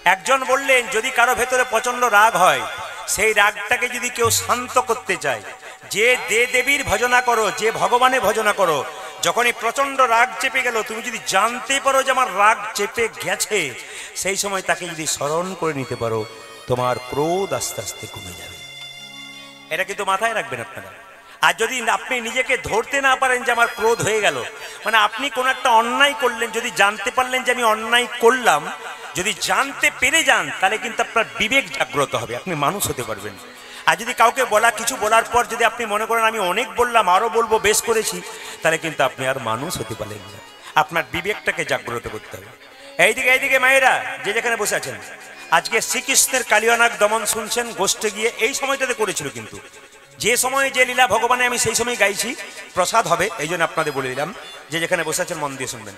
একজন বললেন, যদি কারো ভেতরে প্রচন্ড রাগ হয়, সেই রাগটাকে যদি কেউ শান্ত করতে চায়, যে দেবীর ভজনা করো, যে ভগবানের ভজনা করো, যখন এই প্রচন্ড রাগ চেপে গেল, তুমি যদি জানতে পারো যে আমার রাগ চেপে গেছে, সেই সময় তাকে যদি স্মরণ করে নিতে পারো, তোমার ক্রোধ আস্তে আস্তে কমে যাবে। এটা কিন্তু মাথায় রাখবেন আপনারা। আর যদি আপনি নিজেকে ধরতে না পারেন যে আমার ক্রোধ হয়ে গেল, মানে আপনি কোন একটা অন্যায় করলেন, যদি জানতে পারলেন যে আমি অন্যায় করলাম, যদি জানতে পেরে যান, তাহলে কিন্তু আপনার বিবেক জাগ্রত হবে, আপনি মানুষ হতে পারবেন। আর যদি কাউকে কিছু বলার পর যদি আপনি মনে করেন আমি অনেক বললাম, আরো বলবো, বেশ করেছি, তাহলে কিন্তু আপনি আর মানুষ হতে পারলেন না। আপনার বিবেকটাকে জাগ্রত করতে হবে। এইদিকে মায়েরা যে যেখানে বসে আছেন, আজকে শ্রীকৃষ্ণের কালিয়ানাগ দমন শুনছেন গোষ্ঠে গিয়ে, এই সময়টাতে করেছিল, কিন্তু যে সময় যে লীলা ভগবানে আমি সেই সময় গাইছি, প্রসাদ হবে, এই জন্য আপনাদের বলে দিলাম, যে যেখানে বসে আছেন মন দিয়ে শুনবেন।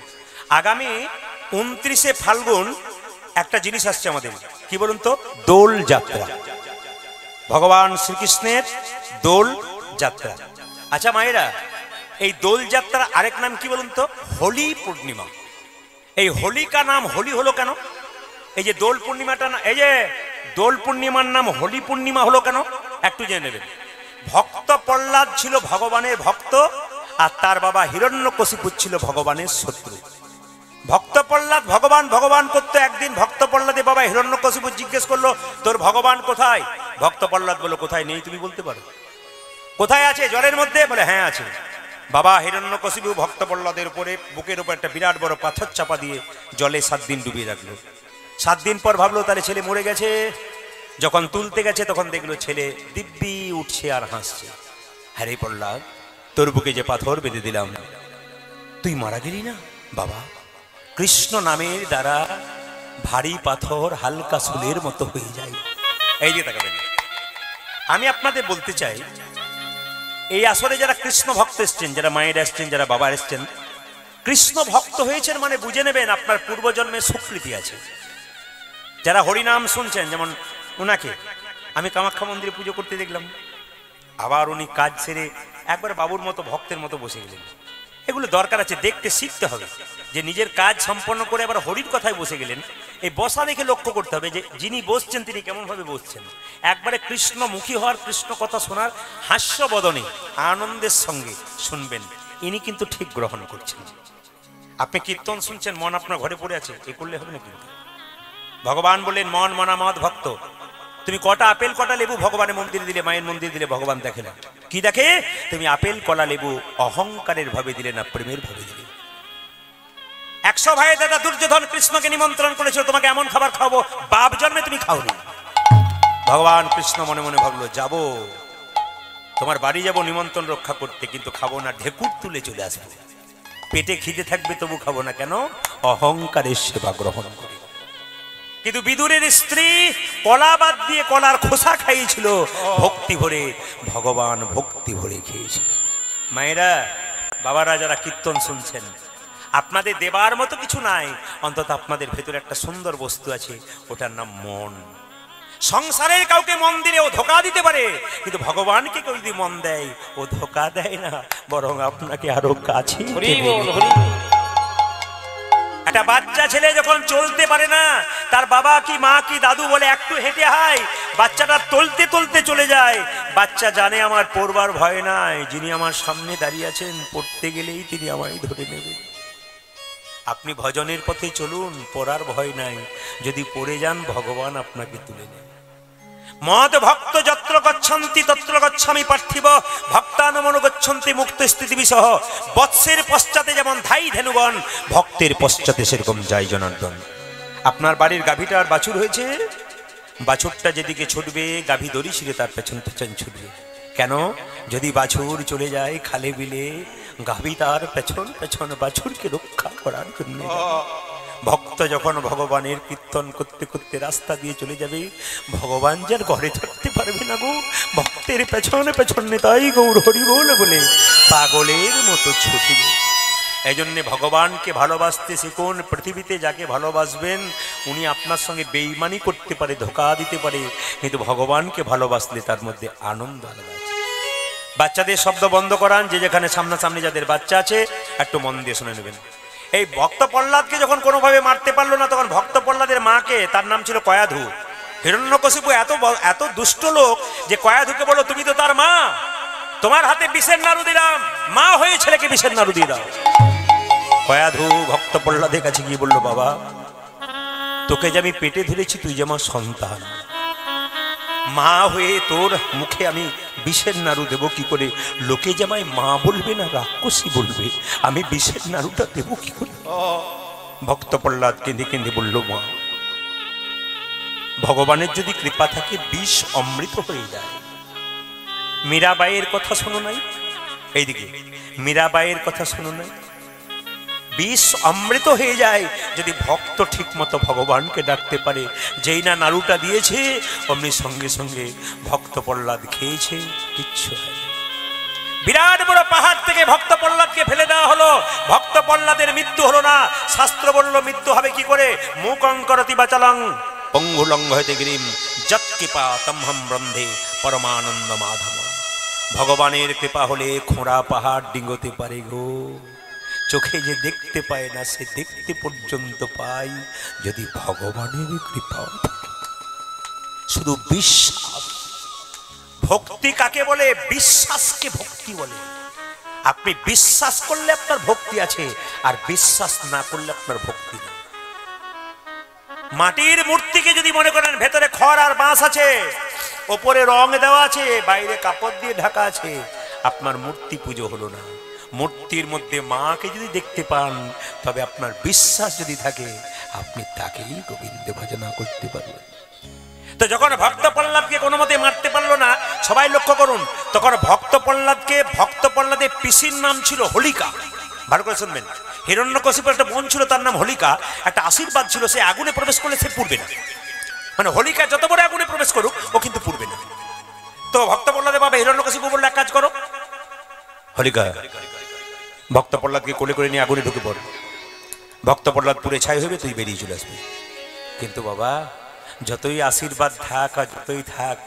আগামী 29শে ফাল্গুন একটা জিনিস আসছে আমাদের, কি বলুন তো? দোল যাত্রা। ভগবান শ্রীকৃষ্ণের দোল যাত্রা। আচ্ছা মায়েরা, এই দোল যাত্রার আরেক নাম কি বলুন তো? হোলি পূর্ণিমা। এই হোলিকা নাম হোলি হলো কেন? এই যে দোল পূর্ণিমাটা, এই যে দোল পূর্ণিমার নাম হোলি পূর্ণিমা হলো কেন, একটু জেনে নেবেন। ভক্ত প্রহ্লাদ ছিল ভগবানের ভক্ত, আর তার বাবা হিরণ্যকশিপু ছিল ভগবানের শত্রু। ভক্ত প্রহ্লাদ ভগবান করতো। একদিন ভক্ত প্রহ্লাদের বাবা হিরণ্যকশিপু জিজ্ঞেস করলো, তোর ভগবান কোথায়? ভক্ত প্রহ্লাদ বলল, কোথায় নেই, তুমি বলতে পারো? কোথায় আছে? জলের মধ্যে? বলে হ্যাঁ আছে। বাবা হিরণ্যকশিপু ভক্ত প্রহ্লাদের উপরে বুকের উপর একটা বিরাট বড় পাথর চাপা দিয়ে জলে 7 দিন ডুবিয়ে রাখলো। 7 দিন পর ভাবলো তাহলে ছেলে মরে গেছে। যখন তুলতে গেছে তখন দেখলো ছেলে দিব্যি উঠছে আর হাসছে। হ্যাঁ রে প্রহ্লাদ, তোর বুকে যে পাথর বেঁধে দিলাম, তুই মারা গেলি না? বাবা, কৃষ্ণ নামের দ্বারা ভারী পাথর হালকা সুলের মতো হয়ে যায়। এই যে তাকাবেন, আমি আপনাদের বলতে চাই, এই আসরে যারা কৃষ্ণ ভক্ত এসছেন, যারা মায়ের এসছেন, যারা বাবা এসছেন, কৃষ্ণ ভক্ত হয়েছেন মানে বুঝে নেবেন আপনার পূর্বজন্মের স্বীকৃতি আছে। যারা হরিনাম শুনছেন, যেমন ওনাকে আমি কামাখ্যা মন্দিরে পুজো করতে দেখলাম, আবার উনি কাজ সেরে একবার বাবুর মতো ভক্তের মতো বসে গেলেন। এগুলো দরকার আছে, দেখতে শিখতে হবে, যে নিজের কাজ সম্পন্ন করে আবার হরির কথায় বসে গেলেন। এই বসা দেখে লক্ষ্য করতে হবে যে যিনি বসছেন তিনি কেমন ভাবে বসছেন। একবারে কৃষ্ণমুখী হওয়ার, কৃষ্ণ কথা শোনার হাস্য বদনে আনন্দের সঙ্গে শুনবেন, ইনি কিন্তু ঠিক গ্রহণ করছেন। আপনি কীর্তন শুনছেন, মন আপনার ঘরে পড়ে আছে, এ করলে হবে না। কিন্তু ভগবান বললেন, মন মনামত ভক্ত, তুমি কটা আপেল কটা লেবু ভগবানের মন্দিরে দিলে, মায়ের মন্দিরে দিলে, ভগবান দেখে না। কি দেখে? তুমি আপেল কলা লেবু অহংকারের ভাবে দিলে না প্রেমের ভাবে দিলে। 100 ভাইয়ের দাদা দুর্যোধন কৃষ্ণকে নিমন্ত্রণ করেছিল, তোমাকে এমন খাবার খাওয়াবো, বাপ জন্মে তুমি খাওনি। ভগবান কৃষ্ণ মনে মনে ভাবলো, যাবো তোমার বাড়ি যাবো নিমন্ত্রণ রক্ষা করতে, কিন্তু খাবো না, ঢেকুর তুলে চলে আসবো। পেটে খিদে থাকবে তবু খাবো না, কেন? অহংকারের সেবা গ্রহণ করে। কিন্তু বিদুরের স্ত্রী কলা বাদ দিয়ে কলার খোসা খাইয়েছিল ভক্তি ভরে, ভগবান ভক্তি ভরে খেয়েছিল। মায়েরা বাবারা যারা কীর্তন শুনছেন, আপনাদের দেবার মতো কিছু নাই, অন্তত আপনাদের ভেতরে একটা সুন্দর বস্তু আছে, ওটার নাম মন। সংসারের কাউকে মন দিলে ও ধোকা দিতে পারে, কিন্তু ভগবানকে কেউ যদি মন দেয়, ও ধোকা দেয় না, বরং আপনাকে আরো কাছে। একটা বাচ্চা ছেলে যখন চলতে পারে না, তার বাবা কি মা কি দাদু বলে একটু হেঁটে হাই, বাচ্চাটা তলতে তলতে চলে যায়। বাচ্চা জানে আমার পড়বার ভয় নাই, যিনি আমার সামনে দাঁড়িয়ে আছেন, পড়তে গেলেই তিনি আমায় ধরে নেবেন। আপনি ভজনের পথে চলুন, পড়ার ভয় নাই, যদি পড়ে যান ভগবান আপনাকে তুলে নেন। মদ ভক্ত যত্র গচ্ছন্তি তত্র গচ্ছামি পার্থিব, ভক্তানুমনো গচ্ছন্তি মুক্ত স্থিতি বিসহ। বৎসের পশ্চাতে যেমন ধাই ধেনুগণ, ভক্তের পশ্চাতে সেরকম যায় জনার্দন। আপনার বাড়ির গাভীটার বাছুর হয়েছে, বাছুরটা যেদিকে ছুটবে গাভী দড়ি ছিঁড়ে তার পেছন পেছন ছুটবে। কেন? যদি বাছুর চলে যায় খালে বিলে, গাভী তার পেছন পেছন বাছুরকে রক্ষা করার জন্য। ভক্ত যখন ভগবানের কীর্তন করতে করতে রাস্তা দিয়ে চলে যাবে, ভগবান যার ঘরে থাকতে পারবে না গো, ভক্তের পেছনে পেছনে তাই গৌর হরি বল বলে পাগলের মতো ছুটবে। এই জন্যে ভগবানকে ভালোবাসতে শিখুন। পৃথিবীতে যাকে ভালোবাসবেন উনি আপনার সঙ্গে বেইমানি করতে পারে, ধোকা দিতে পারে, কিন্তু ভগবানকে ভালোবাসলে তার মধ্যে আনন্দ আলাদা আছে। বাচ্চাদের শব্দ বন্ধ করান, যে যেখানে সামনাসামনি যাদের বাচ্চা আছে একটু মন দিয়ে শুনে নেবেন। এই ভক্ত প্রহ্লাদকে যখন কোনোভাবে মারতে পারলো না, তখন ভক্ত প্রহ্লাদের মাকে, তার নাম ছিল কয়াধু, হিরণ্যকশিপু এত দুষ্ট লোক যে কয়াধুকে বলল, তুমি তো তার মা, তোমার হাতে বিষের নাড়ু দিলাম, মা হয়ে ছেলেকে বিষের নাড়ু দিয়ে দাও। কয়াধু ভক্ত প্রহ্লাদের কাছে গিয়ে বলল, বাবা তোকে যে আমি পেটে ধরেছি, তুই যে আমার সন্তান, মা হয়ে তোর মুখে আমি বিষের নাড়ু দেব কি করে? লোকে যে আমায় মা বলবে না রাক্ষসী বলবে, আমি বিষের নাড়ুটা দেব কি করে? ভক্ত প্রহ্লাদ কেঁদে কেঁদে বলল, মা ভগবানের যদি কৃপা থাকে বিষ অমৃত হয়ে যায়। মীরাবাইয়ের কথা শোনো নাই? এইদিকে মীরাবাইয়ের কথা শোনো নাই? বিষ অমৃত হয়ে যায় যদি ভক্ত ঠিক মতো ভগবানকে ডাকতে পারে। যেই না নাড়ুটা দিয়েছে অমনি সঙ্গে সঙ্গে ভক্ত প্রহ্লাদ খেয়েছে, কিচ্ছু হয়। বিরাট বড় পাহাড় থেকে ভক্ত প্রহ্লাদকে ফেলে দেওয়া হলো, ভক্ত প্রহ্লাদের মৃত্যু হলো না। শাস্ত্র বলল মৃত্যু হবে কি করে? মুকং করতি বাচালং পঙ্গুলঙ্গ হইতে গিরিম যৎকৃপা তমহম ব্রন্ধে পরমানন্দ মাধব। ভগবানের কৃপা হলে খোঁড়া পাহাড় ডিঙ্গতে পারে গো। চোখে যে দেখতে পায় না সে দেখতে পর্যন্ত পায় যদি ভগবানের কৃপা। শুধু বিশ্বাস। ভক্তি কাকে বলে? বিশ্বাসকে ভক্তি বলে। আপনি বিশ্বাস করলে আপনার ভক্তি আছে, আর বিশ্বাস না করলে আপনার ভক্তি নেই। মাটির মূর্তিকে যদি মনে করেন ভেতরে খড় আর বাঁশ আছে, ওপরে রং দেওয়া আছে, বাইরে কাপড় দিয়ে ঢাকা আছে, আপনার মূর্তি পুজো হলো না। মূর্তির মধ্যে মাকে যদি দেখতে পান, তবে আপনার বিশ্বাস যদি থাকে, আপনি তাকেই গোবিন্দ ভজনা করতে পারবেন। তো যখন ভক্ত প্রহ্লাদকে কোনো মতে মারতে পারলো না, সবাই লক্ষ্য করুন, তখন ভক্ত প্রহ্লাদের পিসির নাম ছিল হোলিকা। ভালো করে শুনবেন, হিরণ্যকশিপুর একটা বোন ছিল, তার নাম হোলিকা। একটা আশীর্বাদ ছিল, সে আগুনে প্রবেশ করলে সে পুড়বে না। মানে হোলিকা যত বড় আগুনে প্রবেশ করুক, ও কিন্তু পুড়বে না। তো ভক্ত প্রহ্লাদের বাবা হিরণ্যকশিপু বলল, এক কাজ করো, হোলিকা ভক্ত প্রহ্লাদকে কোলে করে নিয়ে আগুনে ঢুকে পড়। ভক্ত প্রহ্লাদ পুড়ে ছাই হইবে, তুই বেরিয়ে চলে আসবি। কিন্তু বাবা, যতই আশীর্বাদ থাক আর যতই থাক,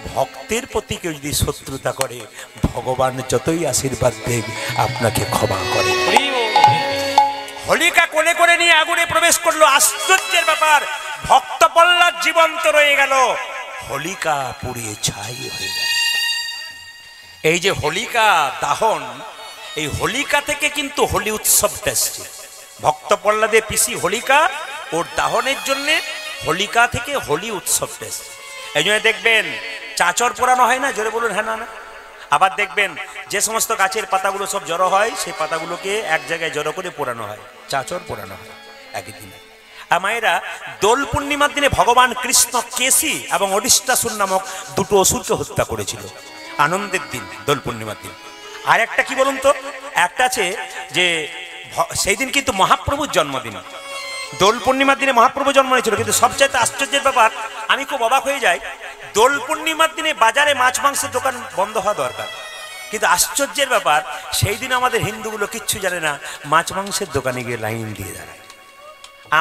ভক্তের প্রতি কেউ যদি শত্রুতা করে, ভগবান যতই আশীর্বাদ দেব আপনাকে ক্ষমা করে। হোলিকা কোলে করে নিয়ে আগুনে প্রবেশ করলো। আশ্চর্যের ব্যাপার, ভক্ত প্রহ্লাদ জীবন্ত রয়ে গেল, হোলিকা পুড়িয়ে ছাই হয়ে গেল। এই যে হোলিকা দাহন, এই হোলিকা থেকে কিন্তু হোলি উৎসবটা এসছে। ভক্ত প্রহ্লাদের পিসি হোলিকা, ওর দাহনের জন্য হোলিকা থেকে হোলি উৎসবটা এসছে। এই জন্য দেখবেন চাচর পোড়ানো হয় না, জোরে বলুন হ্যাঁ না না। আবার দেখবেন যে সমস্ত গাছের পাতাগুলো সব জড়ো হয়, সেই পাতাগুলোকে এক জায়গায় জড়ো করে পোড়ানো হয়, চাচর পোড়ানো হয় একই দিনে। আর মায়েরা, দোল পূর্ণিমার দিনে ভগবান কৃষ্ণ কেশী এবং অরিষ্টাসুর নামক দুটো অসুরকে হত্যা করেছিল। আনন্দের দিন দোল পূর্ণিমার দিন। আর একটা কি বলুন তো, একটা আছে যে সেই দিন কিন্তু মহাপ্রভুর জন্মদিন। দোল পূর্ণিমার দিনে মহাপ্রভু জন্ম নিয়েছিল। কিন্তু সবচাইতে আশ্চর্যের ব্যাপার, আমি খুব অবাক হয়ে যাই, দোল পূর্ণিমার দিনে বাজারে মাছ মাংসের দোকান বন্ধ হওয়া দরকার, কিন্তু আশ্চর্যের ব্যাপার সেই দিন আমাদের হিন্দুগুলো কিচ্ছু জানে না, মাছ মাংসের দোকানে গিয়ে লাইন দিয়ে দাঁড়ায়।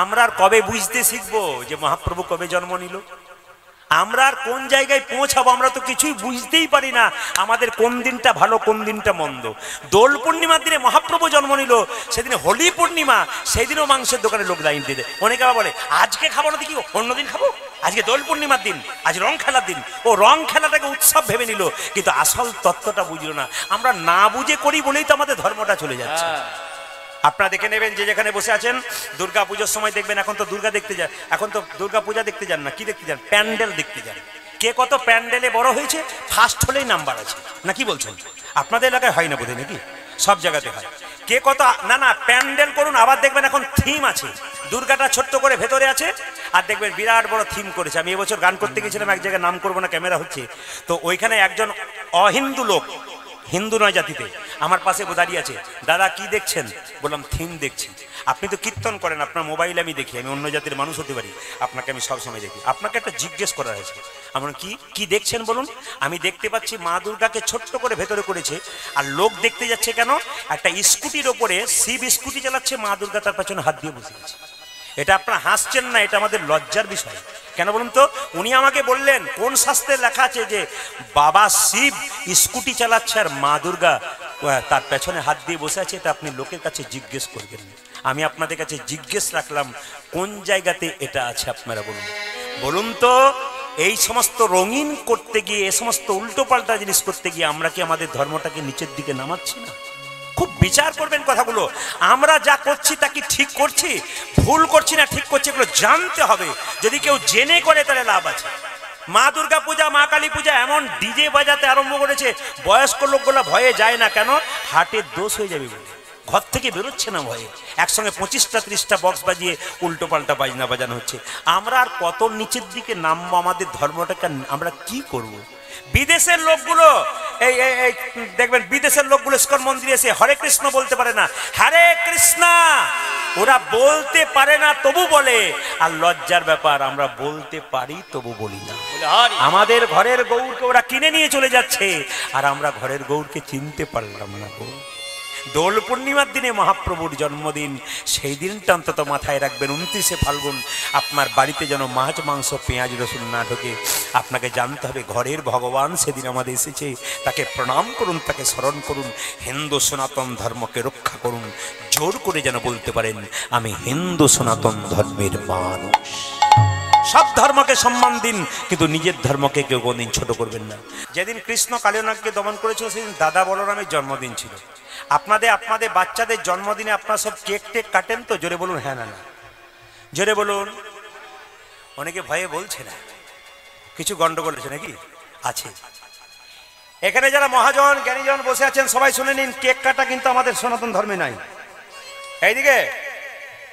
আমরা আর কবে বুঝতে শিখবো যে মহাপ্রভু কবে জন্ম নিল? আমরা আর কোন জায়গায় পৌঁছাবো? আমরা তো কিছুই বুঝতেই পারি না আমাদের কোন দিনটা ভালো কোন দিনটা মন্দ। দোল পূর্ণিমার দিনে মহাপ্রভু জন্ম নিল, সেদিনে হোলি পূর্ণিমা, সেই দিনও মাংসের দোকানে লোক লাইন দিয়ে দেয়। অনেকে আবার বলে আজকে খাবো না কি অন্যদিন খাবো, আজকে দোল পূর্ণিমার দিন, আজ রং খেলার দিন। ও রং খেলাটাকে উৎসব ভেবে নিল, কিন্তু আসল তত্ত্বটা বুঝলো না। আমরা না বুঝে করি বলেই তো আমাদের ধর্মটা চলে যাচ্ছে। আপনারা দেখে নেবেন, যে যেখানে বসে আছেন, দুর্গা পুজোর সময় দেখবেন, এখন তো দুর্গা দেখতে যান, এখন তো দুর্গা পূজা দেখতে যান না, কি দেখতে যান? প্যান্ডেল দেখতে যান। কে কত প্যান্ডেলে বড় হয়েছে, ফার্স্ট হলেই নাম্বার আছে, না কি বলছেন? আপনাদের এলাকায় হয় না বোধহয়, নাকি? সব জায়গাতে হয়। কে কত না না প্যান্ডেল করুন। আবার দেখবেন এখন থিম আছে, দুর্গাটা ছোট্ট করে ভেতরে আছে, আর দেখবেন বিরাট বড় থিম করেছে। আমি এবছর গান করতে গেছিলাম এক জায়গায়, নাম করবো না, ক্যামেরা হচ্ছে, তো ওইখানে একজন অহিন্দু লোক, হিন্দু নয় জাতিতে, আমার পাশে দাঁড়িয়ে আছে। দাদা কি দেখছেন? বললাম থিম দেখছি। আপনি তো কীর্তন করেন, আপনার মোবাইলে আমি দেখি, আমি অন্য জাতির মানুষ হতে পারি, আপনাকে আমি সবসময় দেখি। আপনাকে একটা জিজ্ঞেস করা হয়েছে, আমরা কি দেখছেন বলুন? আমি দেখতে পাচ্ছি মা দুর্গাকে ছোট্ট করে ভেতরে করেছে, আর লোক দেখতে যাচ্ছে কেন? একটা স্কুটির ওপরে শিব স্কুটি চালাচ্ছে, মা দুর্গা তার পেছনে হাত দিয়ে বসে আছে। এটা আপনারা হাসছেন না, এটা আমাদের লজ্জার বিষয়। কেন বলুন তো? উনি আমাকে বললেন কোন শাস্ত্রে লেখা আছে যে বাবা শিব স্কুটি চালাচ্ছে আর মা দুর্গা তার পেছনে হাত দিয়ে বসে আছে, এটা আপনি লোকের কাছে জিজ্ঞেস করবেন। আমি আপনাদের কাছে জিজ্ঞেস রাখলাম, কোন জায়গাতে এটা আছে আপনারা বলুন। বলুন তো, এই সমস্ত রঙিন করতে গিয়ে, এই সমস্ত উল্টো পাল্টা জিনিস করতে গিয়ে আমরা কি আমাদের ধর্মটাকে নিচের দিকে নামাচ্ছি না? খুব বিচার করবেন কথাগুলো। আমরা যা করছি তা কি ঠিক করছি, ভুল করছি না ঠিক করছি, এগুলো জানতে হবে। যদি কেউ জেনে করে তাহলে লাভ আছে। মা দুর্গা পূজা, মা কালী পূজা এমন ডিজে বাজাতে আরম্ভ করেছে, বয়স্ক লোকগুলো ভয়ে যায় না। কেন? হার্টের দোষ হয়ে যাবে বলে ঘর থেকে বেরোচ্ছে না ভয়ে। একসঙ্গে 25টা 30টা বক্স বাজিয়ে উল্টো পাল্টা বাজনা বাজানো হচ্ছে। আমরা আর কত নিচের দিকে নামবো? আমাদের ধর্মটাকে আমরা কি করব? বিদেশের লোকগুলো এই দেখবেন, বিদেশের লোকগুলো ইস্কন মন্দিরে এসে হরে কৃষ্ণ বলতে পারে না, হরে কৃষ্ণ ওরা বলতে পারে না তবু বলে। আর লজ্জার ব্যাপার, আমরা বলতে পারি তবু বলি না। আমাদের ঘরের গৌরকে ওরা কিনে নিয়ে চলে যাচ্ছে, আর আমরা ঘরের গৌরকে চিনতে পারলাম না। দোল পূর্ণিমার দিনে মহাপ্রভুর জন্মদিন, সেই দিনটা অন্তত মাথায় রাখবেন। 29শে ফাল্গুন আপনার বাড়িতে যেন মাছ মাংস পেঁয়াজ রসুন না ঢোকে। আপনাকে জানতে হবে ঘরের ভগবান সেদিন আমাদের এসেছে, তাকে প্রণাম করুন, তাকে স্মরণ করুন, হিন্দু সনাতন ধর্মকে রক্ষা করুন। জোর করে যেন বলতে পারেন, আমি হিন্দু সনাতন ধর্মের মানুষ। সব ধর্মকে সম্মান দিন, কিন্তু নিজের ধর্মকে কেউ কোনদিন ছোট করবেন না। যেদিন কৃষ্ণ কালিয়ানাগকে দমন করেছিল, সেদিন দাদা বলরামের জন্মদিন ছিল। আপনাদের বাচ্চাদের জন্মদিনে আপনারা সব কেক টেক কাটেন তো? জোরে বলুন হ্যাঁ না না, জোরে বলুন। অনেকে ভয়ে বলছে না, কিছু গন্ডগোল আছে নাকি? আছে। এখানে যারা মহাজন জ্ঞানীজন বসে আছেন সবাই শুনে নিন, কেক কাটা কিন্তু আমাদের সনাতন ধর্মে নাই। এইদিকে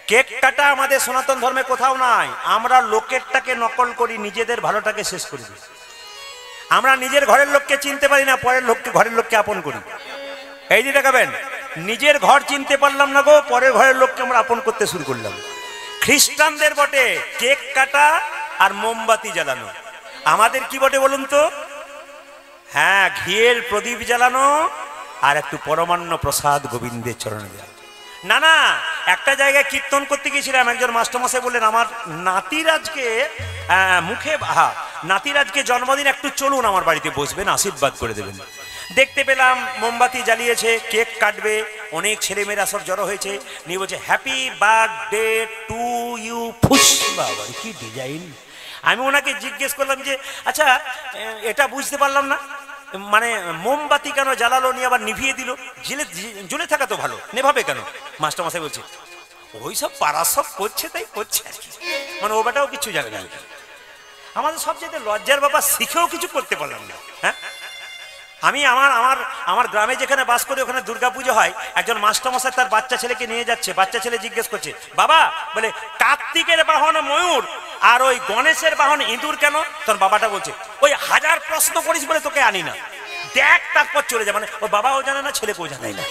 কেক কাটা আমাদের সনাতন ধর্মে কোথাও নাই। আমরা লোকেরটাকে নকল করি, নিজেদের ভালোটাকে শেষ করি। আমরা নিজের ঘরের লোককে চিনতে পারি না, পরের লোককে, ঘরের লোককে আপন করি। এই যে দেখাবেন, নিজের ঘর চিনতে পারলাম না গো, পরের ঘরের লোককে আমরা আপন করতে শুরু করলাম। খ্রিস্টানদের বটে কেক কাটা আর মোমবাতি জ্বালানো, আমাদের কি বটে বলুন তো? হ্যাঁ, ঘিয়ের প্রদীপ জ্বালানো আর একটু পরমান্ন প্রসাদ গোবিন্দের চরণে দেওয়া। না না, একটা জায়গায় কীর্তন করতে গিয়েছিলাম, একজন মাস্টারমশাই বললেন, আমার নাতির আজকে নাতির আজকে জন্মদিন, একটু চলুন আমার বাড়িতে বসবেন, আশীর্বাদ করে দেবেন। দেখতে পেলাম মোমবাতি জ্বালিয়েছে, কেক কাটবে, অনেক ছেলেমেয়েরা সব জড়ো হয়েছে, নিয়ে বলছে হ্যাপি বার্থডে টু ইউ। ফুস, বাবা কি ডিজাইন! আমি ওনাকে জিজ্ঞেস করলাম যে আচ্ছা, এটা বুঝতে পারলাম না, মানে মোমবাতি কেন জ্বালালো, নিয়ে আবার নিভিয়ে দিল? জ্বলে থাকা তো ভালো, নেভাবে কেন? মাস্টারমশাই বলছে ওই সব পাড়া সব করছে, তাই করছে আর কি। মানে ও বেটাও কিছু জানে না। আমাদের সবচেয়ে লজ্জার ব্যাপার, শিখেও কিছু করতে পারলাম না। হ্যাঁ, আমি আমার গ্রামে যেখানে বাস করি, ওখানে দুর্গাপুজো হয়। একজন মাস্টারমশাই তার বাচ্চা ছেলেকে নিয়ে যাচ্ছে, বাচ্চা ছেলে জিজ্ঞেস করছে, বাবা বলে কার্তিকের বাহন ময়ূর আর ওই গণেশের বাহন ইঁদুর কেন? তোর বাবাটা বলছে ওই 1000 প্রশ্ন করিস বলে তোকে আনি না, দেখ তারপর চলে যা। মানে ওর বাবাও জানে না, ছেলেকেও জানাই না।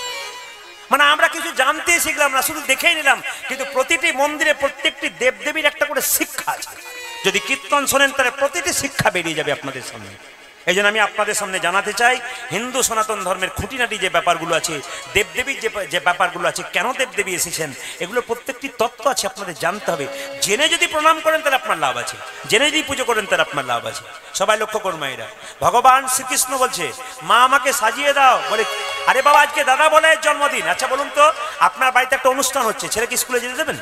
মানে আমরা কিছু জানতে শিখলাম না, শুধু দেখেই নিলাম। কিন্তু প্রতিটি মন্দিরে প্রত্যেকটি দেবদেবীর একটা করে শিক্ষা আছে। যদি কীর্তন শোনেন তাহলে প্রতিটি শিক্ষা বেরিয়ে যাবে আপনাদের সামনে। এই জন্য আমি আপনাদের সামনে জানাতে চাই, হিন্দু সনাতন ধর্মের খুঁটিনাটি যে ব্যাপারগুলো আছে, দেবদেবীর যে ব্যাপারগুলো আছে, কেন দেবদেবী এসেছেন, এগুলো প্রত্যেকটি তত্ত্ব আছে, আপনাদের জানতে হবে। জেনে যদি প্রণাম করেন তাহলে আপনার লাভ আছে, জেনে যদি পুজো করেন তাহলে আপনার লাভ আছে। সবাই লক্ষ্য করুন মায়েরা, ভগবান শ্রীকৃষ্ণ বলছে মা আমাকে সাজিয়ে দাও। বলে আরে বাবা, আজকে দাদা বলাইয়ের জন্মদিন। আচ্ছা বলুন তো, আপনার বাড়িতে একটা অনুষ্ঠান হচ্ছে, ছেলেকে স্কুলে যেতে দেবেন?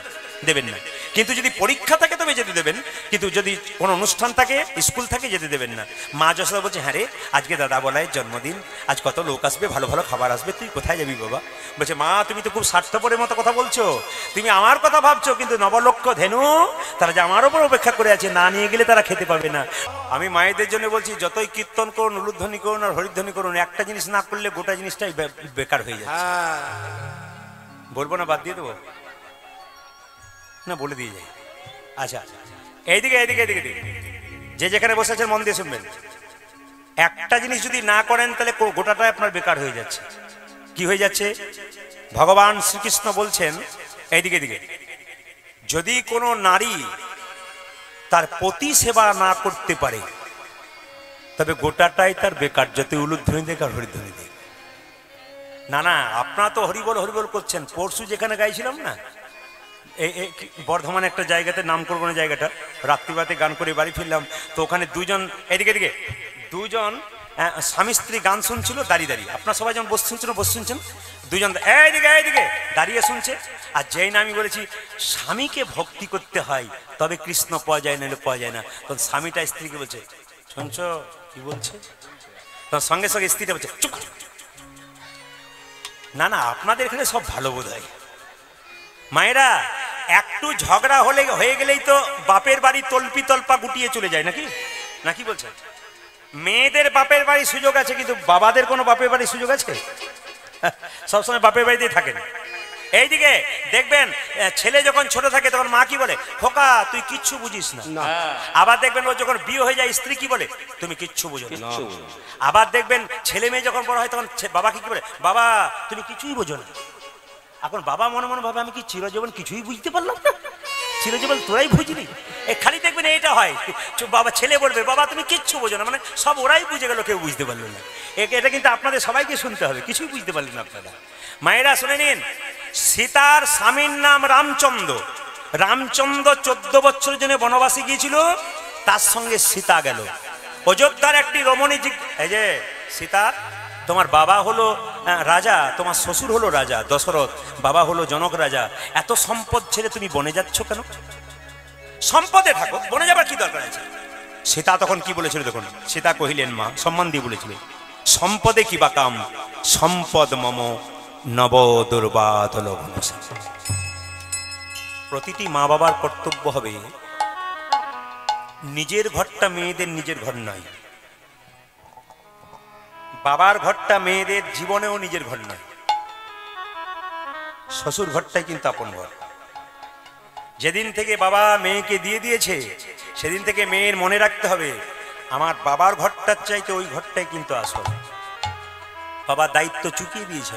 দেবেন না। কিন্তু যদি পরীক্ষা থাকে তবে যেতে দেবেন, কিন্তু যদি কোনো অনুষ্ঠান থাকে, স্কুল থাকে, যেতে দেবেন না। মা যশোদা বলছে হ্যাঁ রে, আজকে দাদা বলাইয়ের জন্মদিন, আজ কত লোক আসবে, ভালো ভালো খাবার আসবে, তুই কোথায় যাবি বাবা? বলছে মা তুমি তো খুব স্বার্থপরের মতো কথা বলছো, তুমি আমার কথা ভাবছো, কিন্তু নবলক্ষ ধেনু তারা যে আমার ওপর অপেক্ষা করে আছে, না নিয়ে গেলে তারা খেতে পাবে না। আমি মায়েদের জন্য বলছি, যতই কীর্তন করুন, উলুধ্বনি করুন আর হরিধ্বনি করুন, একটা জিনিস না করলে গোটা জিনিসটাই বেকার হয়ে যাচ্ছে। বলবো না, বাদ দিয়ে দেবো না, বলে দিয়ে যাই। আচ্ছা, এইদিকে এইদিকে এইদিকে যে যেখানে বসে আছেন মন দিয়ে শুনবেন। একটা জিনিস যদি না করেন তাহলে গোটাটাই আপনার বেকার হয়ে যাচ্ছে। কি হয়ে যাচ্ছে? ভগবান শ্রীকৃষ্ণ বলছেন, এইদিকে এদিকে, যদি কোনো নারী তার পতি সেবা না করতে পারে তবে গোটাটাই তার বেকার, যত উলুধ্বনি দেখ আর হরিধ্বনি দেখ। না না, আপনারা তো হরিবল হরিবল করছেন। পরশু যেখানে গাইছিলাম না, বর্ধমানে একটা জায়গাতে, নাম করবো না জায়গাটা, রাত্রিবাতে গান করে বাড়ি ফিরলাম, তো ওখানে দুজন, এদিকে এদিকে দুজন স্বামী স্ত্রী গান শুনছিল দাঁড়িয়ে দাঁড়িয়ে। আপনার সবাই যেমন বসে শুনছেন বসে শুনছেন, দুজন এইদিকে এইদিকে দাঁড়িয়ে শুনছে। আর যেই না আমি বলেছি স্বামীকে ভক্তি করতে হয় তবে কৃষ্ণ পাওয়া যায়, নাহলে পাওয়া যায় না, তখন স্বামীটা স্ত্রীকে বলছে শুনছ কি বলছে, তখন সঙ্গে সঙ্গে স্ত্রীটা বলছে চুপ। না না, আপনাদের এখানে সব ভালো বোধ হয়। মায়েরা একটু ঝগড়া হয়ে গেলেই তো বাপের বাড়ি তল্পি তল্পা গুটিয়ে চলে যায় নাকি, নাকি বলছেন? মেয়েদের বাপের বাড়ির সুযোগ আছে, কিন্তু বাবাদের কোনো বাপের বাড়ির সুযোগ আছে? সবসময় বাপের বাড়িতেই থাকেন। এইদিকে দেখবেন ছেলে যখন ছোট থাকে তখন মা কি বলে, খোকা তুই কিচ্ছু বুঝিস না। আবার দেখবেন ও যখন বিয়ে হয়ে যায় স্ত্রী কি বলে, তুমি কিচ্ছু বুঝো না। আবার দেখবেন ছেলে মেয়ে যখন বড় হয় তখন বাবা কি বলে, বাবা তুমি কিছুই বোঝো না। এখন বাবা মনে মনে ভাবে আমি কি চিরজীবন কিছুই বুঝতে পারলাম না, চিরজীবন তোরাই বুঝলি। খালি দেখবেন এইটা হয়, বাবা ছেলে বলবে বাবা তুমি কিচ্ছু বোঝো না, মানে সব ওরাই বুঝে গেল, কেউ বুঝতে পারলো না। এটা কিন্তু আপনাদের সবাইকে শুনতে হবে, কিছুই বুঝতে পারলেন না আপনারা। মায়েরা শুনে নিন, সীতার স্বামীর নাম রামচন্দ্র। রামচন্দ্র 14 বছর জন্য বনবাসী গিয়েছিল, তার সঙ্গে সীতা গেল। অযোধ্যার একটি রমণী, এই যে সীতা তোমার বাবা হলো রাজা, তোমার শ্বশুর হলো রাজা দশরথ, বাবা হলো জনক রাজা, এত সম্পদ ছেড়ে তুমি বনে যাচ্ছ কেন? সম্পদে থাকো, বনে যাবার কি দরকার আছে? সীতা তখন কি বলেছিল দেখুন, সীতা কহিলেন, মা সম্মান দিয়ে বলেছিলেন, সম্পদে কি বা কাম, সম্পদ মম নব দুর্বাধল। প্রতিটি মা বাবার কর্তব্য হবে নিজের ঘরটা মেয়েদের নিজের ঘর নয়, বাবার ঘরটা মেয়েদের জীবনেও নিজের ঘর নয়, শ্বশুর ঘরটাই কিন্তু আপন ঘর। যেদিন থেকে বাবা মেয়েকে দিয়ে দিয়েছে সেদিন থেকে মেয়ের মনে রাখতে হবে আমার বাবার ঘরটার চাইতে ওই ঘরটাই কিন্তু আসল। বাবা দায়িত্ব চুকিয়ে দিয়েছে,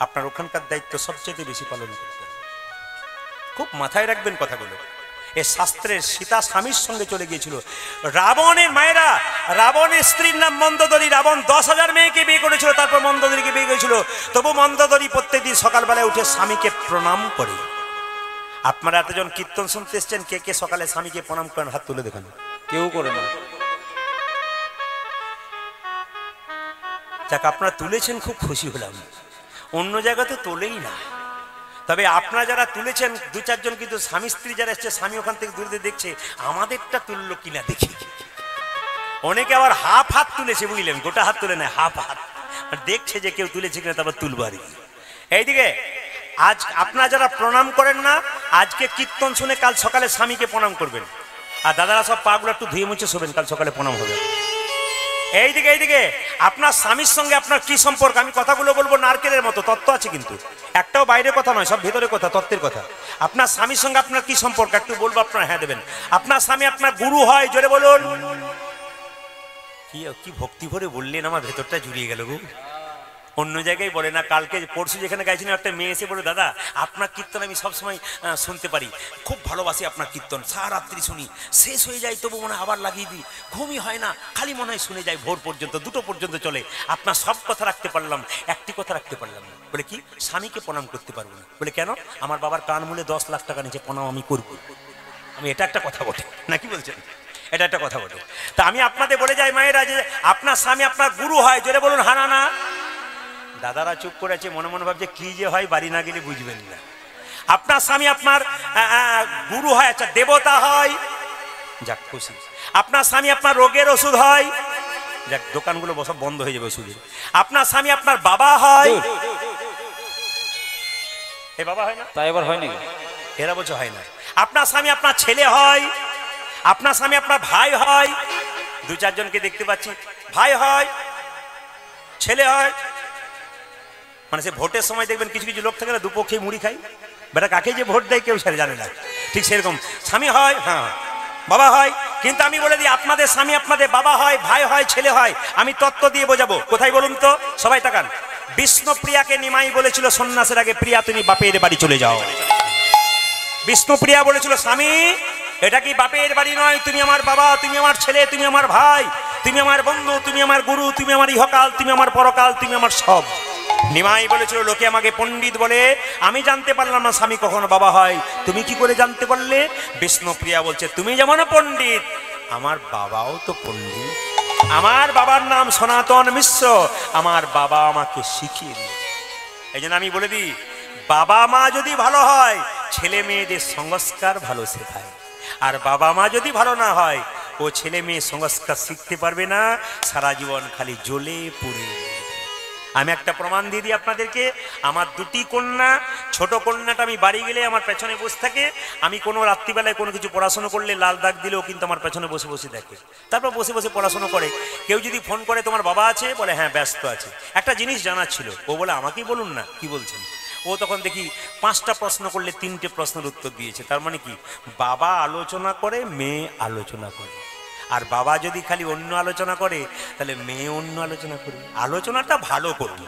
আপনার ওখানকার দায়িত্ব সবচেয়ে বেশি পালন করতে হবে। খুব মাথায় রাখবেন কথাগুলো। এ শাস্ত্রের সীতা স্বামীর সঙ্গে চলে গিয়েছিল। রাবণের মায়েরা, রাবণের স্ত্রীর নাম মন্দোদরী। রাবণ 10,000 মেয়েকে বিয়ে করেছিল, তারপর মন্দোদরীকে বিয়ে করেছিল। তবু মন্দোদরী প্রত্যেকদিন সকালবেলায় উঠে স্বামীকে প্রণাম করে। আপনারা এতজন কীর্তন শুনতে এসছেন, কে কে সকালে স্বামীকে প্রণাম করেন? হাত তুলে দেখেন। কেউ করে না। যাক, আপনারা তুলেছেন, খুব খুশি হলাম। অন্য জায়গাতে তোলেই না, তবে আপনারা যারা তুলেছেন 2-4 জন কিন্তু স্বামী স্ত্রী যারা এসছে, স্বামী ওখান থেকে দূরে দেখছে আমাদেরটা তুললো কিনা দেখি। অনেকে আবার হাফ হাত তুলেছে, বুঝলেন, গোটা হাত তুলে নেয়, হাফ হাত দেখছে যে কেউ তুলেছে কিনা, তারপর তুলবো আর কি। এইদিকে আজ আপনারা যারা প্রণাম করেন না, আজকে কীর্তন শুনে কাল সকালে স্বামীকে প্রণাম করবেন। আর দাদারা সব পাগুলো একটু ধুয়ে মুছে শোবেন, কাল সকালে প্রণাম হবে। এইদিকে এইদিকে আপনার স্বামীর সঙ্গে আপনার কি সম্পর্ক, আমি কথাগুলো বলবো নারকেলের মতো, তত্ত্ব আছে কিন্তু, একটাও বাইরের কথা নয়, সব ভেতরের কথা, তত্ত্বের কথা। আপনার স্বামীর সঙ্গে আপনার কি সম্পর্ক একটু বলবো, আপনার হ্যাঁ দেবেন। আপনার স্বামী আপনার গুরু হয়, জোরে বলুন। কি ভক্তি ভরে বললেন, আমার ভেতরটা জুড়িয়ে গেল গো। অন্য জায়গায় বলে না। কালকে পরশু যেখানে গাইছিলাম একটা মেয়ে এসে বলে, দাদা আপনার কীর্তন আমি সবসময় শুনতে পারি, খুব ভালোবাসি আপনার কীর্তন, সারা রাত্রি শুনি, শেষ হয়ে যায় তবু মনে হয় আবার লাগিয়ে দিই, ঘুমই হয় না, খালি মনে হয় শুনে যায়, ভোর পর্যন্ত 2টো পর্যন্ত চলে। আপনার সব কথা রাখতে পারলাম, একটি কথা রাখতে পারলাম না। বলে কি? স্বামীকে প্রণাম করতে পারবো না। বলে কেন? আমার বাবার কান মূলে 10 লাখ টাকা নিচে প্রণাম আমি করবো। আমি এটা একটা কথা বটে নাকি বলছেন? এটা একটা কথা বটে। তা আমি আপনাদের বলে যাই মায়েরা, যে আপনার স্বামী আপনার গুরু হয়, জোরে বলুন হানা না। দাদারা চুপ করে আছে, মনে মনে ভাবছে কি যে হয়, বাড়ি না গেলে বুঝবেন না। আপনার স্বামী আপনার গুরু হয়, আচ্ছা দেবতা হয়, যাক খুশি। আপনার স্বামী আপনার রোগের ওষুধ হয়, যাক দোকানগুলো সব বন্ধ হয়ে যাবে ওষুধের। আপনার স্বামী আপনার বাবা হয়, এ বাবা হয় না, তাই এবার হয় নাকি? এরা বলছে হয় না। আপনার স্বামী আপনার ছেলে হয়, আপনার স্বামী আপনার ভাই হয়। 2-4 জনকে দেখতে পাচ্ছি, ভাই হয়, ছেলে হয়। মানে সে ভোটের সময় দেখবেন কিছু কিছু লোক থাকে না, দুপক্ষে মুড়ি খায়, বেটা কাকে যে ভোট দেয় কেউ সেটা জানে না। ঠিক সেরকম স্বামী হয়, হ্যাঁ বাবা হয়। কিন্তু আমি বলে দিই, আপনাদের স্বামী আপনাদের বাবা হয়, ভাই হয়, ছেলে হয়। আমি তত্ত্ব দিয়ে বোঝাবো। কোথায় বলুন তো, সবাই তাকান। বিষ্ণুপ্রিয়াকে নিমাই বলেছিল সন্ন্যাসের আগে, প্রিয়া তুমি বাপের বাড়ি চলে যাও। বিষ্ণুপ্রিয়া বলেছিল, স্বামী এটা কি বাপের বাড়ি নয়, তুমি আমার বাবা, তুমি আমার ছেলে, তুমি আমার ভাই, তুমি আমার বন্ধু, তুমি আমার গুরু, তুমি আমার ইহকাল, তুমি আমার পরকাল, তুমি আমার সব। নিমাই বলেছিল, লোকে আমাকে পণ্ডিত বলে, আমি জানতে পারলাম না স্বামী কখনো বাবা হয়, তুমি কি করে জানতে পারলে? বিষ্ণুপ্রিয়া বলছে, তুমি যেমন পণ্ডিত, আমার বাবাও তো পণ্ডিত। আমার বাবার নাম সনাতন মিশ্র, আমার বাবা আমাকে শিখিয়ে দিয়েছে। এই জন্য আমি বলে দিই, বাবা মা যদি ভালো হয় ছেলে মেয়েদের সংস্কার ভালো শেখায়, আর বাবা মা যদি ভালো না হয় ও ছেলে মেয়ে সংস্কার শিখতে পারবে না, সারা জীবন খালি জ্বলে পুড়ে। আমি একটা প্রমাণ দিয়ে দিই আপনাদেরকে। আমার দুটি কন্যা, ছোট কন্যাটা আমি বাড়ি গেলে আমার পেছনে বসে থাকে। আমি কোনো রাত্রিবেলায় কোনো কিছু পড়াশোনা করলে লাল দাগ দিলেও কিন্তু আমার পেছনে বসে বসে দেখে, তারপর বসে বসে পড়াশোনা করে। কেউ যদি ফোন করে তোমার বাবা আছে, বলে হ্যাঁ ব্যস্ত আছে। একটা জিনিস জানার ছিল, ও বলে আমাকেই বলুন না কি বলছেন। ও তখন দেখি 5টা প্রশ্ন করলে 3টে প্রশ্নের উত্তর দিয়েছে। তার মানে কি, বাবা আলোচনা করে, মেয়ে আলোচনা করে। আর বাবা যদি খালি অন্য আলোচনা করে তাহলে মেয়ে অন্য আলোচনা করবে। আলোচনাটা ভালো করবে।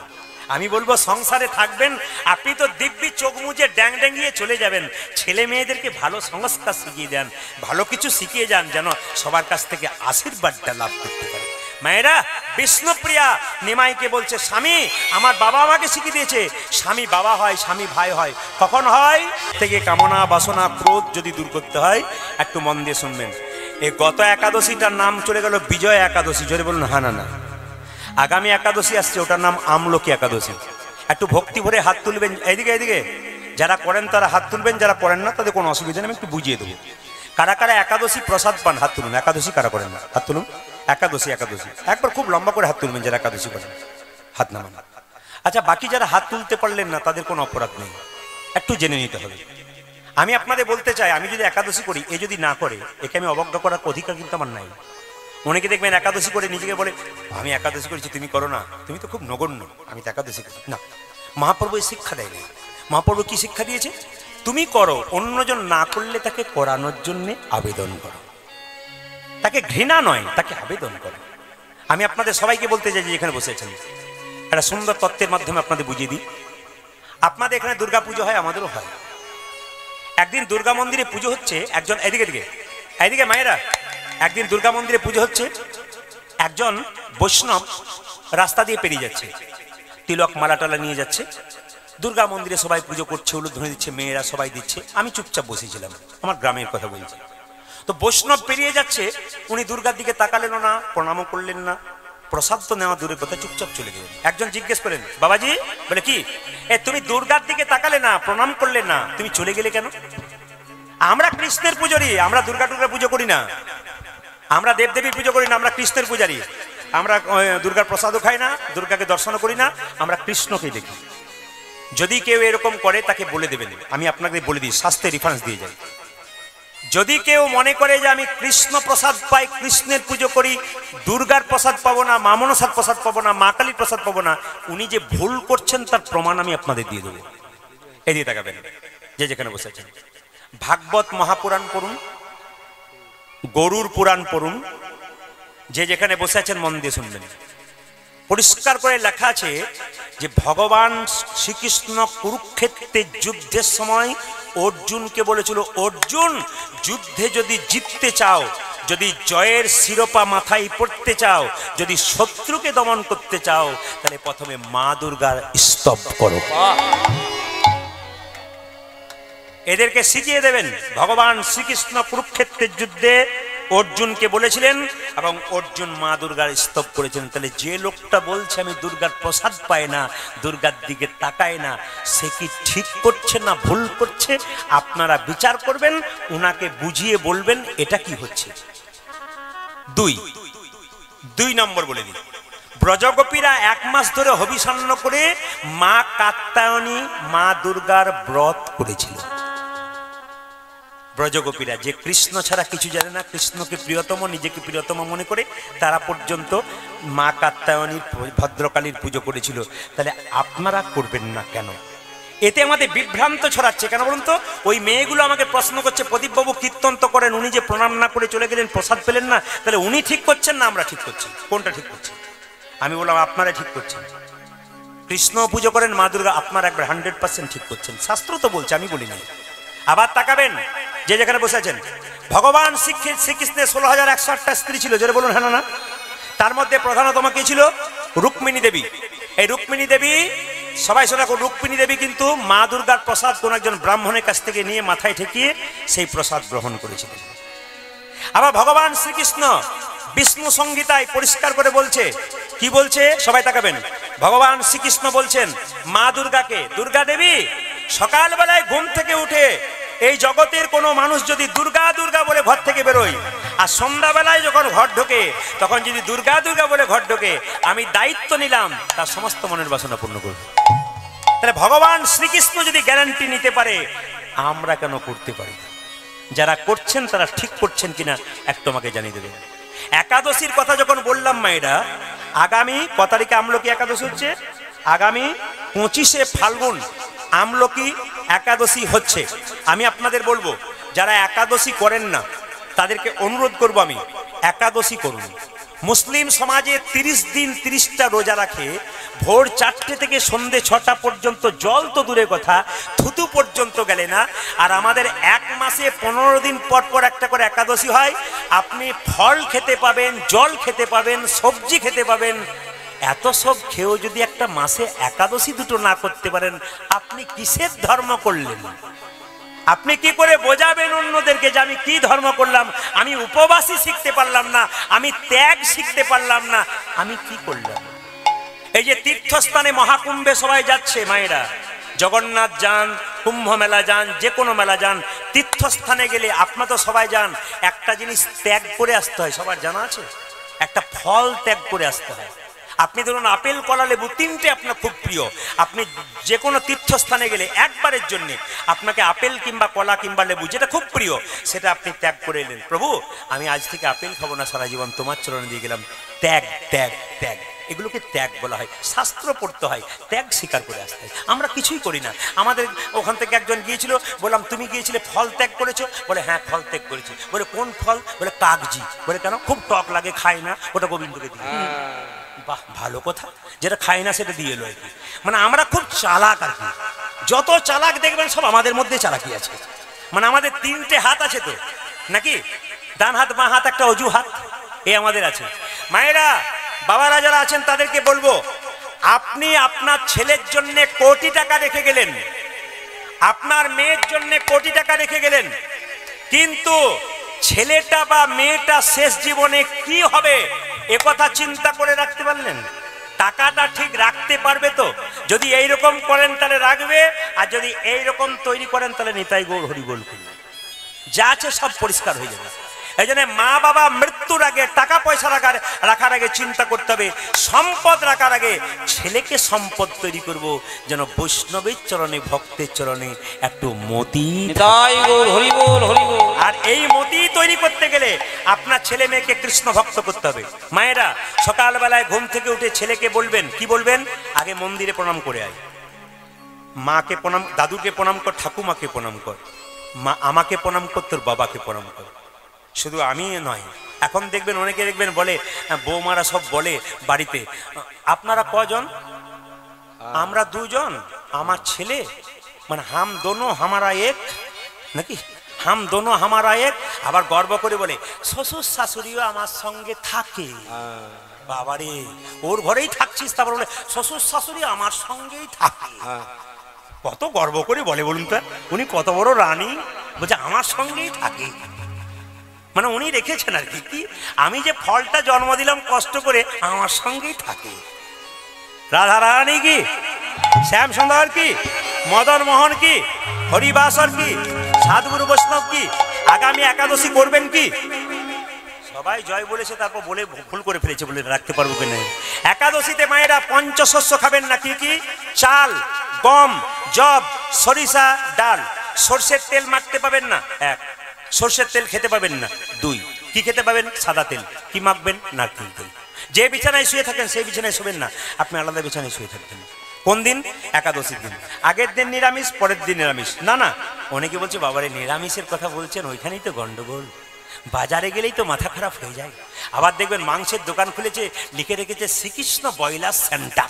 আমি বলবো সংসারে থাকবেন, আপনি তো দিব্যি চোখ মুজে ড্যাং ড্যাঙ্গিয়ে চলে যাবেন। ছেলে মেয়েদেরকে ভালো সংস্কার শিখিয়ে দেন, ভালো কিছু শিখিয়ে যান, যেন সবার কাছ থেকে আশীর্বাদটা লাভ করতে পারে। মায়েরা, বিষ্ণুপ্রিয়া নিমাইকে বলছে, স্বামী আমার বাবা আমাকে শিখিয়ে দিয়েছে। স্বামী বাবা হয়, স্বামী ভাই হয়। কখন হয়? থেকে কামনা বাসনা ক্রোধ যদি দূর করতে হয়, একটু মন দিয়ে শুনবেন। এই গত একাদশীটার নাম চলে গেল বিজয় একাদশী। জোরে বলুন হ্যাঁ না না। আগামী একাদশী আসছে, ওটার নাম আমলকি একাদশী। একটু ভক্তি ভরে হাত তুলবেন। এইদিকে এইদিকে যারা করেন তারা হাত তুলবেন, যারা করেন না তাদের কোনো অসুবিধা নেই, আমি একটু বুঝিয়ে দেবো। কারা কারা একাদশী প্রসাদ পান হাত তুলুন। একাদশী কারা করেন না হাত তুলুন। একাদশী একাদশী একবার খুব লম্বা করে হাত তুলবেন যারা একাদশী করেন, হাত নামান। আচ্ছা, বাকি যারা হাত তুলতে পারলেন না তাদের কোনো অপরাধ নেই, একটু জেনে নিতে হবে। আমি আপনাদের বলতে চাই, আমি যদি একাদশী করি, এ যদি না করে, একে আমি অবজ্ঞা করার অধিকার কিন্তু আমার নাই। অনেকে দেখবেন একাদশী করে নিজেকে বলে আমি একাদশী করেছি, তুমি করো না, তুমি তো খুব নগণ্য, আমি তো একাদশী করি না। মহাপ্রভু এই শিক্ষা দেয় না। মহাপ্রভু কি শিক্ষা দিয়েছে? তুমি করো, অন্যজন না করলে তাকে করানোর জন্য আবেদন করো। তাকে ঘৃণা নয়, তাকে আবেদন করো। আমি আপনাদের সবাইকে বলতে চাই যে এখানে বসেছেন, একটা সুন্দর তত্ত্বের মাধ্যমে আপনাদের বুঝিয়ে দিই। আপনাদের এখানে দুর্গা পুজো হয়, আমাদেরও হয়। একদিন দুর্গা মন্দিরে পুজো হচ্ছে, একজন এদিকে এদিকে এদিকে মায়েরা, একদিন দুর্গা মন্দিরে পুজো হচ্ছে, একজন বৈষ্ণব রাস্তা দিয়ে পেরিয়ে যাচ্ছে, তিলক মালা টালা নিয়ে যাচ্ছে। দুর্গা মন্দিরে সবাই পুজো করছে, উলুধ্বনি দিচ্ছে, মেয়েরা সবাই দিচ্ছে। আমি চুপচাপ বসেছিলাম, আমার গ্রামের কথা বলছি। তো বৈষ্ণব পেরিয়ে যাচ্ছে, উনি দুর্গার দিকে তাকালেন না, প্রণামও করলেন না, প্রসাদ তো নেওয়া দূরের কথা, চুপচাপ চলে গেলেন। একজন জিজ্ঞেস করেন, বাবাজি, বলে কি তুমি দুর্গার দিকে তাকালে না, প্রণাম করলে না, তুমি চলে গেলে কেন? আমরা কৃষ্ণের পূজারি, আমরা দুর্গা টুর্গা পুজো করি না, আমরা দেবদেবীর পুজো করি না, আমরা কৃষ্ণের পূজারি। আমরা দুর্গার প্রসাদও খাই না, দুর্গাকে দর্শনও করি না, আমরা কৃষ্ণকে দেখি। যদি কেউ এরকম করে তাকে বলে দেবেন, আমি আপনাকে বলে দিই, শাস্ত্রে রেফারেন্স দিয়ে যাই। যদি কেউ মনে করে যে আমি কৃষ্ণ প্রসাদ পাই, কৃষ্ণের পুজো করি, দুর্গার প্রসাদ পাবো না, মা মনসার প্রসাদ পাবো না, মা কালীর প্রসাদ পাবো না, উনি যে ভুল করছেন তার প্রমাণ আমি আপনাদের দিয়ে দেবো। এই দিয়ে তাকাবেন, যে যেখানে বসেছেন। ভাগবত মহাপুরাণ পড়ুন, গরুর পুরাণ পড়ুন, যে যেখানে বসে আছেন মন দিয়ে শুনবেন। পরিষ্কার করে লেখা আছে যে ভগবান শ্রীকৃষ্ণ কুরুক্ষেত্রের যুদ্ধের সময় অর্জুনকে বলেছিল, অর্জুন যুদ্ধে যদি জিততে চাও, যদি জয়ের শিরোপা মাথায় পড়তে চাও, যদি শত্রুকে দমন করতে চাও, তাহলে প্রথমে মা দুর্গার স্তব করো। এদেরকে শিখিয়ে দেবেন। ভগবান শ্রীকৃষ্ণ কুরুক্ষেত্রের যুদ্ধে অর্জুনকে বলেছিলেন এবং অর্জুন মা দুর্গার স্তব করেছেন। তাহলে যে লোকটা বলছে আমি দুর্গার প্রসাদ পাই না, দুর্গার দিকে তাকায় না, সে কি ঠিক করছে না ভুল করছে? আপনারা বিচার করবেন, ওনাকে বুঝিয়ে বলবেন এটা কি হচ্ছে। দুই নম্বর বলে দিই, ব্রজগোপীরা 1 মাস ধরে হবিষান্ন করে মা কাত্যায়নী মা দুর্গার ব্রত করেছিল। ব্রজগোপীরা, যে কৃষ্ণ ছাড়া কিছু জানে না, কৃষ্ণকে প্রিয়তম, নিজেকে প্রিয়তম মনে করে, তারা পর্যন্ত মা কাত্যায়নীর ভদ্রকালীর পুজো করেছিল। তাহলে আপনারা করবেন না কেন? এতে আমাদের বিভ্রান্ত ছড়াচ্ছে কেন বলুন তো? ওই মেয়েগুলো আমাকে প্রশ্ন করছে, প্রদীপবাবু কীর্তন তো করেন, উনি যে প্রণাম না করে চলে গেলেন, প্রসাদ পেলেন না, তাহলে উনি ঠিক করছেন না আমরা ঠিক করছি? কোনটা ঠিক করছেন? আমি বললাম আপনারা ঠিক করছেন। কৃষ্ণ পুজো করেন, মা দুর্গা, আপনারা একবার 100% ঠিক করছেন। শাস্ত্র তো বলছে, আমি বলি না। আবার তাকাবেন, যে যেখানে বসে আছেন, ভগবান শ্রীকৃষ্ণের 16,108টা স্ত্রী ছিল, জোরে বলুন হ্যাঁ না? তার মধ্যে প্রধানতম কে ছিল? রুক্মিণী দেবী। এই রুক্মিণী দেবী, সবাই শোনা, রুক্মিণী দেবী কিন্তু মা দুর্গার প্রসাদ কোন একজন ব্রাহ্মণের কাছ থেকে নিয়ে মাথায় ঠেকিয়ে সেই প্রসাদ গ্রহণ করেছিলেন। আবার ভগবান শ্রীকৃষ্ণ বিষ্ণু সংহিতায় পরিষ্কার করে বলছে, কি বলছে সবাই তাকাবেন। ভগবান শ্রীকৃষ্ণ বলছেন মা দুর্গাকে, দুর্গা দেবী সকালবেলায় ঘুম থেকে উঠে এই জগতের কোনো মানুষ যদি দুর্গা দুর্গা বলে ঘর থেকে বেরোয়, আর সন্ধ্যাবেলায় যখন ঘর ঢোকে তখন যদি দুর্গা দুর্গা বলে ঘর ঢোকে, আমি দায়িত্ব নিলাম তার সমস্ত মনের বাসনা পূর্ণ করব। তাহলে ভগবান শ্রীকৃষ্ণ যদি গ্যারান্টি নিতে পারে, আমরা কেন করতে পারি না? যারা করছেন তারা ঠিক করছেন কিনা একটু আমাকে জানিয়ে দেবেন। একাদশীর কথা যখন বললাম মায়েরা, আগামী ক তারিখে আমলকি একাদশী হচ্ছে? আগামী 25শে ফাল্গুন আমলকি একাদশী হচ্ছে। আমি আপনাদের বলবো, যারা একাদশী করেন না তাদেরকে অনুরোধ করব, আমি একাদশী করুন। মুসলিম সমাজে 30 দিন 30টা রোজা রাখে, ভোর 4টে থেকে সন্ধে 6টা পর্যন্ত জল তো দূরের কথা, থুতু পর্যন্ত গেলে না। আর আমাদের এক মাসে 15 দিন পর পর একটা করে একাদশী হয়। আপনি ফল খেতে পাবেন, জল খেতে পাবেন, সবজি খেতে পাবেন। এত সব খেয়েও যদি একটা মাসে একাদশী দুটো না করতে পারেন, আপনি কিসের ধর্ম করলেন? আপনি কি করে বোঝাবেন অন্যদেরকে যে আমি কি ধর্ম করলাম? আমি উপবাসী শিখতে পারলাম না, আমি ত্যাগ শিখতে পারলাম না, আমি কি করলাম? এই যে তীর্থস্থানে মহাকুম্ভে সবাই যাচ্ছে মায়েরা, জগন্নাথ যান, কুম্ভ মেলা যান, যে কোনো মেলা যান, তীর্থস্থানে গেলে আপনারা তো সবাই যান, একটা জিনিস ত্যাগ করে আসতে হয়, সবার জানা আছে? একটা ফল ত্যাগ করে আসতে হয়। আপনি ধরুন আপেল, কলা, লেবু, তিনটে আপনার খুব প্রিয়। আপনি যে কোনো তীর্থস্থানে গেলে একবারের জন্য আপনাকে আপেল কিংবা কলা কিংবা লেবু যেটা খুব প্রিয়, সেটা আপনি ত্যাগ করে এলেন। প্রভু, আমি আজ থেকে আপেল খাবো না, সারা জীবন তোমার চরণে দিয়ে গেলাম। ত্যাগ, ত্যাগ, ত্যাগ, এগুলোকে ত্যাগ বলা হয়। শাস্ত্র পড়তে হয়, ত্যাগ স্বীকার করে আসতে হয়। আমরা কিছুই করি না। আমাদের ওখান থেকে একজন গিয়েছিল, বললাম তুমি গিয়েছিলে, ফল ত্যাগ করেছো? বলে হ্যাঁ ফল ত্যাগ করেছি। বলে কোন ফল? বলে কাগজি। বলে কেন? খুব টক লাগে, খাই না, ওটা গোবিন্দকে দিই। বাহ, ভালো কথা, যেটা খাই না সেটা দিয়ে এলো আর কি। মানে আমরা খুব চালাক আর কি। যত চালাক দেখবেন সব আমাদের মধ্যে চালাকি আছে। মানে আমাদের 3টে হাত আছে তো নাকি? ডান হাত, বাঁ হাত, একটা অজু হাত, এই আমাদের আছে। মায়েরা, বাবারা যারা আছেন তাদেরকে বলবো, আপনি আপনার ছেলের জন্য কোটি টাকা রেখে গেলেন, আপনার মেয়ের জন্য কোটি টাকা রেখে গেলেন, কিন্তু ছেলেটা বা মেয়েটা শেষ জীবনে কি হবে এ কথা চিন্তা করে রাখতে পারলেন? টাকাটা ঠিক রাখতে পারবে তো? যদি এইরকম করেন তাহলে রাখবে, আর যদি এইরকম তৈরি করেন তাহলে নিতাই গৌর হরি বল করবে, যা আছে সব পরিষ্কার হয়ে যাবে। এই জন্য মা বাবা মৃত্যুর আগে, টাকা পয়সা রাখার আগে চিন্তা করতে হবে, সম্পদ রাখার আগে ছেলেকে সম্পদ তৈরি করব, যেন বৈষ্ণবের চরণে, ভক্তের চরণে একটু মতি। আর এই মতি তৈরি করতে গেলে আপনার ছেলে মেয়েকে কৃষ্ণ ভক্ত করতে হবে। মায়েরা, সকালবেলায় ঘুম থেকে উঠে ছেলেকে বলবেন, কি বলবেন? আগে মন্দিরে প্রণাম করে আয়, মাকে প্রণাম, দাদুকে প্রণাম কর, ঠাকুমাকে প্রণাম কর, মা আমাকে প্রণাম কর, তোর বাবাকে প্রণাম কর। শুধু আমি নয়, এখন দেখবেন অনেকে দেখবেন বলে, বৌমারা সব বলে বাড়িতে, আপনারা কজন? আমরা 2 জন, আমার ছেলে, মানে হাম দোনো হামারা এক, নাকি হাম দোনো হামারা এক। আবার গর্ব করে বলে শ্বশুর শাশুড়িও আমার সঙ্গে থাকে। বাবারে, ওর ঘরেই থাকছিস, তারপর বলে শ্বশুর শাশুড়ি আমার সঙ্গেই থাকে। কত গর্ব করে বলে বলুন তো, উনি কত বড় রানী, বলছে আমার সঙ্গেই থাকে। মানে উনি রেখেছেন আর কি, আমি যে ফলটা জন্ম দিলাম কষ্ট করে, আমার সঙ্গেই থাকে। রাধা রানী কি, শ্যাম সুন্দর কি, মদন মোহন কি, হরিবাসর কি, সাধুগুরু বৈষ্ণব কি, আগামী একাদশী করবেন কি? সবাই জয় বলেছে, তারপর বলে ভুল করে ফেলেছে, বলে রাখতে পারবো কি না। একাদশীতে মায়েরা পঞ্চশস্য খাবেন না। কি কি? চাল, গম, জব, সরিষা, ডাল। সর্ষের তেল মাখতে পাবেন না, 1। সর্ষের তেল খেতে পাবেন না, 2। কি খেতে পাবেন? সাদা তেল। কি মাখবেন? নারকেল তেল। যে বিছানায় শুয়ে থাকেন সেই বিছানায় শোবেন না, আপনি আলাদা বিছানায় শুয়ে থাকবেন। কোন দিন? একাদশীর দিন। আগের দিন নিরামিষ, পরের দিন নিরামিষ। না না, অনেকে বলছে বাবারে নিরামিষের কথা বলছেন, ওইখানেই তো গন্ডগোল, বাজারে গেলেই তো মাথা খারাপ হয়ে যায়। আবার দেখবেন মাংসের দোকান খুলেছে, লিখে রেখেছে শ্রীকৃষ্ণ ব্রয়লার সেন্টার,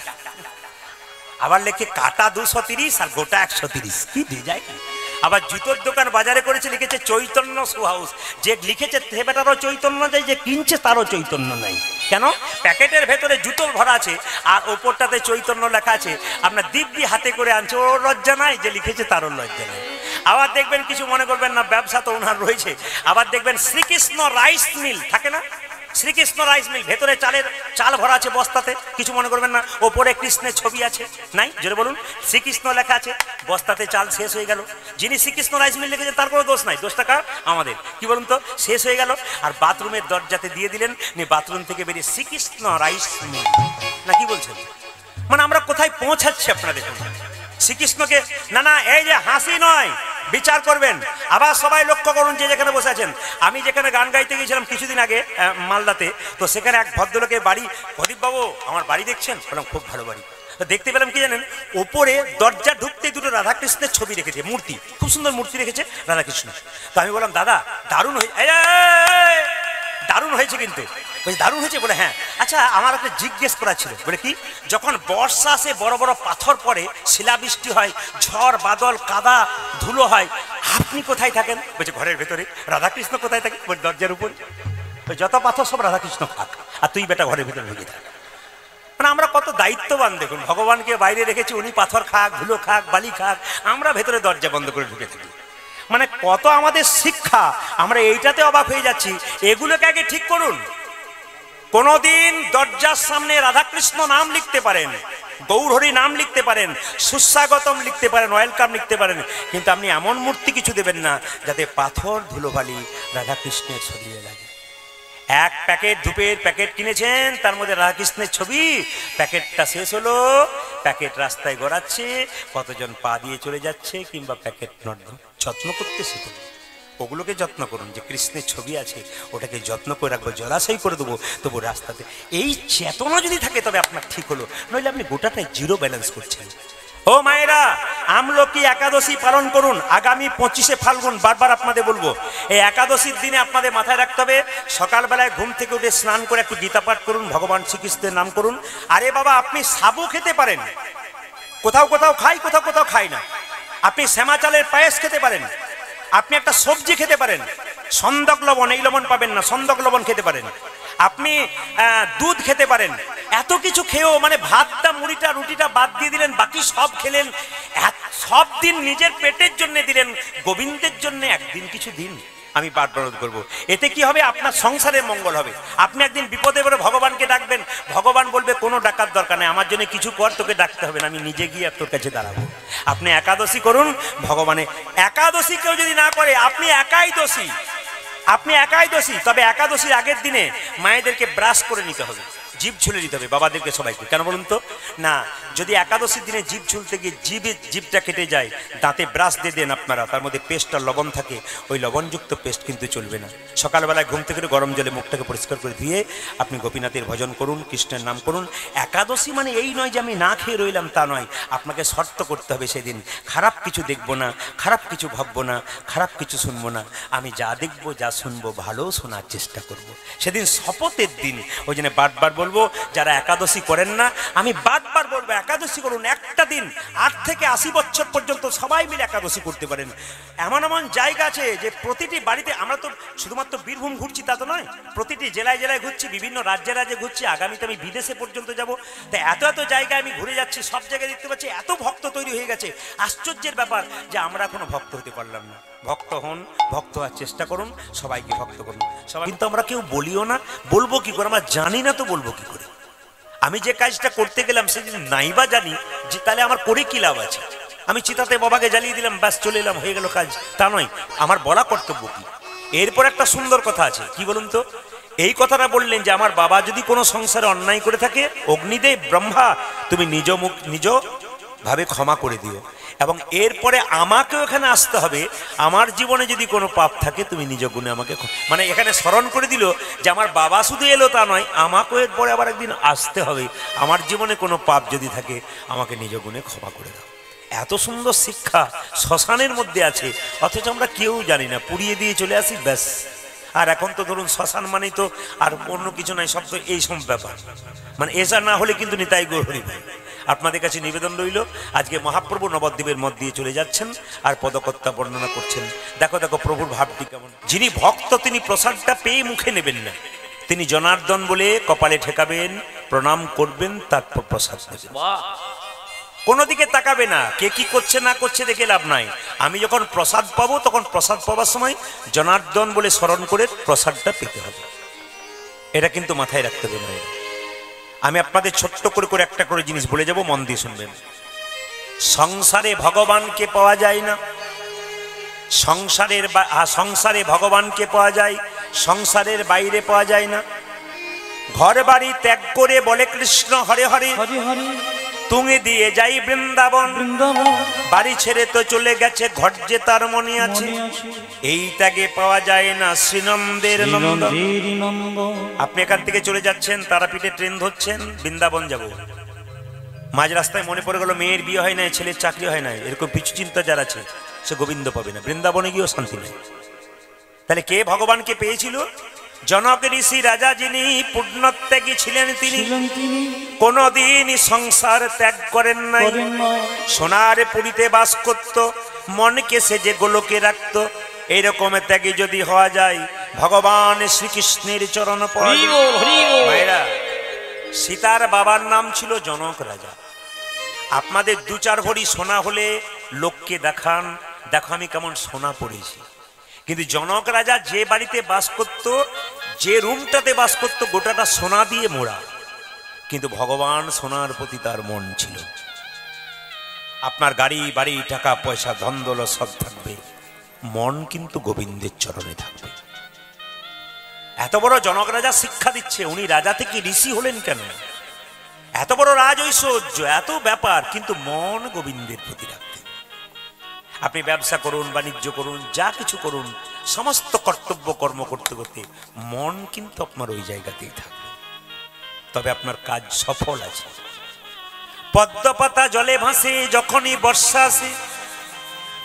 আবার লেখে কাটা 230 আর গোটা 130। কি দিয়ে যায়? আবার জুতোর দোকান বাজারে করেছে, লিখেছে চৈতন্য শু হাউস। যে লিখেছে সেটারও চৈতন্য যায়, যে কিনছে তারও চৈতন্য নাই। কেন? প্যাকেটের ভেতরে জুতো ভরা আছে আর ওপরটাতে চৈতন্য লেখা আছে, আপনার দিব্যি হাতে করে আনছে, ওর লজ্জা নাই, যে লিখেছে তারও লজ্জা নাই। আবার দেখবেন, কিছু মনে করবেন না, ব্যবসা তো ওনার রয়েছে, আবার দেখবেন শ্রীকৃষ্ণ রাইস মিল থাকে না, শ্রীকৃষ্ণ রাইস মিল, ভেতরে চাল ভরা আছে বস্তাতে, কিছু মনে করবেন না। ওপরে কৃষ্ণের ছবি আছে, নাই জোরে বলুন, শ্রীকৃষ্ণ লেখা আছে, বস্তাতে চাল শেষ হয়ে গেল। যিনি শ্রীকৃষ্ণ রাইস মিল লিখেছেন তার কোনো দোষ নাই, দোষটা কার? আমাদের। কি বলুন তো, শেষ হয়ে গেল, আর বাথরুমের দরজাতে দিয়ে দিলেন, বাথরুম থেকে বেরিয়ে শ্রীকৃষ্ণ রাইস মিল, না কি বলছেন? মানে আমরা কোথায় পৌঁছাচ্ছি আপনারা দেখুন। শ্রীকৃষ্ণকে না, এই যে হাসি নয়, বিচার করবেন। আবার সবাই লক্ষ্য করুন যে যেখানে বসে আছেন। আমি যেখানে গান গাইতে গিয়েছিলাম কিছুদিন আগে মালদাতে, তো সেখানে এক ভদ্রলোকের বাড়ি, প্রদীপবাবু আমার বাড়ি দেখছেন? বললাম খুব ভালো বাড়ি। তো দেখতে পেলাম কি জানেন, ওপরে দরজা ঢুকতে দুটো রাধাকৃষ্ণের ছবি রেখেছে, মূর্তি, খুব সুন্দর মূর্তি রেখেছে রাধাকৃষ্ণ। তো আমি বললাম দাদা দারুণ দারুণ হয়েছে, কিন্তু বলছি দারুণ হয়েছে? বলে হ্যাঁ। আচ্ছা আমার একটা জিজ্ঞেস করা ছিল। বলে কি? যখন বর্ষা আসে, বড় বড় পাথর পড়ে, শিলাবৃষ্টি হয়, ঝড় বাদল কাদা ধুলো হয়, আপনি কোথায় থাকেন? বলছে ঘরের ভেতরে। রাধাকৃষ্ণ কোথায় থাকে? বলে দরজার উপর। যত পাথর সব রাধাকৃষ্ণ থাক, আর তুই বেটা ঘরের ভেতরে ঢুকে থাক। মানে আমরা কত দায়িত্ববান দেখুন, ভগবানকে বাইরে রেখেছি, উনি পাথর খাক, ধুলো খাক, বালি খাক, আমরা ভেতরে দরজা বন্ধ করে ঢুকে থাকি। মানে কত আমাদের শিক্ষা, আমরা এইটাতে অবাক হয়ে যাচ্ছি। এগুলোকে আগে ঠিক করুন। কোনদিন দরজার সামনে রাধাকৃষ্ণ নাম লিখতে পারেন, গৌরহরি নাম লিখতে পারেন, সুস্বাগতম লিখতে পারেন, ওয়েলকাম লিখতে পারেন, কিন্তু আপনি এমন মূর্তি কিছু দেবেন না যাতে পাথর ধুলোবালি রাধাকৃষ্ণের ছবি লাগে। এক প্যাকেট ধূপের প্যাকেট কিনেছেন, তার মধ্যে রাধাকৃষ্ণের ছবি, প্যাকেটটা শেষ হলো, প্যাকেট রাস্তায় গড়াচ্ছে, কতজন পা দিয়ে চলে যাচ্ছে, কিংবা প্যাকেট যত্ন করতে শিখুন। ওগুলোকে যত্ন করুন, যে কৃষ্ণের ছবি আছে ওটাকে যত্ন করে রাখবো, জলাশয় করে দেবো, তবু রাস্তাতে এই চেতনা যদি থাকে তবে আপনার ঠিক হলো, নইলে আপনি গোটাটাই জিরো ব্যালেন্স করছেন। ও মায়েরা, আমলকি একাদশী পালন করুন আগামী 25শে ফাল্গুন। বারবার আপনাদের বলবো, এই একাদশীর দিনে আপনাদের মাথায় রাখতে হবে, সকালবেলায় ঘুম থেকে উঠে স্নান করে একটু গীতা পাঠ করুন, ভগবান শ্রীকৃষ্ণের নাম করুন। আরে বাবা, আপনি সাবু খেতে পারেন, কোথাও কোথাও খাই, কোথাও কোথাও খাই না। আপনি শ্যামা চালের পায়েস খেতে পারেন, আপনি একটা সবজি খেতে পারেন, সন্দক লবণ, এই লবণ পাবেন না, সন্দক লবণ খেতে পারেন, আপনি দুধ খেতে পারেন। এত কিছু খেয়েও মানে ভাতটা, মুড়িটা, রুটিটা বাদ দিয়ে দিলেন, বাকি সব খেলেন। সব দিন নিজের পেটের জন্য দিলেন, গোবিন্দের জন্য একদিন কিছু দিন। আমি বারবার করব, এতে কি হবে? আপনার সংসারের মঙ্গল হবে। আপনি একদিন বিপদে পড়ে ভগবানকে ডাকবেন, ভগবান বলবে কোনো ডাকার দরকার নেই, আমার জন্য কিছু কর, তোকে ডাকতে হবে না, আমি নিজে গিয়ে তোর কাছে দাঁড়াবো। আপনি একাদশী করুন, ভগবানের একাদশী কেউ যদি না করে, আপনি একাই দোষী, আপনি একাই দোষী। তবে একাদশীর আগের দিনে মায়েদেরকে ব্রাশ করে নিতে হবে, জিভ ঝুলে দিতে হবে, বাবাদেরকে সবাইকে। কেন বলুন তো? না, যদি একাদশীর দিনে জিভ ঝুলতে গিয়ে জিভটা কেটে যায়, দাঁতে ব্রাশ দিয়ে দেন আপনারা, তার মধ্যে পেস্টটা লবণ থাকে, ওই লবণযুক্ত পেস্ট কিন্তু চলবে না। সকালবেলায় ঘুম থেকে গরম জলে মুখটাকে পরিষ্কার করে ধুয়ে আপনি গোপীনাথের ভজন করুন, কৃষ্ণের নাম করুন। একাদশী মানে এই নয় যে আমি না খেয়ে রইলাম, তা নয়। আপনাকে শর্ত করতে হবে, সেদিন খারাপ কিছু দেখবো না, খারাপ কিছু ভাববো না, খারাপ কিছু শুনবো না, আমি যা দেখবো যা শুনবো ভালো শোনার চেষ্টা করব। সেদিন শপথের দিন। ওই জন্য বারবার বলবো, যারা একাদশী করেন না, আমি বারবার বলবো একাদশী করুন। একটা দিন 8 থেকে 80 বছর পর্যন্ত সবাই মিলে একাদশী করতে পারেন। এমন এমন জায়গা আছে যে প্রতিটি বাড়িতে, আমরা তো শুধুমাত্র বীরভূম ঘুরছি তা তো নয়, প্রতিটি জেলায় জেলায় ঘুরছি, বিভিন্ন রাজ্যে রাজ্যে ঘুরছি, আগামীতে আমি বিদেশে পর্যন্ত যাব। তাই এত এত জায়গায় আমি ঘুরে যাচ্ছি, সব জায়গায় দেখতে পাচ্ছি এত ভক্ত তৈরি হয়ে গেছে। আশ্চর্যের ব্যাপার যে আমরা এখনো ভক্ত হতে পারলাম না। ভক্ত হন, ভক্ত হওয়ার চেষ্টা করুন, সবাইকে ভক্ত করুন সবাই। কিন্তু আমরা কেউ বলিও না, বলবো কি করে? আমরা জানি না তো বলবো কি করে? আমি যে কাজটা করতে গেলাম সে যদি নাইবা জানি, যে তাহলে আমার করে কি লাভ আছে? আমি চিতাতে বাবাকে জ্বালিয়ে দিলাম, ব্যাস চলে এলাম, হয়ে গেল কাজ, তা নয়। আমার বলা কর্তব্য কি? এরপর একটা সুন্দর কথা আছে, কি বলুন তো? এই কথাটা বললেন যে আমার বাবা যদি কোনো সংসারে অন্যায় করে থাকে, অগ্নিদেব ব্রহ্মা তুমি নিজ ভাবে ক্ষমা করে দিও, এবং এরপরে আমাকেও এখানে আসতে হবে। আমার জীবনে যদি কোনো পাপ থাকে, তুমি নিজ গুণে আমাকে, মানে এখানে স্মরণ করে দিল যে আমার বাবা শুধু এলো তা নয়, আমাকেও এরপরে আবার একদিন আসতে হবে। আমার জীবনে কোনো পাপ যদি থাকে, আমাকে নিজ গুণে ক্ষমা করে দাও। এত সুন্দর শিক্ষা শ্মশানের মধ্যে আছে, অথচ আমরা কেউ জানি না, পুড়িয়ে দিয়ে চলে আসি, ব্যাস। আর এখন তো ধরুন শ্মশান মানেই তো আর অন্য কিছু নাই, সব তো এই সব ব্যাপার। মানে এসা না হলে কিন্তু নিতাই গৌর হরি ভাই। আপনাদের কাছে নিবেদন রইল, আজকে মহাপ্রভু নবদ্বীপের মধ্য দিয়ে চলে যাচ্ছেন আর পদকর্তা বর্ণনা করছেন। দেখো দেখো প্রভুর ভাবটি কেমন। যিনি ভক্ত তিনি প্রসাদটা পেয়ে মুখে নেবেন না, তিনি জনার্দন বলে কপালে ঠেকাবেন, প্রণাম করবেন, তারপর প্রসাদ দেবেন। কোনো দিকে তাকাবে না, কে কি করছে না করছে দেখে লাভ নাই। আমি যখন প্রসাদ পাবো, তখন প্রসাদ পাওয়ার সময় জনার্দন বলে স্মরণ করে প্রসাদটা পেতে হবে। এটা কিন্তু মাথায় রাখতে হবে ভাই। আমি আপনাদের ছোট্ট করে করে একটা করে জিনিস বলে যাব, মন দিয়ে শুনবেন। সংসারে ভগবানকে পাওয়া যায় না, সংসারে ভগবানকে পাওয়া যায়, সংসারের বাইরে পাওয়া যায় না। ঘর বাড়ি ত্যাগ করে বলে কৃষ্ণ হরে হরে, তুঙে দিয়ে যাই বৃন্দাবন, বাড়ি ছেড়ে তো চলে গেছে ঘর যে তার মনে আছে, এই ত্যাগে পাওয়া যায় না শ্রীনন্দের নন্দ। আপনি এখান থেকে চলে যাচ্ছেন, তারাপীঠে ট্রেন ধরছেন, বৃন্দাবন যাব, মাঝ রাস্তায় মনে পড়ে গেল মেয়ের বিয়ে হয় নাই, ছেলের চাকরি হয় নাই, এরকম পিছু চিন্তা যার আছে সে গোবিন্দ পাবে না, বৃন্দাবনে গিয়েও শান্তি নেই। তাহলে কে ভগবানকে পেয়েছিল? জনক ঋষি রাজা, যিনি পুণ্যত্যাগী ছিলেন, তিনি কোনদিন সংসার ত্যাগ করেন নাই। সোনার পুরীতে বাস করত, মনকে সে যে গোলকে রাখত। এইরকম ত্যাগী যদি হওয়া যায়, ভগবান শ্রীকৃষ্ণের চরণ পাওয়া যায়। সীতার বাবার নাম ছিল জনক রাজা। আপনাদের 2-4 ভরি সোনা হলে লোককে দেখান, দেখো আমি কেমন সোনা পড়েছি। কিন্তু জনক রাজা যে বাড়িতে বাস করত, যে রুমটাতে বাস করত, গোটাটা সোনা দিয়ে মোড়া, কিন্তু ভগবান সোনার প্রতি তার মন ছিল। আপনার গাড়ি বাড়ি টাকা পয়সা ধন দৌলত সব থাকবে, মন কিন্তু গোবিন্দের চরণে থাকবে। এত বড় জনক রাজা শিক্ষা দিচ্ছে, উনি রাজা থেকে ঋষি হলেন কেন? এত বড় রাজ ঐশ্বর্য, এত ব্যাপার, কিন্তু মন গোবিন্দের প্রতি রাখতেন। আপনি ব্যবসা করুন, বাণিজ্য করুন, যা কিছু করুন, সমস্ত কর্তব্য কর্ম করতে করতে মন কিন্তু আপনার ওই জায়গাতেই থাকবে, তবে আপনার কাজ সফল আছে। পদ্মপাতা জলে ভাসে, যখনই বর্ষা আসে,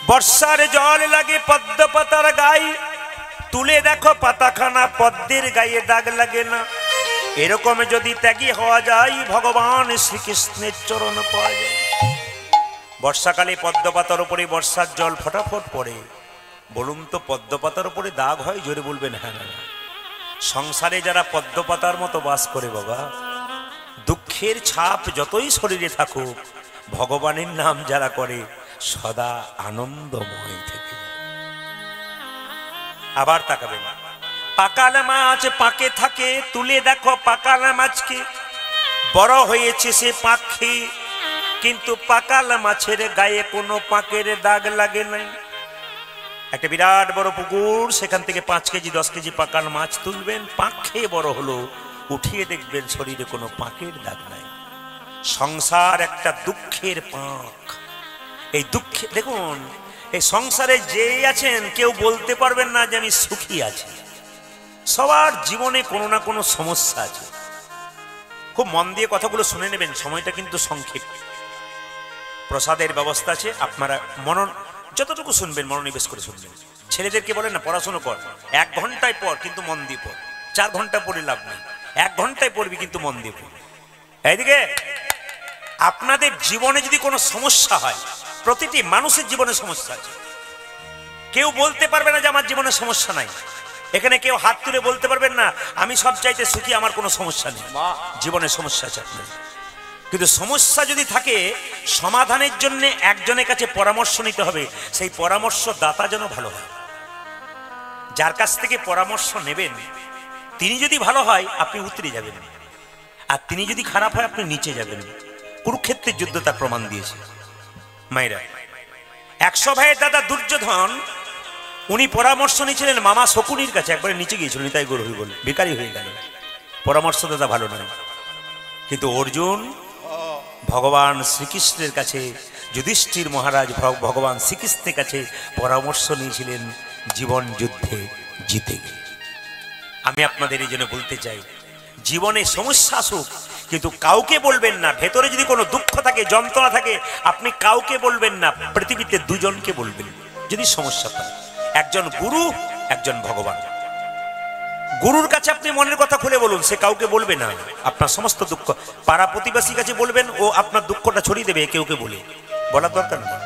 বর্ষার জল লাগে পদ্মপাতার গায়ে, তুলে দেখো পাতাখানা, পদ্মের গায়ে দাগ লাগে না। এরকম যদি ত্যাগী হওয়া যায়, ভগবান শ্রীকৃষ্ণের চরণ পাওয়া যায়। বর্ষাকালে পদ্মপাতার উপরে বর্ষার জল ফটাফট পড়ে, বলুন তো পদ্মপাতার উপরে দাগ হয়? জোরে বলবেন হ্যাঁ না। সংসারে যারা পদ্মপাতার মতো বাস করে বাবা, দুঃখের ছাপ যতই শরীরে থাকুক, ভগবানের নাম যারা করে সদা আনন্দময় থেকে। আবার তাকাবেন, পাকাল মাছ পাকে থাকে, তুলে দেখো পাকাল মাছকে, বড় হয়েছে সে পাখি, কিন্তু পাকাল মাছের গায়ে কোনো পাকের দাগ লাগে নাই। একটা বিরাট বড় পুকুর, সেখান থেকে 5 কেজি 10 কেজি পাকাল মাছ তুলবেন, পাক খেয়ে বড় হলো, উঠিয়ে দেখবেন শরীরে কোনো পাকের দাগ নাই। সংসার একটা দুঃখের পাক। এই দুঃখে দেখুন, এই সংসারে যেই আছেন কেউ বলতে পারবেন না যে আমি সুখী আছি। সবার জীবনে কোনো না কোনো সমস্যা আছে। খুব মন দিয়ে কথাগুলো শুনে নেবেন, সময়টা কিন্তু সংক্ষিপ্ত। প্রসাদের ব্যবস্থা আছে, আপনারা যতটুকু শুনবেন মনোনিবেশ করে শুনবেন। ছেলেদেরকে বলেন না পড়াশোনা কর, 1 ঘন্টায় পর, কিন্তু মন দিয়ে পড়। 4 ঘন্টা পড়ে লাভ নেই, 1 ঘন্টায় পড়বি কিন্তু মন দিয়ে পড়। এইদিকে আপনাদের জীবনে যদি কোনো সমস্যা হয়, প্রতিটি মানুষের জীবনে সমস্যা আছে। কেউ বলতে পারবে না যে আমার জীবনে সমস্যা নাই। এখানে কেউ হাত তুলে বলতে পারবেন না আমি সব চাইতে সুখী, আমার কোনো সমস্যা নেই। জীবনে সমস্যা আছে আপনার, কিন্তু সমস্যা যদি থাকে, সমাধানের জন্য একজনের কাছে পরামর্শ নিতে হবে। সেই পরামর্শ দাতা যেন ভালো হয়। যার কাছ থেকে পরামর্শ নেবেন তিনি যদি ভালো হয়, আপনি উতরে যাবেন, আর তিনি যদি খারাপ হয়, আপনি নিচে যাবেন। কুরুক্ষেত্রের যুদ্ধ তার প্রমাণ দিয়েছে। মায়েরা, 100 ভাইয়ের দাদা দুর্যোধন, উনি পরামর্শ নিয়েছিলেন মামা শকুনির কাছে। একবারে নিচে গিয়েছিলেন, তাই গরু হয়ে বলে ভিখারি হয়ে গেল, পরামর্শ দাদা ভালো নয়। কিন্তু অর্জুন ভগবান শ্রীকৃষ্ণের কাছে, যুধিষ্ঠির মহারাজ ভগবান শ্রীকৃষ্ণের কাছে পরামর্শ নিয়েছিলেন জীবন যুদ্ধে জিতে গিয়ে। আমি আপনাদের এই জন্য বলতে চাই, জীবনে সমস্যা আসুক, কিন্তু কাউকে বলবেন না। ভেতরে যদি কোনো দুঃখ থাকে, যন্ত্রণা থাকে, আপনি কাউকে বলবেন না। পৃথিবীতে 2 জনকে বলবেন যদি সমস্যা পান, একজন গুরু, একজন ভগবান। গুরুর কাছে আপনি মনের কথা খুলে বলুন, সে কাউকে বলবে না। আপনার সমস্ত দুঃখ পাড়া প্রতিবেশীর কাছে বলবেন, ও আপনার দুঃখটা ছড়িয়ে দেবে, কেউকে বলে বলার দরকার নেই।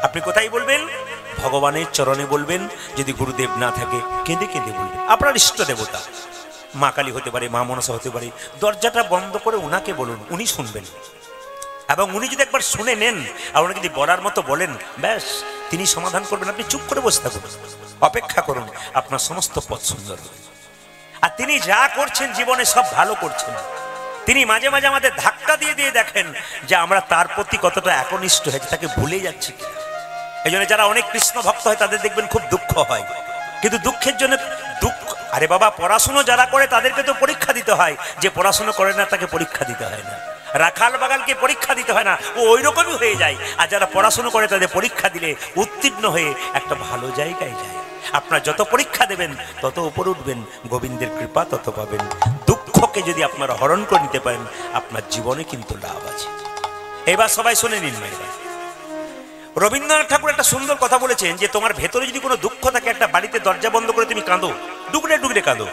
আপনি কোথায় বলবেন? ভগবানের চরণে বলবেন। যদি গুরুদেব না থাকে, কেঁদে কেঁদে বলবেন। আপনার ইষ্ট দেবতা মা কালী হতে পারে, মা মনসা হতে পারে, দরজাটা বন্ধ করে ওনাকে বলুন, উনি শুনবেন। এবং উনি যদি একবার শুনে নেন আর উনি যদি বলার মতো বলেন, ব্যাস তিনি সমাধান করবেন। আপনি চুপ করে বসে থাকুন, অপেক্ষা করুন, আপনার সমস্ত পথ সুন্দর হবে। আর তিনি যা করছেন জীবনে সব ভালো করছেন। তিনি মাঝে মাঝে আমাদের ধাক্কা দিয়ে দিয়ে দেখেন যে আমরা তার প্রতি কতটা একনিষ্ঠ হয়েছে, তাকে ভুলে যাচ্ছি কিনা। এই জন্য যারা অনেক কৃষ্ণ ভক্ত হয় তাদের দেখবেন খুব দুঃখ হয়, কিন্তু দুঃখের জন্য দুঃখ, আরে বাবা পড়াশুনো যারা করে তাদেরকে তো পরীক্ষা দিতে হয়, যে পড়াশুনো করে না তাকে পরীক্ষা দিতে হয় না। রাখাল বাগালকে পরীক্ষা দিতে হয় না, ও ওই রকমই হয়ে যায়। আর যারা পড়াশুনো করে তাদের পরীক্ষা দিলে উত্তীর্ণ হয়ে একটা ভালো জায়গায় যায়। আপনার যত পরীক্ষা দেবেন তত উপরে উঠবেন, গোবিন্দের কৃপা তত পাবেন। দুঃখকে যদি আপনারা হরণ করে নিতে পারেন আপনার জীবনে কিন্তু লাভ আছে। এবার সবাই শুনে নিন মেয়েরা, রবীন্দ্রনাথ ঠাকুর একটা সুন্দর কথা বলেছেন যে তোমার ভেতরে যদি কোনো দুঃখ থাকে, একটা বাড়িতে দরজা বন্ধ করে তুমি কাঁদো, ডুগরে ডুগরে কাঁদো,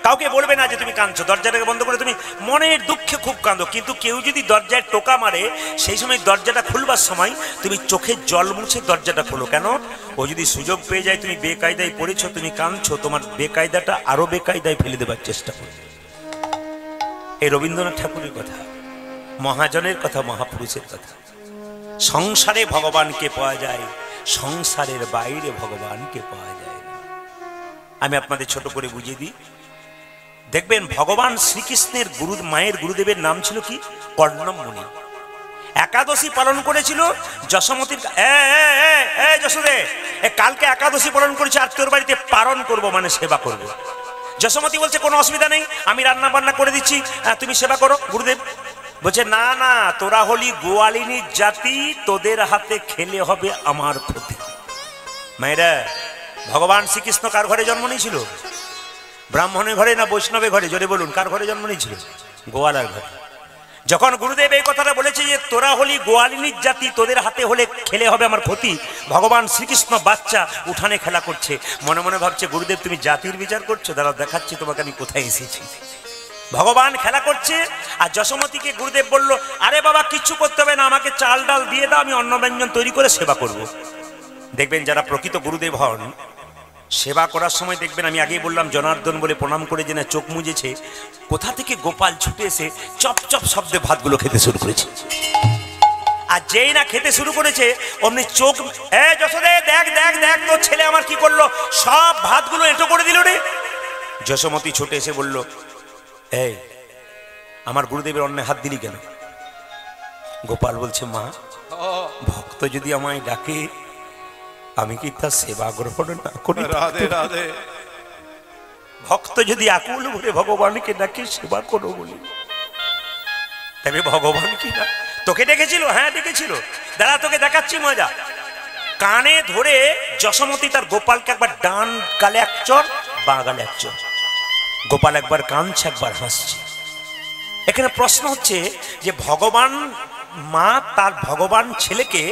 কাউকে বলবে না যে তুমি কাঁদছো, দরজাটাকে বন্ধ করে তুমি মনের দুঃখে খুব কাঁদো। কিন্তু কেউ যদি দরজায় টোকা মারে, সেই সময় দরজাটা খুলবার সময় তুমি চোখের জল মুছে দরজাটা খোলো। কেন? ও যদি সুযোগ পেয়ে যায় তুমি বেকায়দায় পড়েছো, তুমি কাঁদছো, তোমার বেকায়দাটা আরো বেকায়দায় ফেলে দেবার চেষ্টা করবে। এই রবীন্দ্রনাথ ঠাকুরের কথা, মহাজনের কথা, মহাপুরুষের কথা। সংসারে ভগবানকে পাওয়া যায়, সংসারের বাইরে ভগবানকে পাওয়া যায় না। আমি আপনাদের ছোট করে বুঝিয়ে দিই। দেখবেন ভগবান শ্রীকৃষ্ণের মায়ের গুরুদেবের নাম ছিল কি? কর্ণম মুনি। একাদশী পালন করেছিল যশোমতীর। যশোদে, কালকে একাদশী পালন করেছে আর তোর বাড়িতে পালন করব, মানে সেবা করব। যশোমতী বলছে কোনো অসুবিধা নেই, আমি রান্না বান্না করে দিচ্ছি, তুমি সেবা করো। গুরুদেব বলছে না না, তোরা হলি গোয়ালিনীর জাতি, তোদের হাতে খেলে হবে আমার ক্ষতি। মায়েরা, ভগবান শ্রীকৃষ্ণ কার ঘরে জন্ম নিয়েছিল? ব্রাহ্মণের ঘরে না বৈষ্ণবের ঘরে? জোরে বলুন, কার ঘরে জন্ম নিয়েছিল? গোয়ালার ঘরে। যখন গুরুদেব এই কথাটা বলেছে যে তোরা হলি গোয়ালিনীর জাতি, তোদের হাতে হলে খেলে হবে আমার ক্ষতি, ভগবান শ্রীকৃষ্ণ বাচ্চা উঠানে খেলা করছে, মনে মনে ভাবছে গুরুদেব তুমি জাতির বিচার করছো, দাঁড়াও দেখাচ্ছি তোমাকে আমি কোথায় এসেছি। ভগবান খেলা করছে আর যশোমতীকে গুরুদেব বলল, আরে বাবা কিচ্ছু করতে হবে না, আমাকে চাল ডাল দিয়ে দাও, আমি অন্ন ব্যঞ্জন তৈরি করে সেবা করব। দেখবেন যারা প্রকৃত গুরুদেব হন, সেবা করার সময় দেখবেন, আমি আগেই বললাম জনার্দন বলে প্রণাম করে যে না চোখ মুজেছে, কোথা থেকে গোপাল ছুটে এসে চপ চপ শব্দে ভাতগুলো খেতে শুরু করেছে। আর যেই না খেতে শুরু করেছে অমনি চোখ, যশোদে দেখ দেখ দেখ তোর ছেলে আমার কি করলো, সব ভাতগুলো এঁটো করে দিল রে। যশোমতী ছুটে এসে বলল, এই আমার গুরুদেবের অন্নে হাত দিলি কেন? গোপাল বলছে, মা ভক্ত যদি আমায় ডাকে আমি কি তার সেবা গ্রহণ না করি? রাধে রাধে। ভক্ত যদি আকুল ভরে ভগবানকে ডাকে সেবা করো বলি, তবে ভগবান কি না তোকে ডেকেছিল? হ্যাঁ ডেকেছিল, দাঁড়া তোকে দেখাচ্ছি মজা। কানে ধরে যশোমতী তার গোপালকে একবার ডান গালে এক চর, বাঁ গালে এক চর। গোপাল একবার কাঁদছে একবার হাসছে। এখানে প্রশ্ন হচ্ছে যে ভগবান মা তার ভগবান ছেলেকে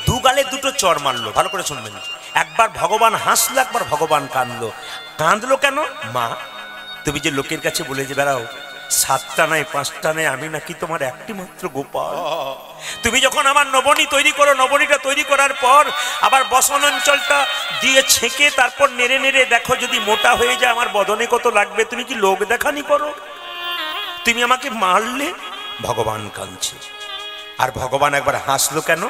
দু গালে দুটো চর মারলো। ভালো করে শুনবেন, একবার ভগবান হাসলো, একবার ভগবান কাঁদলো। কাঁদলো কেন? মা তুমি যে লোকের কাছে বলে যে বেড়াও 7টা নাই 5টা নাই, আমি নাকি তোমার একটি মাত্র গোপাল। তুমি যখন আমার নবনী তৈরি করো, নবনীটা তৈরি করার পর আবার বসন অঞ্চলটা দিয়ে ছেঁকে তারপর নেড়ে নেড়ে দেখো যদি মোটা হয়ে যায় আমার বদনে কত লাগবে, তুমি কি লোক দেখানি করো? তুমি আমাকে মারলে। ভগবান কাঁদছে। আর ভগবান একবার হাসলো কেন?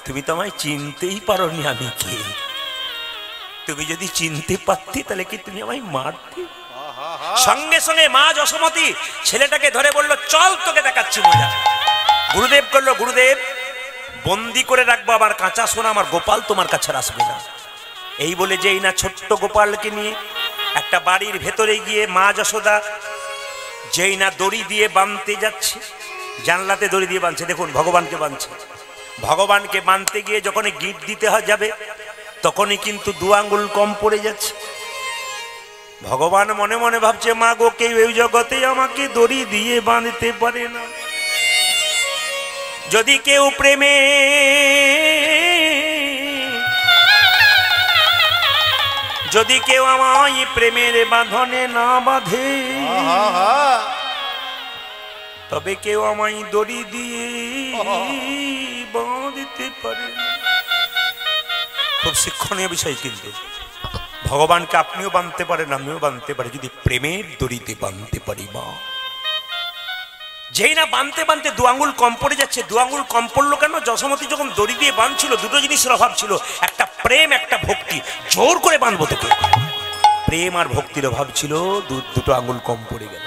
তুমি তো আমায় চিনতেই পারোনি আমি কে। তুমি যদি চিনতে পারতে তাহলে কি তুমি আমায় মারতে? সঙ্গে সঙ্গে মা যশোমতী ছেলেটাকে ধরে বলল, চল তোকে দেখাচ্ছি মজা। গুরুদেব করলো, গুরুদেব বন্দি করে রাখবো আমার কাঁচা সোনা, আমার গোপাল তোমার কাছে আসবে না। এই বলে যেই না ছোট্ট গোপালকে নিয়ে একটা বাড়ির ভেতরে গিয়ে মা যশোদা যেই না দড়ি দিয়ে বাঁধতে যাচ্ছে, জানলাতে দড়ি দিয়ে বাঁধছে, দেখুন ভগবানকে বাঁধছে। ভগবানকে বাঁধতে গিয়ে যখন গিট দিতে যাবে তখনই কিন্তু 2 আঙ্গুল কম পড়ে যাচ্ছে। ভগবান মনে মনে ভাবছে, মা গো কেউ এই জগতে আমাকে দড়ি দিয়ে বাঁধতে পারে না। যদি কেউ প্রেমে যদি কেউ আমায় প্রেমের বাঁধনে না বাঁধে, তবে কেউ আমায় দড়ি দিয়ে বাঁধতে পারে না। খুব শিক্ষণীয় বিষয় কিন্তু। ভগবানকে আপনিও বাঁধতে পারেন, আমিও বাঁধতে পারি যদি প্রেমের দড়িতে বাঁধতে পারি। মা যেই না বাঁধতে বাঁধতে 2 আঙ্গুল কম পড়ে যাচ্ছে। 2 আঙ্গুল কম পড়লো কেন? যশোমতী যখন দড়ি দিয়ে বাঁধছিল দুটো জিনিসের অভাব ছিল, একটা প্রেম একটা ভক্তি। জোর করে বাঁধবো তোকে, প্রেম আর ভক্তির অভাব ছিল, দুটো আঙুল কম পড়ে গেল।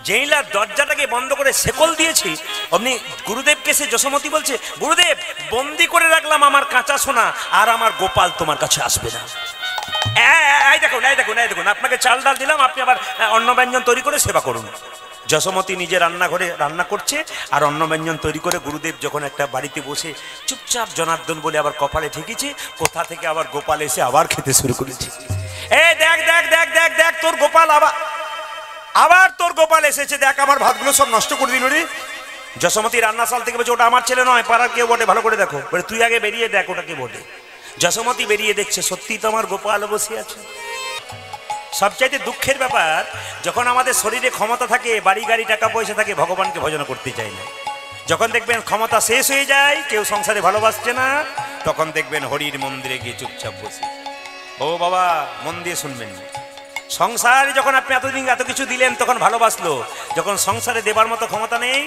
যেইলা দরজাটাকে বন্ধ করে শেকল দিয়েছি, অমনি গুরুদেবকে সে যশোমতী বলছে, গুরুদেব বন্দি করে রাখলাম আমার কাঁচা সোনা, আর আমার গোপাল তোমার কাছে আসবে না। এই দেখুন, এই দেখুন, এই দেখুন, আপনাকে চাল ডাল দিলাম, আপনি আবার অন্ন ব্যঞ্জন তৈরি করে সেবা করুন। যশোমতী নিজে রান্নাঘরে রান্না করছে আর অন্ন ব্যঞ্জন তৈরি করে গুরুদেব যখন একটা বাড়িতে বসে চুপচাপ জনার্দন বলে আবার কপালে ঠেকেছে, কোথা থেকে আবার গোপাল এসে আবার খেতে শুরু করেছে। এই দেখ দেখ দেখ দেখ দেখ, তোর গোপাল আবার তোর গোপাল এসেছে, দেখ আমার ভাতগুলো সব নষ্ট করে দিল রে। যশোমতী রান্নাশাল থেকে বলছে, ওটা আমার ছেলে নয়, পাড়ার কেউ বটে, ভালো করে দেখো। বলে তুই আগে বেরিয়ে দেখ ওটা কে বটে। যশোমতী বেরিয়ে দেখছে, সত্যি তো আমার গোপাল বসে আছে। সবচাইতে দুঃখের ব্যাপার, যখন আমাদের শরীরে ক্ষমতা থাকে, বাড়ি গাড়ি টাকা পয়সা থাকে, ভগবানকে ভজন করতে চাই না। যখন দেখবেন ক্ষমতা শেষ হয়ে যায়, কেউ সংসারে ভালোবাসছে না, তখন দেখবেন হরির মন্দিরে গিয়ে চুপচাপ বসে। ও বাবা, মন দিয়ে শুনবেন, সংসারে যখন আপনি এতদিন এত কিছু দিলেন তখন ভালোবাসলো, যখন সংসারে দেবার মতো ক্ষমতা নেই,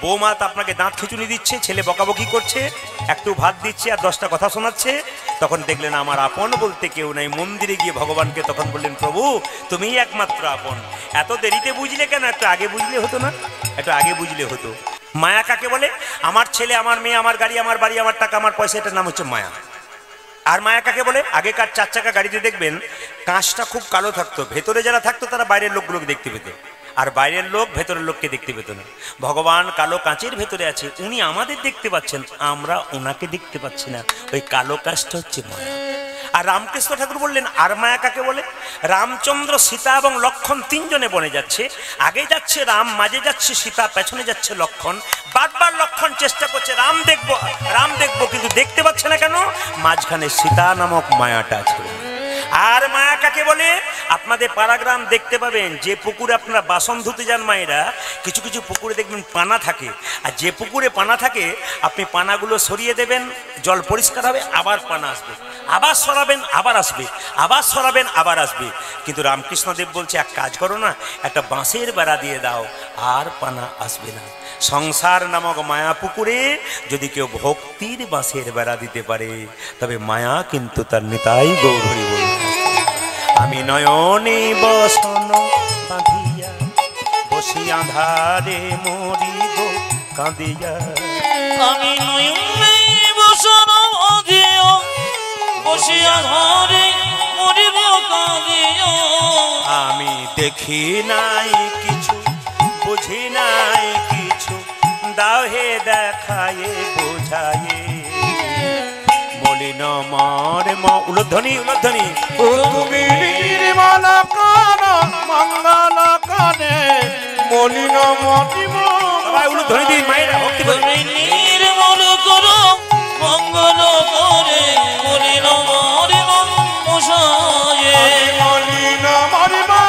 বৌমা আপনাকে দাঁত খিচুনি দিচ্ছে, ছেলে বকাবকি করছে, একটু ভাত দিচ্ছে আর 10টা কথা শোনাচ্ছে, তখন দেখলেন আমার আপন বলতে কেউ নাই। মন্দিরে গিয়ে ভগবানকে তখন বললেন, প্রভু তুমিই একমাত্র আপন। এত দেরিতে বুঝলে কেন? একটু আগে বুঝলে হতো না? একটু আগে বুঝলে হতো। মায়া কাকে বলে? আমার ছেলে, আমার মেয়ে, আমার গাড়ি, আমার বাড়ি, আমার টাকা, আমার পয়সা, এটার নাম হচ্ছে মায়া। আর মায়া কাকে বলে? আগেকার 4 চাকা গাড়িতে দেখবেন কাঁচটা খুব কালো থাকতো, ভেতরে যারা থাকতো তারা বাইরের লোকগুলোকে দেখতে পেত, আর বাইরের লোক ভেতরের লোককে দেখতে পেত না। ভগবান কালো কাঁচের ভেতরে আছে, উনি আমাদের দেখতে পাচ্ছেন, আমরা ওনাকে দেখতে পাচ্ছি না। ওই কালো কাঁচটা হচ্ছে মায়া। আর রামকৃষ্ণ ঠাকুর বললেন, আর মায়া কাকে বলে? রামচন্দ্র, সীতা এবং লক্ষণ 3 জনে বনে যাচ্ছে। আগে যাচ্ছে রাম, মাঝে যাচ্ছে সীতা, পেছনে যাচ্ছে লক্ষণ। বারবার লক্ষণ চেষ্টা করছে রাম দেখবো, রাম দেখবো, কিন্তু দেখতে পাচ্ছে না কেন? মাঝখানে সীতা নামক মায়াটা আছে। আর মায়া কাকে বলে? আপনাদের পাড়াগ্রাম দেখতে পাবেন, যে পুকুরে আপনারা বাসন ধুতে যান মায়েরা, কিছু কিছু পুকুরে দেখবেন পানা থাকে, আর যে পুকুরে পানা থাকে আপনি পানাগুলো সরিয়ে দেবেন, জল পরিষ্কার হবে, আবার পানা আসবে, আবার সরাবেন আবার আসবে, আবার সরাবেন আবার আসবে। কিন্তু রামকৃষ্ণদেব বলছে, এক কাজ করো না, একটা বাঁশের বেড়া দিয়ে দাও, আর পানা আসবে না। সংসার নামক মায়া পুকুরে যদি কেউ ভক্তির বাঁশের বেড়া দিতে পারে, তবে মায়া কিন্তু তার নিতাই গৌর হরি বলে। আমি নয়নে বসন বাঁধিয়া, বসি আঁধারে মরিব কাঁদিয়া। আমি নয়নে বসন বাঁধিয়া, বসি আঁধারে মরিব কাঁদিয়া। আমি দেখি নাই কিছু, বুঝি নাই কিছু, দাও হে দেখায়ে বোঝায়ে। মলিন মর উলধ্বনি, উলধ্বনি। তুমি নির্মল কান মঙ্গল কানে, মলিন মতিব। সবাই উলধ্বনি দিন, মায়েরা ভক্তি করে। তুমি নির্মল করো মঙ্গল করে, মলিন মরিব মুছায়ে। মলিন মরিবা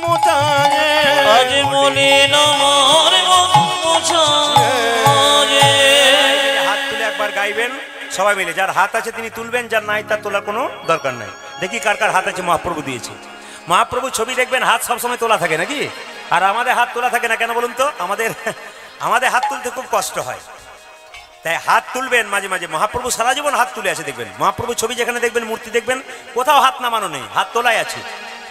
মুছায়ে, আজ মলিন মরিব মুছায়ে। হাত তুলে একবার গাইবেন সবাই মিলে। যার হাত আছে তিনি তুলবেন, যার নাই তার তোলার কোনো দরকার নাই। দেখি কার কার হাত আছে মহাপ্রভু দিয়েছে। মহাপ্রভু ছবি দেখবেন হাত সবসময় তোলা থাকে নাকি? আর আমাদের হাত তোলা থাকে না কেন বলুন তো? আমাদের হাত তুলতে খুব কষ্ট হয়, তাই হাত তুলবেন মাঝে মাঝে। মহাপ্রভু সারা জীবন হাত তুলে আছে দেখবেন। মহাপ্রভু ছবি যেখানে দেখবেন, মূর্তি দেখবেন, কোথাও হাত নামানো নেই, হাত তোলাই আছে।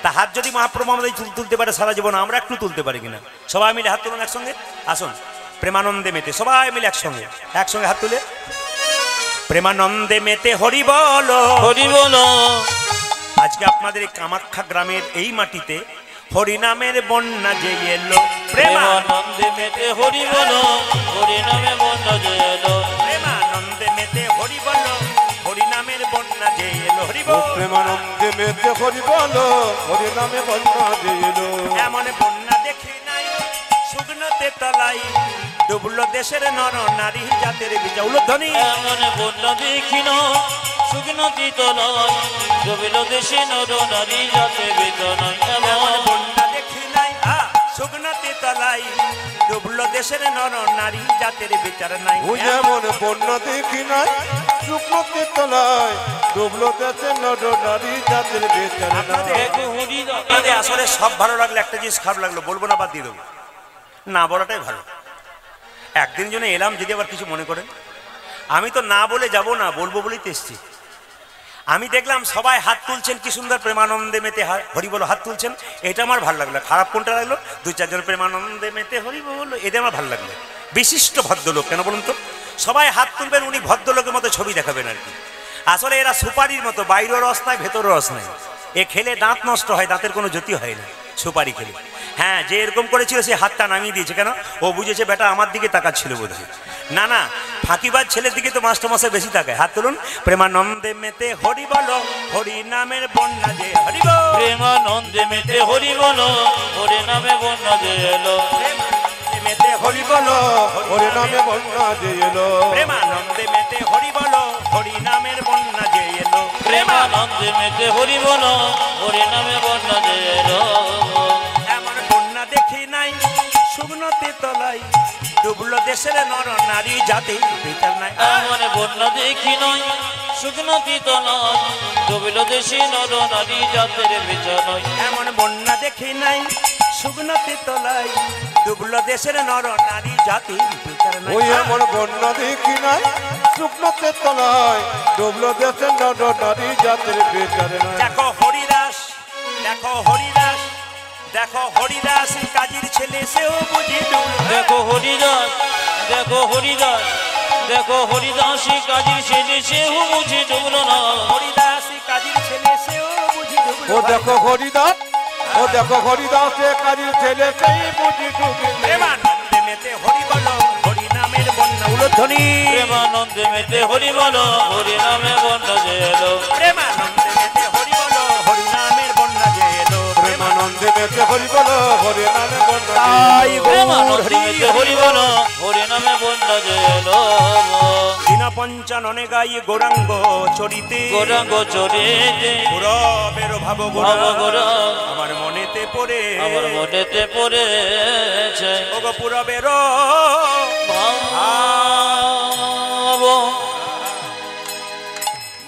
তা হাত যদি মহাপ্রভু আমাদের তুলতে পারে সারা জীবন, আমরা একটু তুলতে পারি কিনা? সবাই মিলে হাত তুলুন একসঙ্গে, আসুন প্রেমানন্দে মেতে সবাই মিলে একসঙ্গে, একসঙ্গে হাত তুলে প্রেমানন্দে মেতে হরি বলো, হরি বলো। আজকে আপনাদের এই কামাখ্যা গ্রামের এই মাটিতে হরিনামের বন্যা যে এলো। প্রেমানন্দে মেতে হরি বলো, হরি নামে বন্যা যে এলো। প্রেমানন্দে মেতে হরি বলো, হরিনামের বন্যা যে এলো। হরি বল। প্রেমানন্দে মেতে হরি বলো, হরি নামে বন্যা দিলো। এমন বন্যা দেখি নাই শুকনোতে তলাই, ডুবলো দেশের নর নারী জাতের বীজা। উলধ্বনি। এমন বন্যা দেখি না শুকনো তলায়, ডুবিল দেশে নর নারী জাতে বেদনায়। এমন বন্যা দেখি নাই শুকনোতে তলাই, ডুবলো দেশের নর নারী জাতের বিচার নাই। যেমন বন্যা দেখি নাই শুকনোতে তলায়, ডুবলো দেশে নর নারী জাতের বেচারা। আপনাদের আসলে সব ভালো লাগলো, একটা জিনিস খারাপ লাগলো, বলবো না, বাদ দিয়ে দেবো। না বলাটাই ভালো। একদিন জন্য এলাম, যদি আবার কিছু মনে করেন, আমি তো না বলে যাব না, বলবো বলেই তো এসছি। আমি দেখলাম সবাই হাত তুলছেন, কি সুন্দর প্রেমানন্দে মেতে হরি বলো হাত তুলছেন, এটা আমার ভালো লাগলো। খারাপ কোনটা লাগলো? 2-4 জন প্রেমানন্দে মেতে হরি বলো, এটা আমার ভালো লাগলো। বিশিষ্ট ভদ্রলোক কেন বলুন তো? সবাই হাত তুলবেন, উনি ভদ্রলোকের মতো ছবি দেখাবেন আর কি। আসলে এরা সুপারির মতো, বাইরেও রস নাই ভেতরেও রস নাই। এ খেলে দাঁত নষ্ট হয়, দাঁতের কোনো জ্যোতি হয় না সুপারি খেলে। হ্যাঁ, যে এরকম করেছিল সে হাতটা নামিয়ে দিয়েছে। কেন? ও বুঝেছে বেটা আমার দিকে তাকাচ্ছিল বোধ হয়। না না, ফাঁকিবাজ ছেলের দিকে তো মাস্টারমশাই বেশি তাকায়। হাত তুলুন। প্রেমানন্দে মেতে হরি বলো, হরি নামের বন্যা যে হরি বল। প্রেমানন্দে মেতে হরি বলো, হরি নামে বন্যা যে এলো। মেতে হরি বলো, হরি নামে বন্যা যে এলো। প্রেমানন্দে মেতে হরি বলো, হরি নামের বন্যা যে এলো। প্রেমানন্দে মেতে হরি বলো, হরি নামে বন্যা যে এলো। এমন বন্যা দেখি নাই শুকনোতে তলায়, ডুবলো দেশের নর নারী জাতি বিচার নাই। এমন বন্যা দেখি নয় শুকনো তিত নয়, ডুবিল দেশে নর নারী জাতের বিচার নয়। এমন বন্যা দেখি নাই শুকনোতে তলায়, ডুবলো দেশের নর নারী জাতি বিচার নাই। ওই এমন বন্যা দেখি নাই শুকনোতে তলায়, ডুবলো দেশের নর নারী জাতির বিচার নাই। দেখো হরিদাস, দেখো হরিদাস, দেখো হরিদাস কাজীর ছেলে সেও বুঝি ডুবলো। দেখো হরিদাস, দেখো হরিদাস, দেখো হরিদাস কাজী ছেলে সেও বুঝি ডুবলো না। হরিদাস কাজীর ছেলে সেও বুঝি ডুবলো। ও দেখো হরিদাস, ও দেখো হরিদাস কাজীর ছেলে সেই বুঝি ডুবে। প্রেমানন্দে মেতে হরি বলো, হরি নামের বন্যা উলধ্বনি। প্রেমানন্দে মেতে হরি বলো, হরি নামে বন্যা যে এলো। প্রেমানন্দে মেতে হরি বলো, হরি নামের বন্যা যে এলো। প্রেমানন্দে মেতে হরি বলো, হরি নামে বন্যা যে তাই এলো। প্রেমানন্দে মেতে হরি বলো, হরি নামে বন্যা যে এলো। দিনা পঞ্চাননে গাই গৌরাঙ্গ চরিতে, গৌরাঙ্গ চরিতে গৌরবের ভাব ভাব গোরা আমার মনেতে পড়ে, আমার মনেতে পড়েছে। ও গো পুরবের ভাব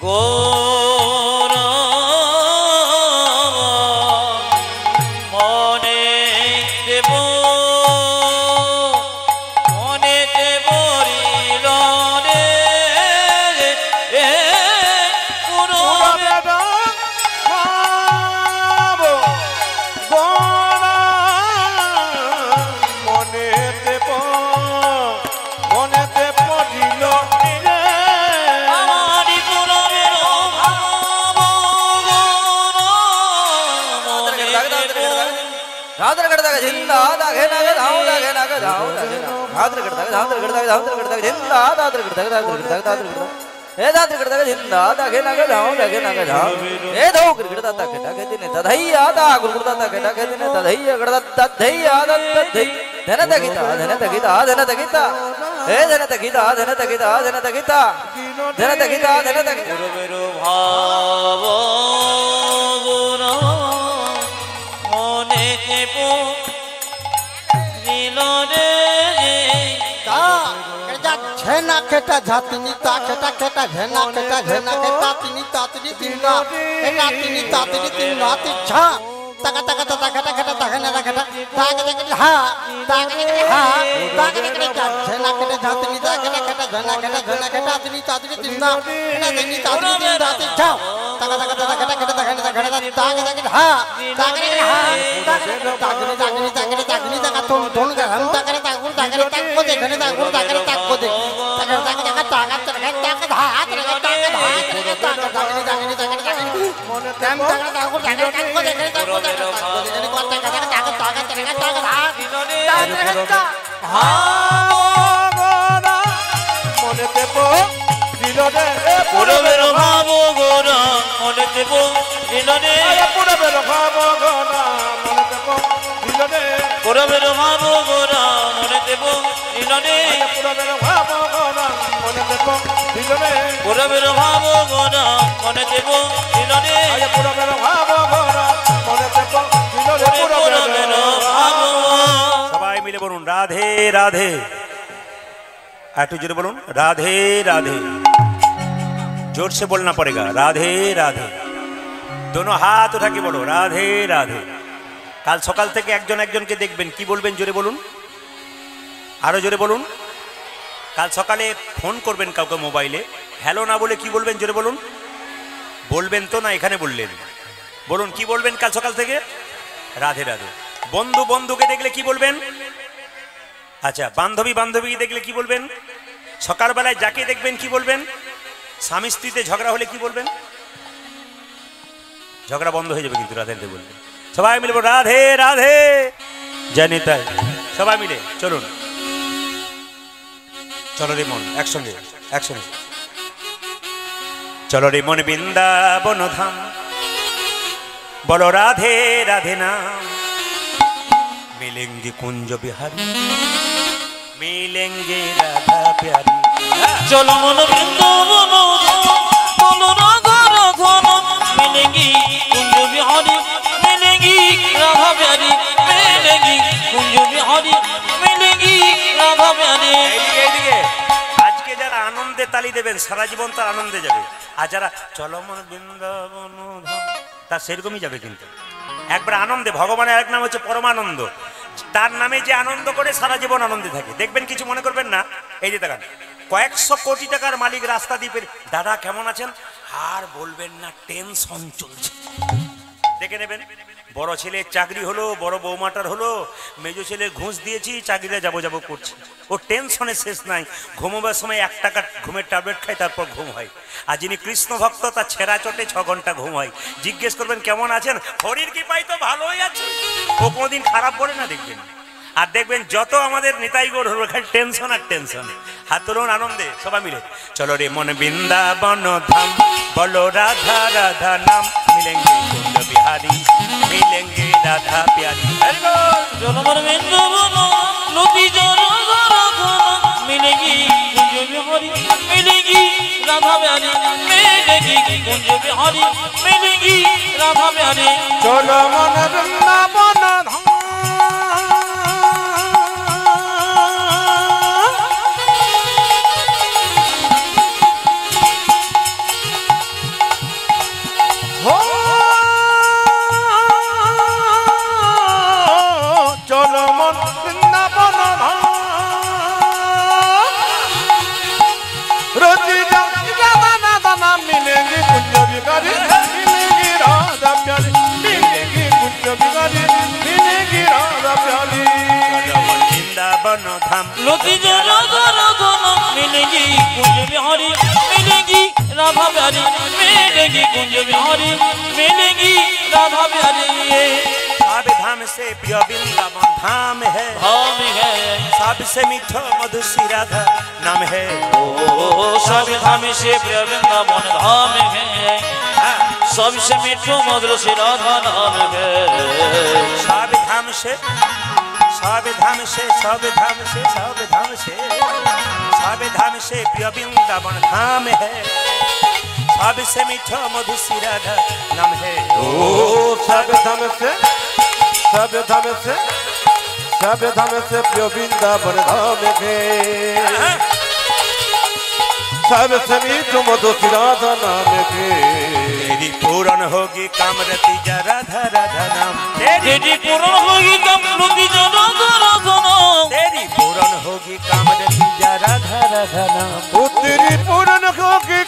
গোরা মনেতে মনেতে পড়িল রে পুরবে মনেতে পড়িল রে। আমারি পুরবের ভাব গোরা মনেতে ಧಾದ್ರ ಕಡದಾಗ ಜಿಂದ ದಾಗೆ ನಾಗೆ ಧಾವ ದಾಗೆ ನಾಗೆ ಧಾವ ದಾಗೆ ಧಾದ್ರ ಕಡದಾಗ ಧಾದ್ರ ಕಡದಾಗ ಧಾದ್ರ ಕಡದಾಗ ಜಿಂದ ಧಾದ್ರ ಕಡದಾಗ ಧಾದ್ರ ಕಡದಾಗ ಧಾದ್ರ ಕಡದಾಗ ಏ ಧಾದ್ರ ಕಡದಾಗ ಜಿಂದ ದಾಗೆ ನಾಗೆ ಧಾವ ದಾಗೆ ನಾಗೆ ಧಾವ ಏ ಧೌ ಕಡದ ತಾಕೆ ತಾಕೆ ದಿನೆ ತದಯ್ಯ ದಾ ಗುರುದ ತಾಕೆ ತಾಕೆ ದಿನೆ ತದಯ್ಯ ಕಡದ ತದಯ್ಯ ದದ್ದೈ ಧನ ತಗಿತ ಧನ ತಗಿತ ಧನ ತಗಿತ ಏ ಧನ ತಗಿತ ಧನ ತಗಿತ ಧನ ತಗಿತ ಧನ ತಗಿತ ಧನ ತಗಿತ পুরবের ভাব গোরা মনেতে পড়িল রে झेना केटा झातनी ता केटा केटा झेना केटा झेना केटा तिनी तातनी तिना केटा तिनी तातनी तिना तिछा तका तका तका केटा केटा तका ना केटा ताक केटा हा ताक केटा हा ताक केटा झेना केटा झातनी ता केटा केटा झेना केटा तिनी तातनी तिना केटा तिनी तातनी तिना तिछा तका तका तका केटा केटा तका ना केटा ताक केटा हा ताक केटा हा ताक ताकनी ताकनी ताकनी ताकनी तका तोन का हम ताक केटा ताक को देखने ताक को दे মনেতে পড়িল রে। পুরবের ভাব গোরা মনেতে পড়িল রে পুরবের ভাব গোরা মনেতে পড়িল রে। পুরবের ভাব গোরা মনেতে পড়িল রে পুরবের ভাব গোরা মনেতে পড়িল রে। পুরবের ভাব গোরা মনেতে পড়িল রে পুরবের ভাব গোরা মনেতে পড়িল রে। পুরবের ভাব সবাই মিলে বলুন রাধে রাধে। একটু জোরে বলুন রাধে রাধে। जोर से बोलना पड़ेगा राधे राधे। दोनों हाथ उठा के बोलो राधे राधे। কাল সকাল থেকে একজন একজনকে দেখবেন, কি বলবেন জোরে বলুন, আরো জোরে বলুন। কাল সকালে ফোন করবেন কাউকে মোবাইলে, হ্যালো না বলে কি বলবেন জোরে বলুন, বলবেন তো না এখানে বললেন? বলুন কি বলবেন কাল সকাল থেকে? রাধে রাধে। বন্ধু বন্ধুকে দেখলে কি বলবেন? আচ্ছা, বান্ধবী বান্ধবীকে দেখলে কি বলবেন? সকালবেলায় যাকে দেখবেন কি বলবেন? স্বামী স্ত্রীতে ঝগড়া হলে কি বলবেন? ঝগড়া বন্ধ হয়ে যাবে কিন্তু রাধে রাধে বলবেন। সবাই মিলে রাধে রাধে, জানি তাই। সবাই মিলে চলুন, চলো রে মন, একসঙ্গে একসঙ্গে। চলো রে মন বৃন্দাবন ধাম, বলো রাধে রাধে নাম। মিলেঙ্গে কুঞ্জ বিহারি, মিলেঙ্গে রাধা প্যারি। চলো মন বৃন্দাবন বলো রাধা রাধা নাম। মিলেঙ্গি কুঞ্জ বিহারি, মিলেঙ্গি রাধা প্যারি, মিলেঙ্গি কুঞ্জ বিহারি, মিলেঙ্গি রাধা প্যারি। এইদিকে আজকে যারা আনন্দে তালি দেবেন সারা জীবন তার আনন্দে যাবে। আর যারা চলো মন বৃন্দাবন ধাম, তার সেরকমই যাবে। কিন্তু একবার আনন্দে, ভগবানের এক নাম হচ্ছে পরমানন্দ, তার নামে যে আনন্দ করে সারা জীবন আনন্দে থাকে। দেখবেন, কিছু মনে করবেন না। এই যে দেখান, কয়েকশো কোটি টাকার মালিক রাস্তা দ্বীপের, দাদা কেমন আছেন? আর বলবেন না, টেনশন চলছে। দেখে নেবেন, বড় ছেলের চাকরি হলো, বড় বৌমাটার হলো, মেজো ছেলের ঘুষ দিয়েছি, চাকরিটা যাবো যাবো করছে। ও টেনশনে শেষ নাই। ঘুমোবার সময় 1 টাকার ঘুমের ট্যাবলেট খায়, তারপর ঘুম হয়। আর যিনি কৃষ্ণ ভক্ত তার ছেঁড়া চটে 6 ঘন্টা ঘুম হয়। জিজ্ঞেস করবেন কেমন আছেন? হরির কৃপায় তো ভালোই আছে। ও কোনোদিন খারাপ বলে না, দেখবেন। আর দেখবেন যত আমাদের নেতাই গোর হলো খালি টেনশন আর টেনশন। হাত তুলুন আনন্দে সবাই মিলে। চলো রে মন বৃন্দাবন ধাম, বলো রাধা রাধা নাম। মিলেঙ্গে কুঞ্জ বিহারি, মিলেঙ্গে রাধা প্যারি। চলো মন বৃন্দাবন লতি জলো রাধা নাম। মিলেঙ্গি কুঞ্জ বিহারি, মিলেঙ্গি রাধা প্যারি, মিলেঙ্গি কুঞ্জ বিহারি, মিলেঙ্গি রাধা প্যারি। চলো মন বৃন্দাবন ধাম, চলো মন বৃন্দাবন ধাম। রোজি দানা দানা মিলেঙ্গে কুঞ্জ বিহারি, মিলেঙ্গে রাধা প্যারি, মিলেঙ্গে কুঞ্জ বিহারি, মিলেঙ্গে রাধা প্যারি। চলো মন বৃন্দাবন ধাম, লতি জলো রাধা নাম। মিলেঙ্গি কুঞ্জ বিহারি, মিলেঙ্গি রাধা প্যারি, मिलेंगी कुंज बिहारी मिलेंगी राधा प्यारी। सब धाम से प्रिय वृंदावन धाम है, सबसे मीठो मधुसी राधा नाम है। सब धाम से प्रिय वृंदावन धाम है, सबसे मीठो मधुसी राधा नाम है। सब धाम से सब धाम से सब धाम से सब धाम से सब धाम से प्रिय वृंदावन धाम है, सबसे मीठो मधुसी राधा नाम है। ओ सब धाम से सब धाम से सब धाम से प्रिय वृंदावन धाम है, सबसे मीठो मधुसी राधा नाम है। तेरी पूर्ण होगी कामरती जा राधा राधा नाम, तेरी पूर्ण होगी कामरती जा राधा राधा नाम, तेरी पूर्ण होगी कामरती जा राधा राधा नाम। ओ तेरी पूर्ण होगी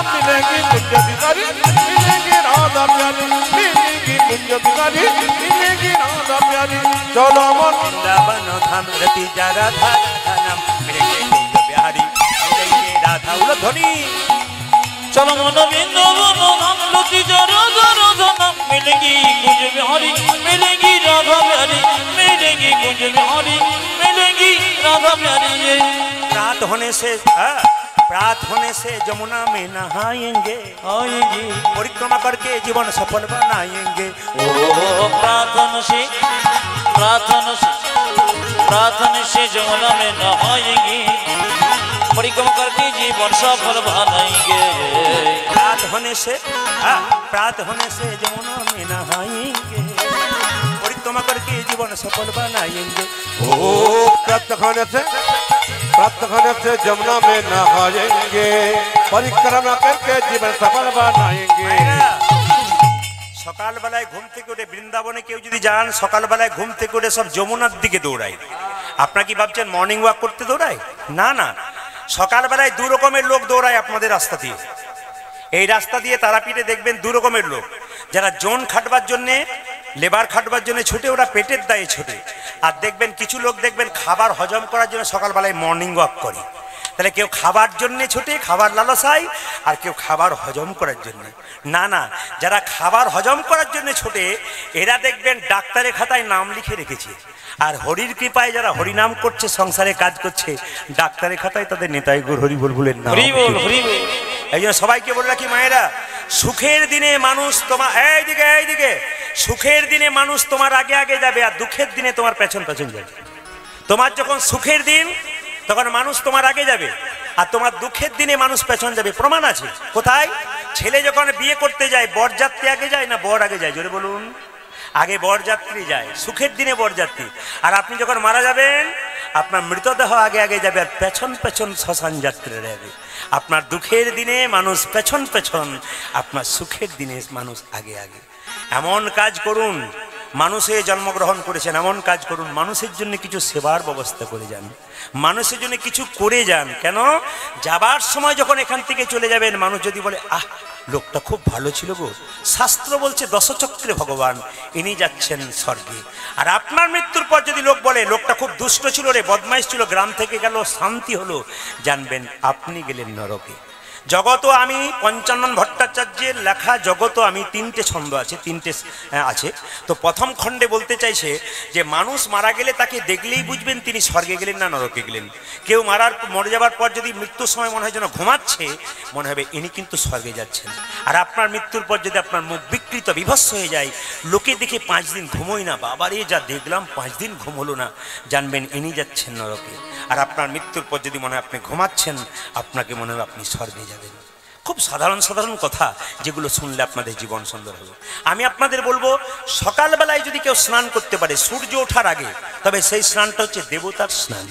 मिलेंगी कुंज बिहारी मिलेंगी राधा प्यारी, मिलेंगी कुंज बिहारी मिलेंगी राधा प्यारी। चलो मन वृंदावन धाम रति जा राधा राधा नाम, मिलेंगे कुंज बिहारी मिलेंगे राधा उलध्वनि। चलो मन वृंदावन धाम रति जा राधा राधा नाम, मिलेंगी कुंज बिहारी मिलेंगी राधा प्यारी, मिलेंगी कुंज बिहारी मिलेंगी राधा प्यारी। रात होने से प्रात होने से जमुना में नहाएंगे, आएंगे परिक्रमा करके जीवन सफल बनाएंगे। ओ प्रार्थना से जमुना में नहाएंगे, परिक्रमा करके जीवन सफल बनाएंगे। प्रात होने से जमुना में नहाएंगे, परिक्रमा करके जीवन सफल बनाएंगे। ओ प्रात होने से प्रातः से जमुना में नहाएंगे परिक्रमा करके जीवन सफल बनाएंगे। সকালবেলায় ঘুম থেকে উঠে বৃন্দাবনে কেউ যদি যান সকালবেলায় ঘুম থেকে উঠে সব যমুনার দিকে দৌড়ায়। আপনারা কি ভাবছেন মর্নিং ওয়াক করতে দৌড়ায়? না না, সকালবেলায় দু রকমের লোক দৌড়ায় আপনাদের রাস্তা দিয়ে। এই রাস্তা দিয়ে তারাপীঠে দেখবেন দু রকমের লোক, যারা জোন খাটবার জন্যে লেবার খাটবার জন্য ছুটে, ওরা পেটের দায়ে ছুটে। আর দেখবেন কিছু লোক দেখবেন খাবার হজম করার জন্য সকালবেলায় মর্নিং ওয়াক করে। তাহলে কেউ খাবার জন্যে ছোটে, খাবার লালসায়, আর কেউ খাবার হজম করার জন্য। না না, যারা খাবার হজম করার জন্য ছোটে এরা দেখবেন ডাক্তারের খাতায় নাম লিখে রেখেছে। আর হরির কৃপায় যারা হরিনাম করছে, সংসারে কাজ করছে, ডাক্তারের খাতায় তাদের নেতাই গুরু হরি বল বলেন না। এই জন্য সবাইকে বলে রাখি মায়েরা, সুখের দিনে মানুষ তোমার এইদিকে সুখের দিনে মানুষ তোমার আগে আগে যাবে, আর দুঃখের দিনে তোমার পেছন পেছন যাবে। তোমার যখন সুখের দিন তখন মানুষ তোমার আগে যাবে, আর তোমার দুঃখের দিনে মানুষ পেছন যাবে। প্রমাণ আছে কোথায়? ছেলে যখন বিয়ে করতে যায় বরযাত্রী আগে যায় না বর আগে যায়? জোরে বলুন। আগে বরযাত্রী যায়, সুখের দিনে বরযাত্রী। আর আপনি যখন মারা যাবেন আপনার মৃতদেহ আগে আগে যাবে, আর পেছন পেছন শ্মশান যাত্রীরা যাবে। আপনার দুঃখের দিনে মানুষ পেছন পেছন, আপনার সুখের দিনে মানুষ আগে আগে। এমন কাজ করুন, মানুষে জন্মগ্রহণ করেছেন, এমন কাজ করুন মানুষের জন্য কিছু সেবার ব্যবস্থা করে যান, মানুষের জন্য কিছু করে যান। কেন? যাবার সময় যখন এখান থেকে চলে যাবেন, মানুষ যদি বলে আহ লোকটা খুব ভালো ছিল গো, শাস্ত্র বলছে দশচক্রে ভগবান, ইনি যাচ্ছেন স্বর্গে। আর আপনার মৃত্যুর পর যদি লোক বলে লোকটা খুব দুষ্ট ছিল রে, বদমাইশ ছিল, গ্রাম থেকে গেল শান্তি হলো, জানবেন আপনি গেলেন নরকে। জগত আমি পঞ্চানন ভট্টাচার্যের লেখা জগত আমি, তিনটে ছন্দ আছে, তিনটে আছে। তো প্রথম খণ্ডে বলতে চাইছে যে মানুষ মারা গেলে তাকে দেখলেই বুঝবেন তিনি স্বর্গে গেলেন না নরকে গেলেন। কেউ মরে যাবার পর যদি মৃত্যুর সময় মনে হয় যেন ঘুমাচ্ছে, মনে হবে ইনি কিন্তু স্বর্গে যাচ্ছেন। আর আপনার মৃত্যুর পর যদি আপনার মুখ বিকৃত বিভৎস হয়ে যায়, লোকে দেখে 5 দিন ঘুমোই না, বাবারে যা দেখলাম 5 দিন ঘুম হলো না, জানবেন ইনি যাচ্ছেন নরকে। আর আপনার মৃত্যুর পর যদি মনে হয় আপনি ঘুমাচ্ছেন, আপনাকে মনে হবে আপনি স্বর্গে যাবেন। খুব সাধারণ সাধারণ কথা, যেগুলো শুনলে আপনাদের জীবন সুন্দর হবে। আমি আপনাদের বলবো, সকালবেলায় যদি কেউ স্নান করতে পারে সূর্য ওঠার আগে, তবে সেই স্নানটা হচ্ছে দেবতার স্নান।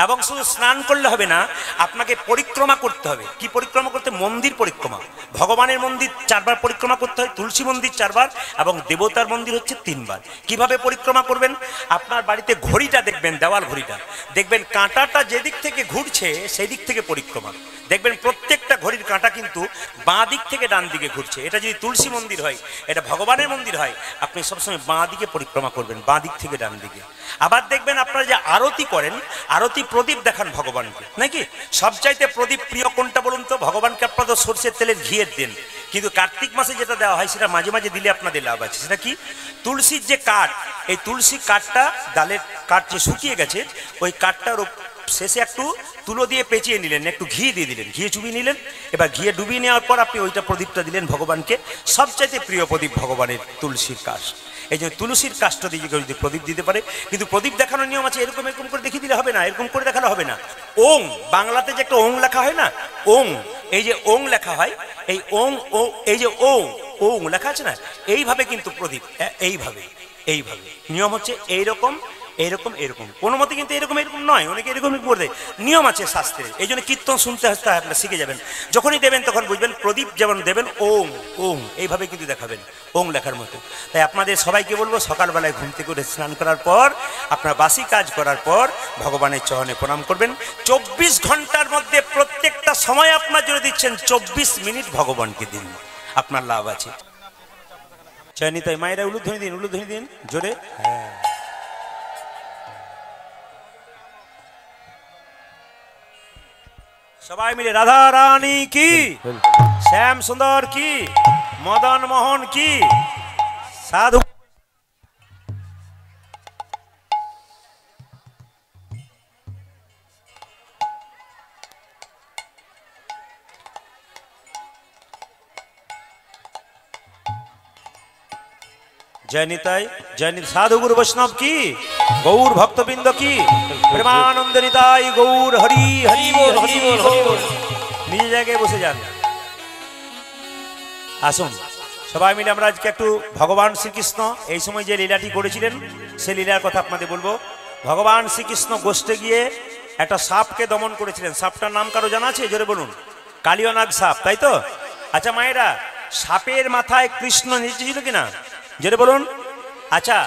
এবং শুধু স্নান করলে হবে না, আপনাকে পরিক্রমা করতে হবে। কি পরিক্রমা করতে? মন্দির পরিক্রমা। ভগবানের মন্দির 4 বার পরিক্রমা করতে হয়, তুলসী মন্দির 4 বার, এবং দেবতার মন্দির হচ্ছে 3 বার। কিভাবে পরিক্রমা করবেন? আপনার বাড়িতে ঘড়িটা দেখবেন, দেওয়াল ঘড়িটা দেখবেন, কাঁটাটা যেদিক থেকে ঘুরছে সেই দিক থেকে পরিক্রমা। দেখবেন প্রত্যেকটা ঘড়ির কাঁটা কিন্তু বাঁ দিক থেকে ডান দিকে ঘুরছে। এটা যদি তুলসী মন্দির হয়, এটা ভগবানের মন্দির হয়, আপনি সবসময় বাঁ দিকে পরিক্রমা করবেন, বাঁ দিক থেকে ডান দিকে। আবার দেখবেন আপনারা যে আরতি করেন, আরতি প্রদীপ দেখান ভগবানকে, নাকি? সবচাইতে প্রদীপ প্রিয় কোনটা বলুন তো? ভগবানকে আপনারা তো সরষের তেলের ঘিয়ের দেন, কিন্তু কার্তিক মাসে যেটা দেওয়া হয় সেটা মাঝে মাঝে দিলে আপনাদের লাভ আছে। সেটা কি? তুলসীর যে কাঠ, এই তুলসী কাঠটা, ডালের কাঠ যে শুকিয়ে গেছে, ওই কাঠটার শেষে একটু তুলো দিয়ে পেঁচিয়ে নিলেন, একটু ঘি দিয়ে দিলেন, ঘিয়ে চুবিয়ে নিলেন। এবার ঘিয়ে ডুবিয়ে নেওয়ার পর আপনি ওইটা প্রদীপটা দিলেন ভগবানকে। সবচাইতে প্রিয় প্রদীপ ভগবানের তুলসীর কাঠ। এই যে তুলসীর কাঠটা দিয়ে যদি প্রদীপ দিতে পারে, কিন্তু প্রদীপ দেখানোর নিয়ম আছে। এরকম এরকম করে দেখিয়ে দিলে হবে না, এরকম করে দেখালে হবে না। ওং, বাংলাতে যে একটা ওং লেখা হয় না, ওং, এই যে ওং লেখা হয়, এই ওং, ও এই যে ওং, ওং লেখা আছে না, এইভাবে কিন্তু প্রদীপ, এইভাবে এইভাবে নিয়ম হচ্ছে এইরকম এইরকম এরকম। কোনো মতে কিন্তু এরকম এরকম নয়, অনেকে এরকম করে দেয়, নিয়ম আছে শাস্ত্রে। এই জন্য কীর্তন শুনতে আসতে আপনারা শিখে যাবেন। যখনই দেবেন তখন বুঝবেন প্রদীপ যেমন দেবেন ওং ওং এইভাবে কিন্তু দেখাবেন, ওং লেখার মতো। তাই আপনাদের সবাইকে বলবো, সকালবেলায় ঘুম থেকে উঠে স্নান করার পর, আপনার বাসি কাজ করার পর ভগবানের চরণে প্রণাম করবেন। 24 ঘন্টার মধ্যে প্রত্যেকটা সময় আপনার জন্য দিচ্ছেন, 24 মিনিট ভগবানকে দিন, আপনার লাভ আছে। চয়নিতাই মায়েরা উলুধ্বনি দিন, উলুধ্বনি দিন জোরে। হ্যাঁ, সবাই মিলে রাধা রানী কি, শ্যাম সুন্দর কি, মদন মোহন কি, সাধু जयनिताय जयनित साधु गुरु वैष्णव की, गौर भक्तबिंद की, प्रेमानंद निताय गौर हरि हरि बोल हरि बोल हरि बोल। নিজে জায়গায় বসে যান, আসুন সবাই মিলে আমরা আজকে একটু ভগবান শ্রীকৃষ্ণ এই সময় যে লীলাটি করেছিলেন সেই লীলার কথা আপনাদের বলবো। ভগবান শ্রীকৃষ্ণ গোষ্ঠে গিয়ে একটা সাপকে দমন করেছিলেন। সাপটার নাম কারো জানা আছে? জোরে বলুন। কালিয়নাগ সাপ, তাই তো? আচ্ছা মায়েরা, সাপের মাথায় কৃষ্ণ নেচেছিল কিনা? জোরে বলুন। আচ্ছা,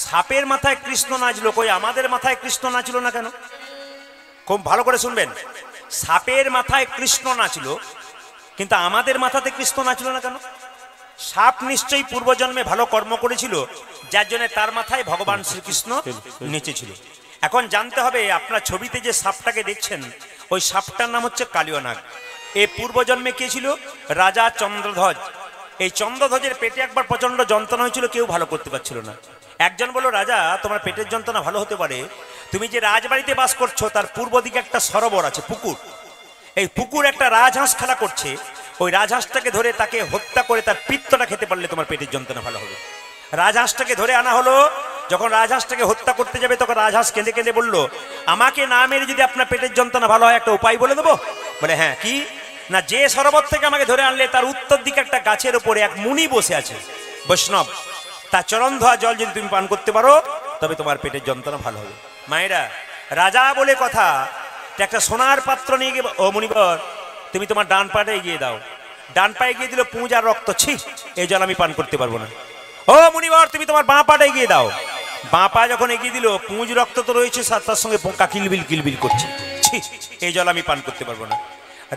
সাপের মাথায় কৃষ্ণ নাচলো, কই আমাদের মাথায় কৃষ্ণ নাচলো না কেন? খুব ভালো করে শুনবেন। সাপের মাথায় কৃষ্ণ নাচলো, কিন্তু আমাদের মাথাতে কৃষ্ণ নাচলো না কেন? সাপ নিশ্চয়ই পূর্বজন্মে ভালো কর্ম করেছিল, যার জন্য তার মাথায় ভগবান শ্রীকৃষ্ণ নেচেছিল। এখন জানতে হবে, আপনার ছবিতে যে সাপটাকে দেখছেন, ওই সাপটার নাম হচ্ছে কালিয়নাগ। এই পূর্বজন্মে কে ছিল? রাজা চন্দ্রধ্বজ। এই চন্দ্রধ্বজের পেটে একবার প্রচন্ড যন্ত্রণা হয়েছিল, কেউ ভালো করতে পারছিল না। একজন বলল, রাজা তোমার পেটের যন্ত্রণা ভালো হতে পারে, তুমি যে রাজবাড়িতে বাস করছো তার পূর্ব দিকে একটা সরোবর আছে, পুকুর। এই পুকুর একটা রাজহাঁস খেলা করছে, ওই রাজহাঁসটাকে ধরে তাকে হত্যা করে তার পিত্তটা খেতে পারলে তোমার পেটের যন্ত্রণা ভালো হবে। রাজহাঁসটাকে ধরে আনা হলো। যখন রাজহাঁসটাকে হত্যা করতে যাবে, তখন রাজহাঁস কেঁদে কেঁদে বলল, আমাকে না মেরে যদি আপনার পেটের যন্ত্রণা ভালো হয় একটা উপায় বলে দেবো। বলে, হ্যাঁ কি? না, যে সরোবর থেকে আমাকে ধরে আনলে তার উত্তর দিকে একটা গাছের উপরে এক মুনি বসে আছে, বৈষ্ণব, তার চরণ ধোয়া জল যদি তুমি পান করতে পারো তবে তোমার পেটের যন্ত্রণা ভালো হবে। মায়েরা, রাজা বলে কথা, একটা সোনার পাত্র নিয়ে গিয়ে, ও মুনিবর তুমি তোমার ডান পাটা এগিয়ে দাও। ডান পায়ে এগিয়ে দিল, পুঁজ আর রক্ত, ছি এই জল আমি পান করতে পারবো না। ও মুনিবর তুমি তোমার বাঁ পাটা এগিয়ে দাও। বাঁ পা যখন এগিয়ে দিল, পুঁজ রক্ত তো রয়েছে, তার সঙ্গে পোকা কিলবিল কিলবিল করছে, ছি এই জল আমি পান করতে পারবো না।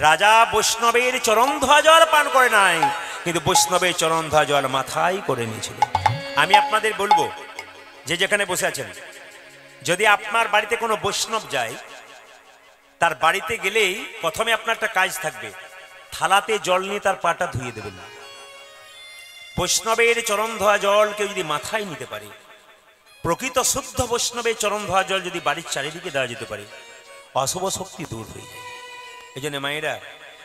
রাজা বৈষ্ণবের চরণ ধোয়া জল পান করে নাই, কিন্তু বৈষ্ণবের চরণ ধোয়া জল মাথায় করে নিয়েছিল। আমি আপনাদের বলবো, যে যেখানে বসে আছেন, যদি আপনার বাড়িতে কোনো বৈষ্ণব যায়, তার বাড়িতে গেলেই প্রথমে আপনার একটা কাজ থাকবে, থালাতে জল নিয়ে তার পাটা ধুয়ে দেবেন। বৈষ্ণবের চরণ ধোয়া জল কেউ যদি মাথায় নিতে পারে, প্রকৃত শুদ্ধ বৈষ্ণবের চরণ ধোয়া জল যদি বাড়ির চারিদিকে দেওয়া যেতে পারে, অশুভ শক্তি দূর হয়ে যায়। এই জন্য মায়েরা,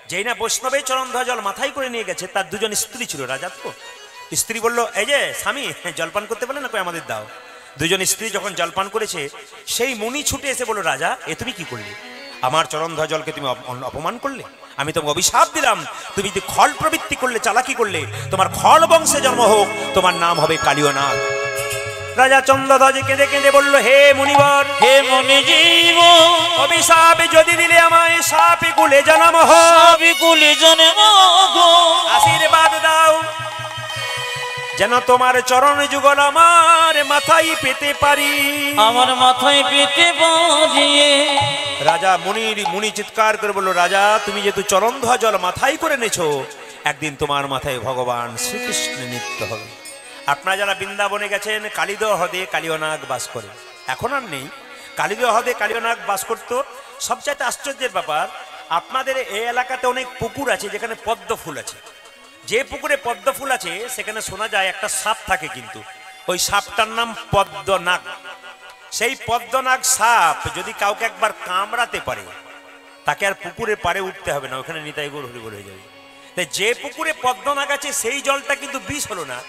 যেই না বৈষ্ণবের চরণ ধোয়া জল মাথায় করে নিয়ে গেছে, তার দুজন স্ত্রী ছিল। রাজা তো স্ত্রী বলল, এই যে স্বামী, জলপান করতে পারলে না, কই আমাদের দাও। দুজন স্ত্রী যখন জলপান করেছে, সেই মুনি ছুটে এসে বলল, রাজা এ তুমি কি করলে? আমার চরণ ধোয়া জলকে তুমি অপমান করলে, আমি তোমাকে অভিশাপ দিলাম, তুমি যদি খল প্রবৃত্তি করলে, চালাকি করলে, তোমার খল বংশে জন্ম হোক, তোমার নাম হবে কালিয়নাগ। রাজা চন্দ্রধ্বজ কেঁদে কেঁদে বলল, হে মুনিবর, হে মুনিজীব, অভিশাপ যদি দিলে আমায় সাপে কুলে জন্ম হোক, বিকুলে জন্ম গো, আশীর্বাদ দাও যেন তোমার চরণ যুগল আমার মাথায় পেতে পারি। আমার মাথায় পেতে বাজিয়ে। রাজা মুনি চিৎকার করে বলল, রাজা তুমি যেহেতু চরণ ধোয়া জল মাথায় করে নেছো, একদিন তোমার মাথায় ভগবান শ্রীকৃষ্ণ নৃত্য হবে। আপনারা যারা বৃন্দাবনে গেছেন, কালিদহ হ্রদে কালিয়নাগ বাস করে, এখন আর নেই। কালিদহ হ্রদে কালিয়নাগ বাস করত। সবচাইতে আশ্চর্যের ব্যাপার, আপনাদের এই এলাকাতে অনেক পুকুর আছে যেখানে পদ্ম ফুল আছে। যে পুকুরে পদ্ম ফুল আছে সেখানে শোনা যায় একটা সাপ থাকে, কিন্তু ওই সাপটার নাম পদ্মনাগ। সেই পদ্মনাগ সাপ যদি কাউকে একবার কামড়াতে পারে, তাকে আর পুকুরে পাড়ে উঠতে হবে না, ওখানে নিতাই গৌর হরি বলে হয়ে যাবে। তাই যে পুকুরে পদ্মনাগ আছে সেই জলটা কিন্তু বিষ হলো না,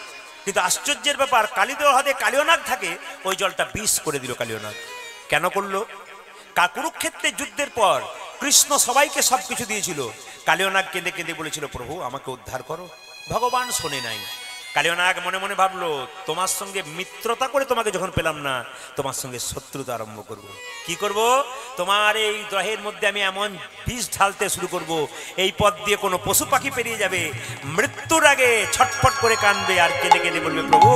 কিন্তু আশ্চর্যের ব্যাপার, কালিদহ হ্রদে কালিয়নাগ থাকে, ওই জলটা বিষ করে দিল কালিয়নাগ। কেন করলো? কুরুক্ষেত্রের যুদ্ধের পর কৃষ্ণ সবাইকে সবকিছু দিয়েছিল, কালিয়নাগ কেঁদে কেঁদে বলেছিল, প্রভু আমাকে উদ্ধার করো। ভগবান শোনে নাই। কালিয়নাগ মনে মনে ভাবলো, তোমার সঙ্গে মিত্রতা করে তোমাকে যখন পেলাম না, তোমার সঙ্গে শত্রুতা আরম্ভ করব। কি করব? তোমার এই দেহের মধ্যে আমি এমন বিষ ঢালতে শুরু করব, এই পথ দিয়ে কোনো পশু পাখি পেরিয়ে যাবে, মৃত্যুর আগে ছটফট করে কাঁদবে আর কেঁদে কেঁদে বলবে, প্রভু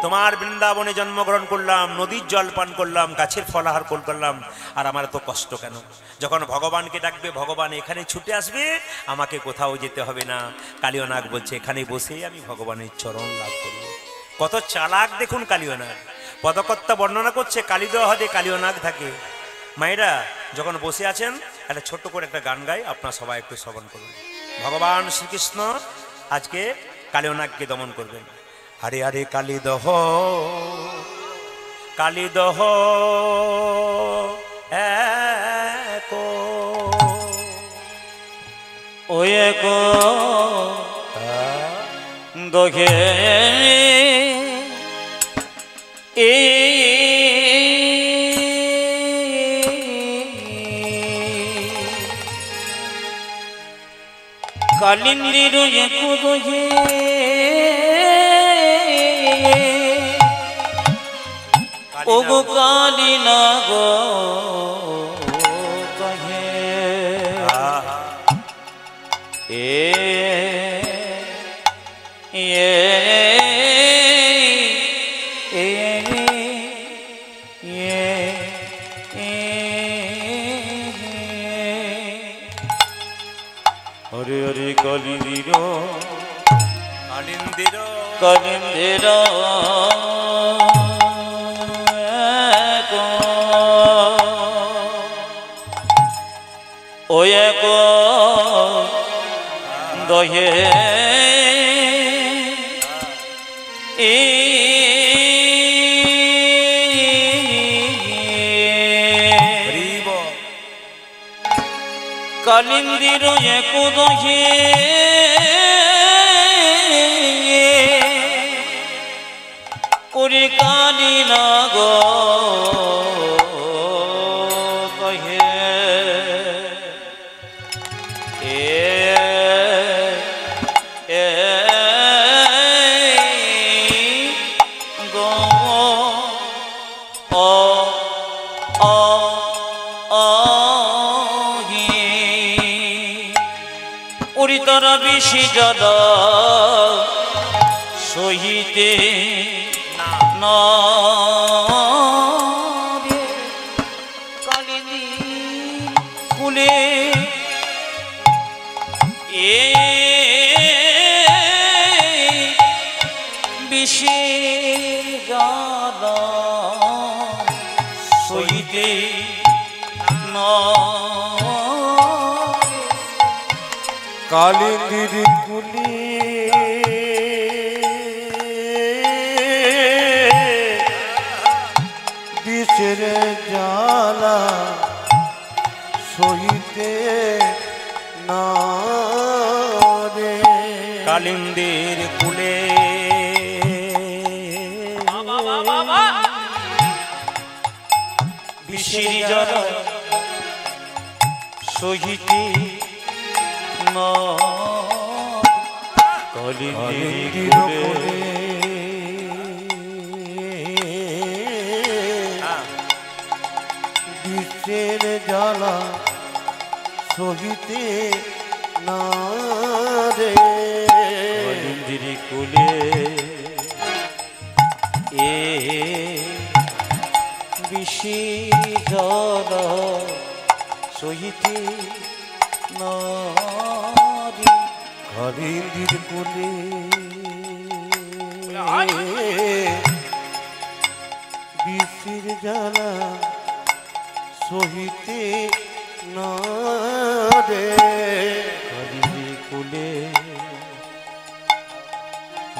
তোমার বৃন্দাবনে জন্মগ্রহণ করলাম, নদীর জল পান করলাম, গাছের ফলাহার করলাম, আর আমার তো কষ্ট কেন? যখন ভগবানকে ডাকবে, ভগবান এখানে ছুটে আসবে, আমাকে কোথাও যেতে হবে না। কালিয়নাগ বলছে, এখানে বসেই আমি ভগবানের চরণ লাভ করব। কত চালাক দেখুন কালিয়নাগ। পদকর্তা বর্ণনা করছে, কালিদহ হ্রদে কালিয়নাগ থাকে। মায়েরা যখন বসে আছেন, একটা ছোট্ট করে একটা গান গাই, আপনারা সবাই একটু শ্রবণ করুন। ভগবান শ্রীকৃষ্ণ আজকে কালিয়নাগকে দমন করবেন। হরে হরে কালিদহ কালিদহ এক ওই এক দোঘে কালিন্দির এক দোঘে ওগো কালিনাগ কালিন্দির কালিন্দির ও এক দহে কালিন্দির এক দহে ওরে কালি নাগ কহে ওরি তারা বেশি জ্বালা সহিতে না রে কালিনী কুলে এ বেশি জ্বালা সহিতে না কালিন্দির কুলি বিষের জ্বালা সহিতে না রে কালিন্দির কুলে বিষের জ্বালা সহিতে না কালিন্দির কুলে বিষের জ্বালা সহিতে না রে কালিন্দির কুলে এ বিষের জ্বালা সহিতে না রে কালিন্দির কুলে বিষের জ্বালা সহিতে না রে কালিন্দির কুলে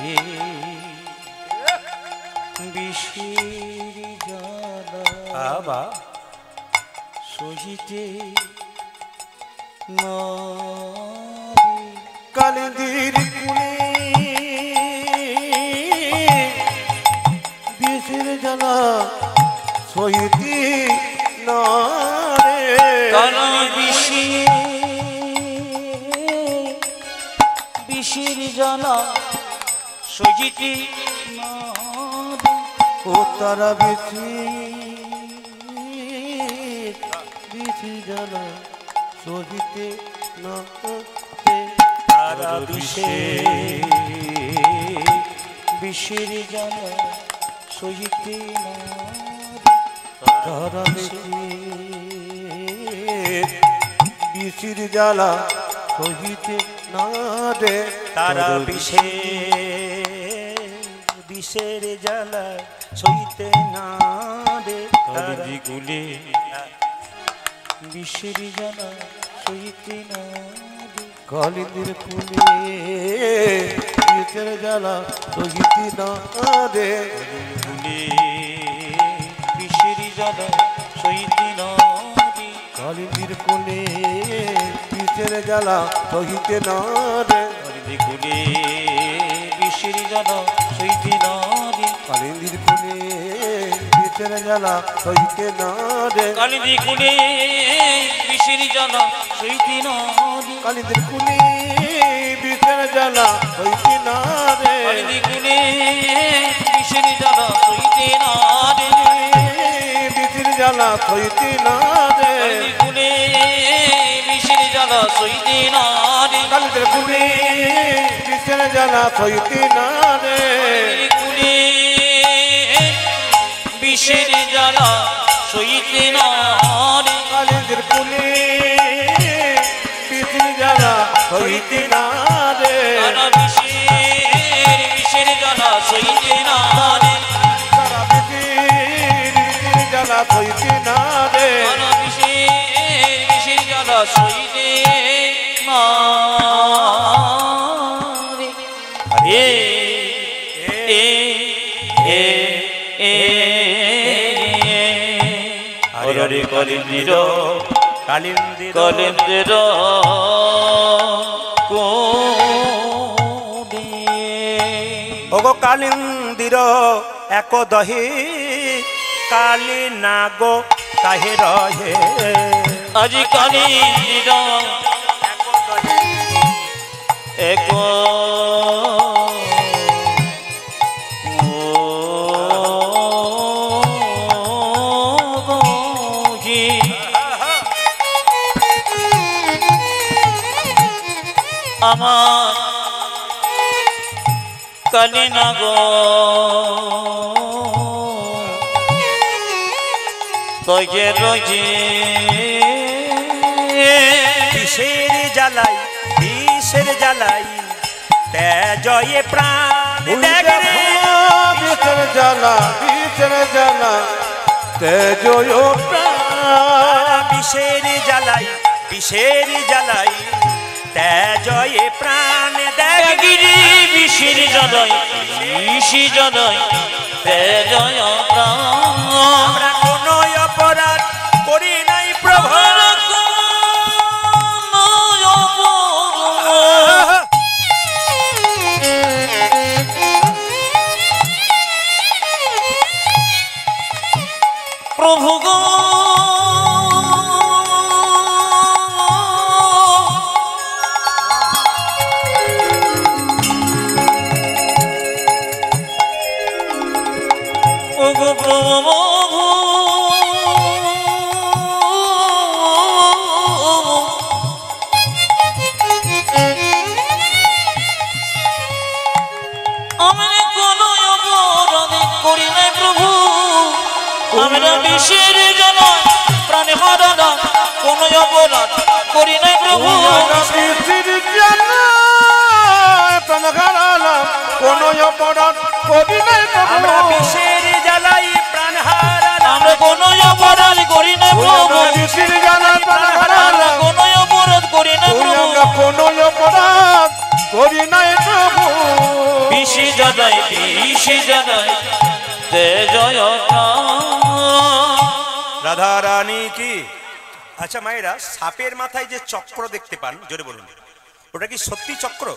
এ বিষের জ্বালা বাবা সহিতে না কালিন্দির কুলে বিষের জ্বালা সহিতে না রে কারণ বিষের জ্বালা সহিতে না ও তারা বিষের জ্বালা সহিতে না রে তারা বিষের জ্বালা সহিতে না তারা বিষের জ্বালা সহিতে না রে তারা বিষের জ্বালা সইতে না রে কালিন্দি কুলে বিষের জ্বালা সহিতে না রে কালিন্দির কুলে বিষের জ্বালা সহিতে না রে কুলে বিষের জ্বালা সহিতে না রে কালিন্দির কুলে বিষের জ্বালা সহিতে না রে কালিন্দি কুলে বিষের জ্বালা সহিতে না রে কালিন্দির কুলে বিষের জ্বালা সহিতে না রে কালিন্দি কুলে বিষের জ্বালা সহিতে না রে কালিন্দির কুলে বিষের জ্বালা সহিতে না রে কালিন্দি কুলে বিষের জ্বালা সহিতে না রে বিষের জ্বালা সহিতে না রে কালিন্দি কুলে বিষের জ্বালা সহিতে না রে কালিন্দির কুলে বিষের জ্বালা সহিতে না রে কুলে বিষের জ্বালা সহিতে না রে কালিন্দির কুলে বিষের জ্বালা সহিতে না রে তারা বিষের জ্বালা সইতে না রে সারা পৃথিবীর জ্বালা সইতে না রে বিষের জ্বালা সইতে না রে এ এ এ হরে কলিন্দির কালিন্দির কলিন্দির ওগো কালিন্দির এক দহি কালি নাগো কাহে রহে আজি কালিন্দির এক আমার কালিনা গো কয়ে রয়ে বিষের জ্বালাই বিষের জ্বালাই তেজয়ে প্রাণ দেখে বিষের জ্বালা তেজয় প্রাণ বিষের জ্বালাই তেজয়ে প্রাণ দেখে গিরি বিষের জ্বালাই বিষি জ্বালাই তেজয় প্রাণ আমরা কোনো অপরাধ করি নাই প্রভু প্রভু গো ওগো প্রভু আমি কোনো অপরাধ করি নাই প্রভু আমরা বিষের জ্বালায় প্রাণে হারালাম কোনো অপরাধ করি নাই প্রভু বিষের জ্বালা প্রাণ হারালাম কোন অপরাধ করি নাই আমরা বিষের জ্বালাই প্রাণ হারালাম আমরা কোনো অপরাধ করি নাই প্রভু বিষের জ্বালা প্রাণ আমরা হারালাম কোনো অপরাধ করি নাই প্রভু আমরা কোন অপরাধ করি নাই প্রভু বিষি জ্বালাই তেজয় রাধা রানী কি আচ্ছা মায়েরা সাপের মাথায় যে চক্র দেখতে পান জোরে বলুন ওটা কি সত্যি চক্র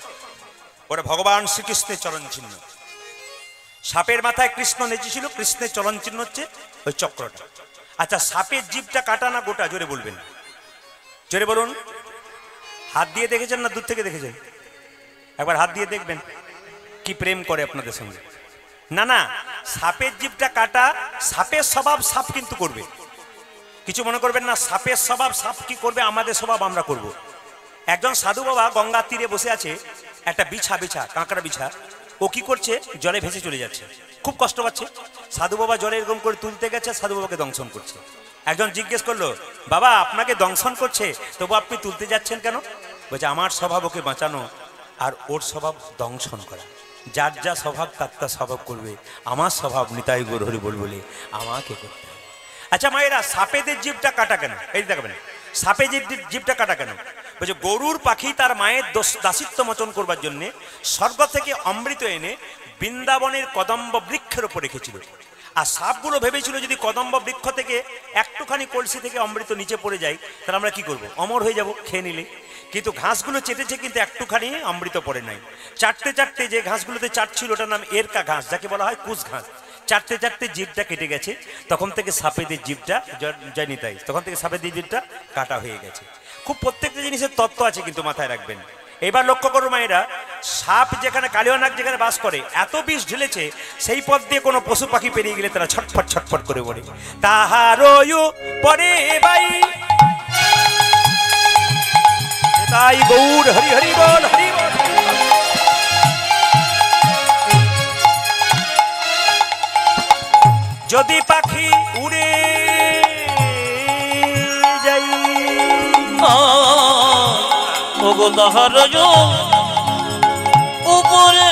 ওটা ভগবান শ্রীকৃষ্ণের চরণ চিহ্ন সাপের মাথায় কৃষ্ণ নেচেছিল কৃষ্ণের চরণ চিহ্ন হচ্ছে ওই চক্রটা আচ্ছা সাপের জিভটা কাটা না গোটা জোরে বলবেন জোরে বলুন হাত দিয়ে দেখেছেন না দূর থেকে দেখেছেন একবার হাত দিয়ে দেখবেন কি প্রেম করে আপনাদের সঙ্গে না না সাপের জিভটা কাটা সাপের স্বভাব সাপ কিন্তু করবে কিছু মনে করবেন না সাপের স্বভাব সাপ কি করবে আমাদের স্বভাব আমরা করব একজন সাধু বাবা গঙ্গার তীরে বসে আছে একটা বিছা কাঁকড়া বিছা ও কি করছে জলে ভেসে চলে যাচ্ছে খুব কষ্ট পাচ্ছে সাধু বাবা জলে এরকম করে তুলতে গেছে সাধু বাবাকে দংশন করছে একজন জিজ্ঞেস করলো বাবা আপনাকে দংশন করছে তবু আপনি তুলতে যাচ্ছেন কেন বলছে আমার স্বভাব ওকে বাঁচানো আর ওর স্বভাব দংশন করা যার যা স্বভাব তার স্বভাব করবে আমার স্বভাব নিতাই গৌর হরি বলে আমাকে করতে হবে আচ্ছা মায়েরা সাপেদের জীবটা কাটা কেন এই দেখবেন সাপে জীবটা কাটা কেন বলছে গরুর পাখি তার মায়ের দাসিত্ব মোচন করবার জন্য স্বর্গ থেকে অমৃত এনে বৃন্দাবনের কদম্ব বৃক্ষের উপর রেখেছিল আর সাপগুলো ভেবেছিল যদি কদম্ব বৃক্ষ থেকে একটুখানি কলসি থেকে অমৃত নিচে পড়ে যায় তাহলে আমরা কি করব অমর হয়ে যাব খেয়ে নিলে কিন্তু ঘাসগুলো চেটেছে কিন্তু একটুখানি অমৃত পড়ে নাই চাটতে যে ঘাসগুলোতে চাটছিল ওটার নাম এরকা ঘাস যাকে বলা হয় কুশ ঘাস চাটতে জিভটা কেটে গেছে তখন থেকে সাপেদের জিভটা জানি তাই তখন থেকে সাপেদের জিভটা কাটা হয়ে গেছে খুব প্রত্যেকটা জিনিসের তত্ত্ব আছে কিন্তু মাথায় রাখবেন এবার লক্ষ্য করো মায়েরা সাপ যেখানে কালিয়ানাগ যেখানে বাস করে এত বিষ ঢেলেছে সেই পথ দিয়ে কোনো পশু পাখি পেরিয়ে গেলে তারা ছটফট করে বলে তাহারও পরে বাই তাই গৌর হরি হরি বল হরি বল যদি পাখি উড়ে যাই ওগো তাহার উপরে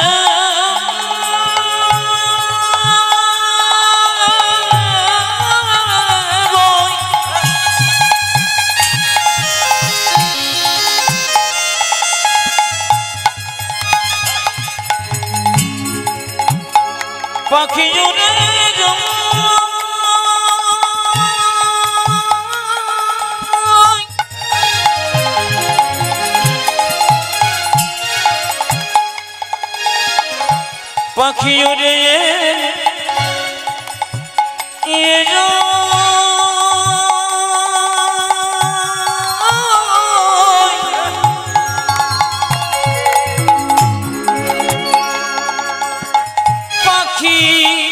পাখি উড়ে যায় পাখি উড়ে পাখি উড়ে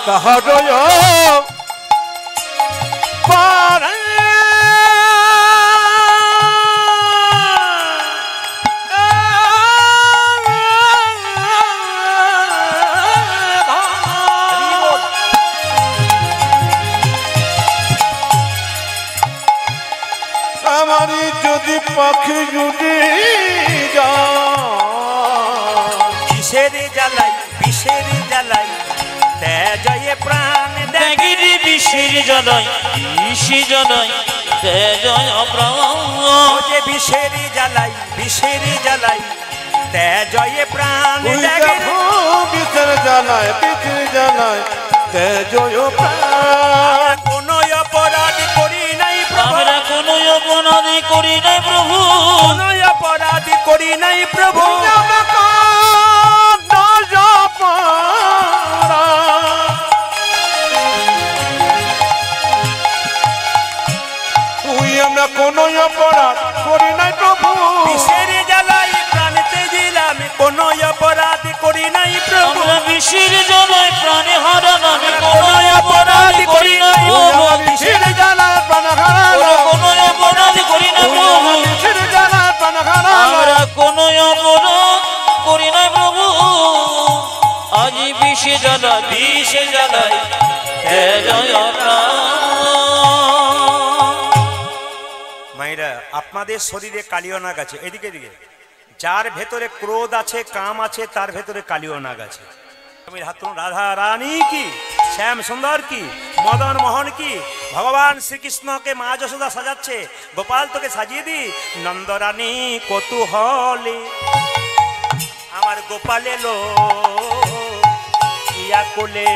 কাহারয় পারে আমারি যদি পাখি যদি বিষের জ্বালাই বিষের জ্বালাই তেজয়ে প্রাণ ত্যাগিরি বিষের জ্বালাই বিষি জ্বালাই তেজয় প্রাণ যে বিষের জ্বালাই বিষের জ্বালাই তেজয়ে প্রাণ বিচের জ্বালায় বিচের জ্বালায় তেজয় প্রাণ কোন অপরাধ করি নাই প্রভু আমরা কোনো অপরাধ করি নাই প্রভু কোন অপরাধ করি নাই প্রভু আমরা কোন অপরাধ করি নাই প্রভু বিষের জ্বালাই প্রাণতে দিলাম কোন অপরাধ করি নাই প্রভু আমরা বিষের জ্বালায় প্রাণে হারালাম কোনো অপরাধ করি নাই প্রভু বিষের জ্বালায় প্রাণ হারালাম কোনো অপরাধ করি নাই প্রভু বিষের জ্বালায় প্রাণ হারালাম আমরা কোনো অপরাধ করি নাই প্রভু আজ বিষে জ্বালা বিষে জ্বালাই তেজয় প্রাণ মায়েরা আপনাদের শরীরে কালীয় নাগ আছে এদিকে এদিকে যার ভেতরে ক্রোধ আছে কাম আছে তার ভেতরে কালীয় নাগ আছে আমি রাধা রানী কি শ্যাম সুন্দর কি মদন মোহন কি ভগবান শ্রীকৃষ্ণকে মা যশোদা সাজাচ্ছে গোপাল তোকে সাজিয়ে দি নন্দরানী কৌতূহলে আমার গোপাল এলো ইয়া কোলে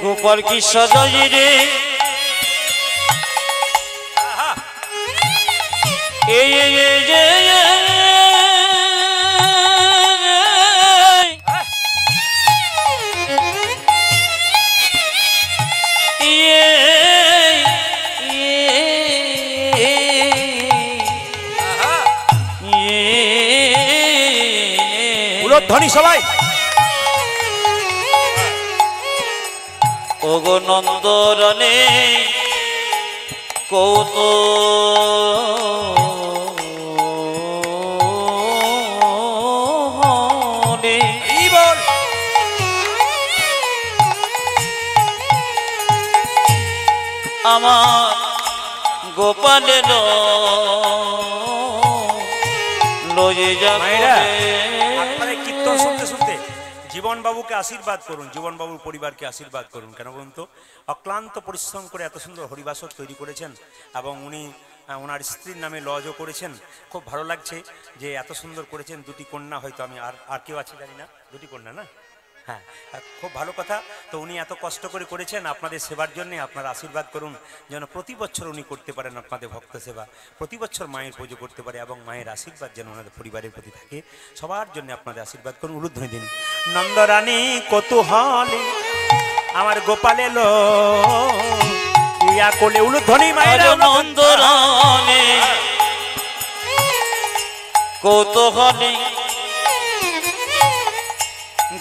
গোপাল কি সাজাই রে ধ্বনি সবাই ওগো নন্দরনে কৌত আমার গোপালের লয়ে যাবে আপনারা কীর্তন শুনতে শুনতে জীবন বাবুকে আশীর্বাদ করুন জীবন বাবুর পরিবারকে আশীর্বাদ করুন কেন বলুন তো অক্লান্ত পরিশ্রম করে এত সুন্দর হরিবাসক তৈরি করেছেন এবং উনি ওনার স্ত্রীর নামে লজও করেছেন খুব ভালো লাগছে যে এত সুন্দর করেছেন দুটি কন্যা হয়তো আমি আর কেউ আছে জানি না দুটি কন্যা না হ্যাঁ খুব ভালো কথা তো উনি এত কষ্ট করে করেছেন আপনাদের সেবার জন্য আপনারা আশীর্বাদ করুন যেন প্রতি বছর উনি করতে পারেন আপনাদের ভক্ত সেবা প্রতি বছর মায়ের পুজো করতে পারে এবং মায়ের আশীর্বাদ যেন ওনাদের পরিবারের প্রতি থাকে সবার জন্য আপনাদের আশীর্বাদ করুন উলুধ্বনি দিন নন্দরানী কৌতূহলে আমার গোপাল এলো ইয়া কোলে উলুধ্বনি মায়ের নন্দরানী কৌতূহলে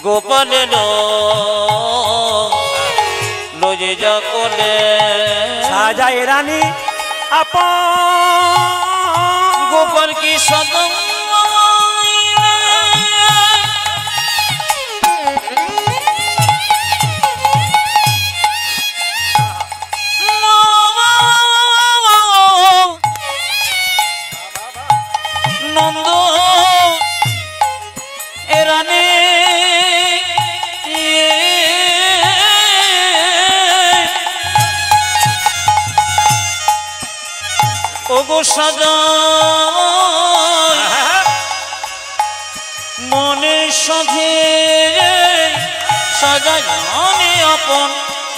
গোপালের লয়ে যা কোলে সাজায় রানী আপন গোপাল কি সদম নন্দ এরানে ওগো সাজাই মনের সাথে সাজাই আমি আপন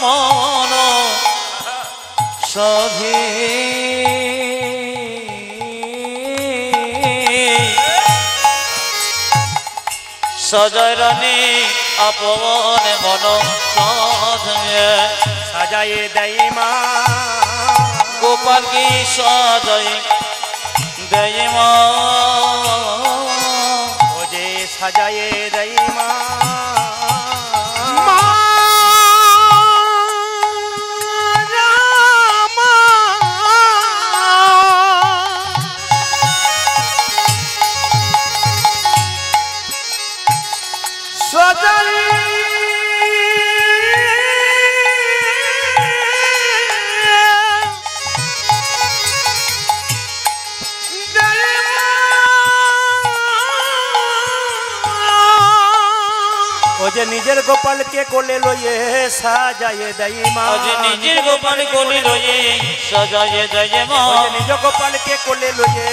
মন সাধে সাজাই রানী আপন মন সাধে সাজায়ে দেয় মা গোপাল কি সাজাই দেয় মা ও যে সাজায়ে দেয় মা যে নিজের গোপালকে কোলে লইয়ে সাজায়ে দেয় মা যে নিজের গোপাল কোলে লইয়ে সাজায়ে দেয় মা যে নিজ গোপালকে কোলে লইয়ে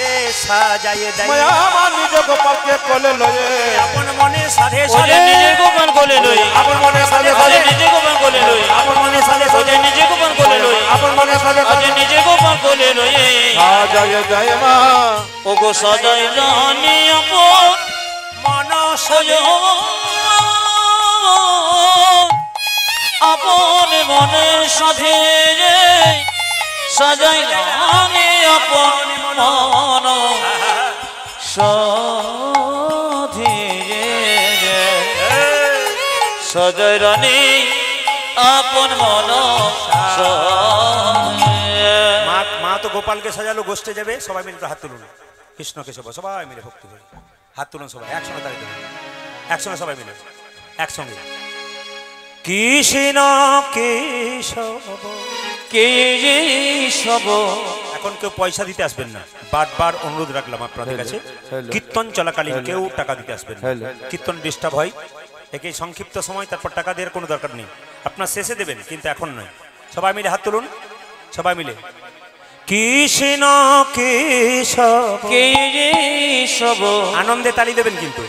সাজায়ে দেয় মায়া আমার নিজ গোপালকে কোলে লয়ে আপন মনে সাধে ওরে সাধে নিজের গোপাল কোলে লই আপন মনে সাধে ওরে সাধে নিজের গোপাল কোলে লই আপন মনে সাধে ওরে সাধে নিজের গোপাল কোলে লই আপন মনে সাধে ওরে সাধে নিজের গোপাল কোলে লই সাজায়ে দেয় মা ওগো সাজাই জানি আপন মন সাজো আপন মনের সাথে সাজাই জানি আপন মন সাধে সাজাই রানী আপন মন মা মা তো গোপালকে সাজালো গোষ্ঠে যাবে সবাই মিলে হাত তুলুন কৃষ্ণ কেশব সবাই মিলে ভক্তি করে হাত তুলুন সবাই একসঙ্গে দাঁড়িয়ে দেবেন একসঙ্গে সবাই মিলে একসঙ্গে কৃষ্ণ কেশব কেশব এখন কেউ পয়সা দিতে আসবেন না বারবার অনুরোধ রাখলাম আপনাদের কাছে কীর্তন চলাকালীন কেউ টাকা দিতে আসবেন না কীর্তন ডিস্টার্ব হয় একে সংক্ষিপ্ত সময় তারপর টাকা দেওয়ার কোনো দরকার নেই আপনার শেষে দেবেন কিন্তু এখন নয় সবাই মিলে হাত তুলুন সবাই মিলে কৃষ্ণ কেশব কেশব আনন্দে তালি দেবেন কিন্তু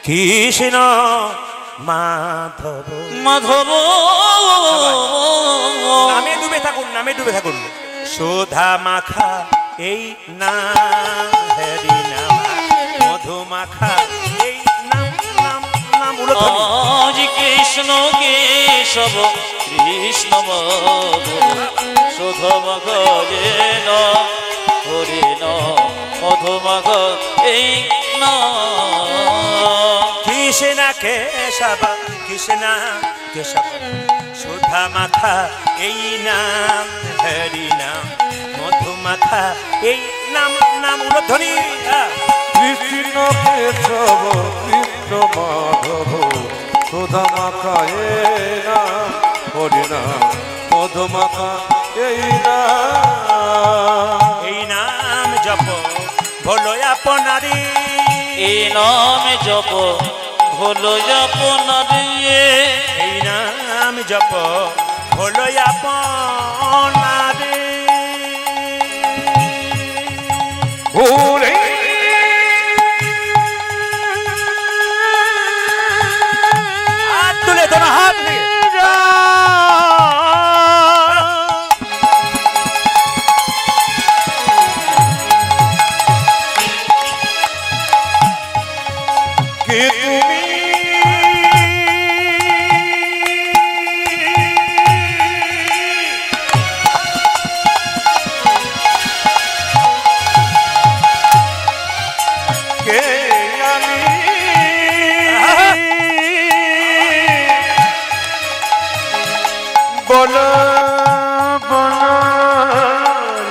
কৃষ্ণ মাধব মাধব নামে ডুবে থাকুন সুধা মাখা এই নাম হরি নাম মধু মাখা এই নাম নাম নাম উলধ্বনি আজ কৃষ্ণ কেশব কৃষ্ণ মাধব সুধমগ যেন হরিণ মধুমগ এই কৃষ্ণ কেশব কৃষ্ণ কেশব সুধা মাখা এই নাম হরি নাম মধু মাখা এই নাম নাম উলধ্বনি কৃষ্ণ কেশব কৃষ্ণ মাধব সুধা মাখা এই নাম হরি নাম মধু মাখা এই নাম জপ ভোলো আপনারি এই নাম জপ ভোলো আপনারি এই নাম জপ ভোলো আপনারি ভোরে হাত তুলে তোমার হাত নিয়ে কে তুমি কে আমি বলো বলো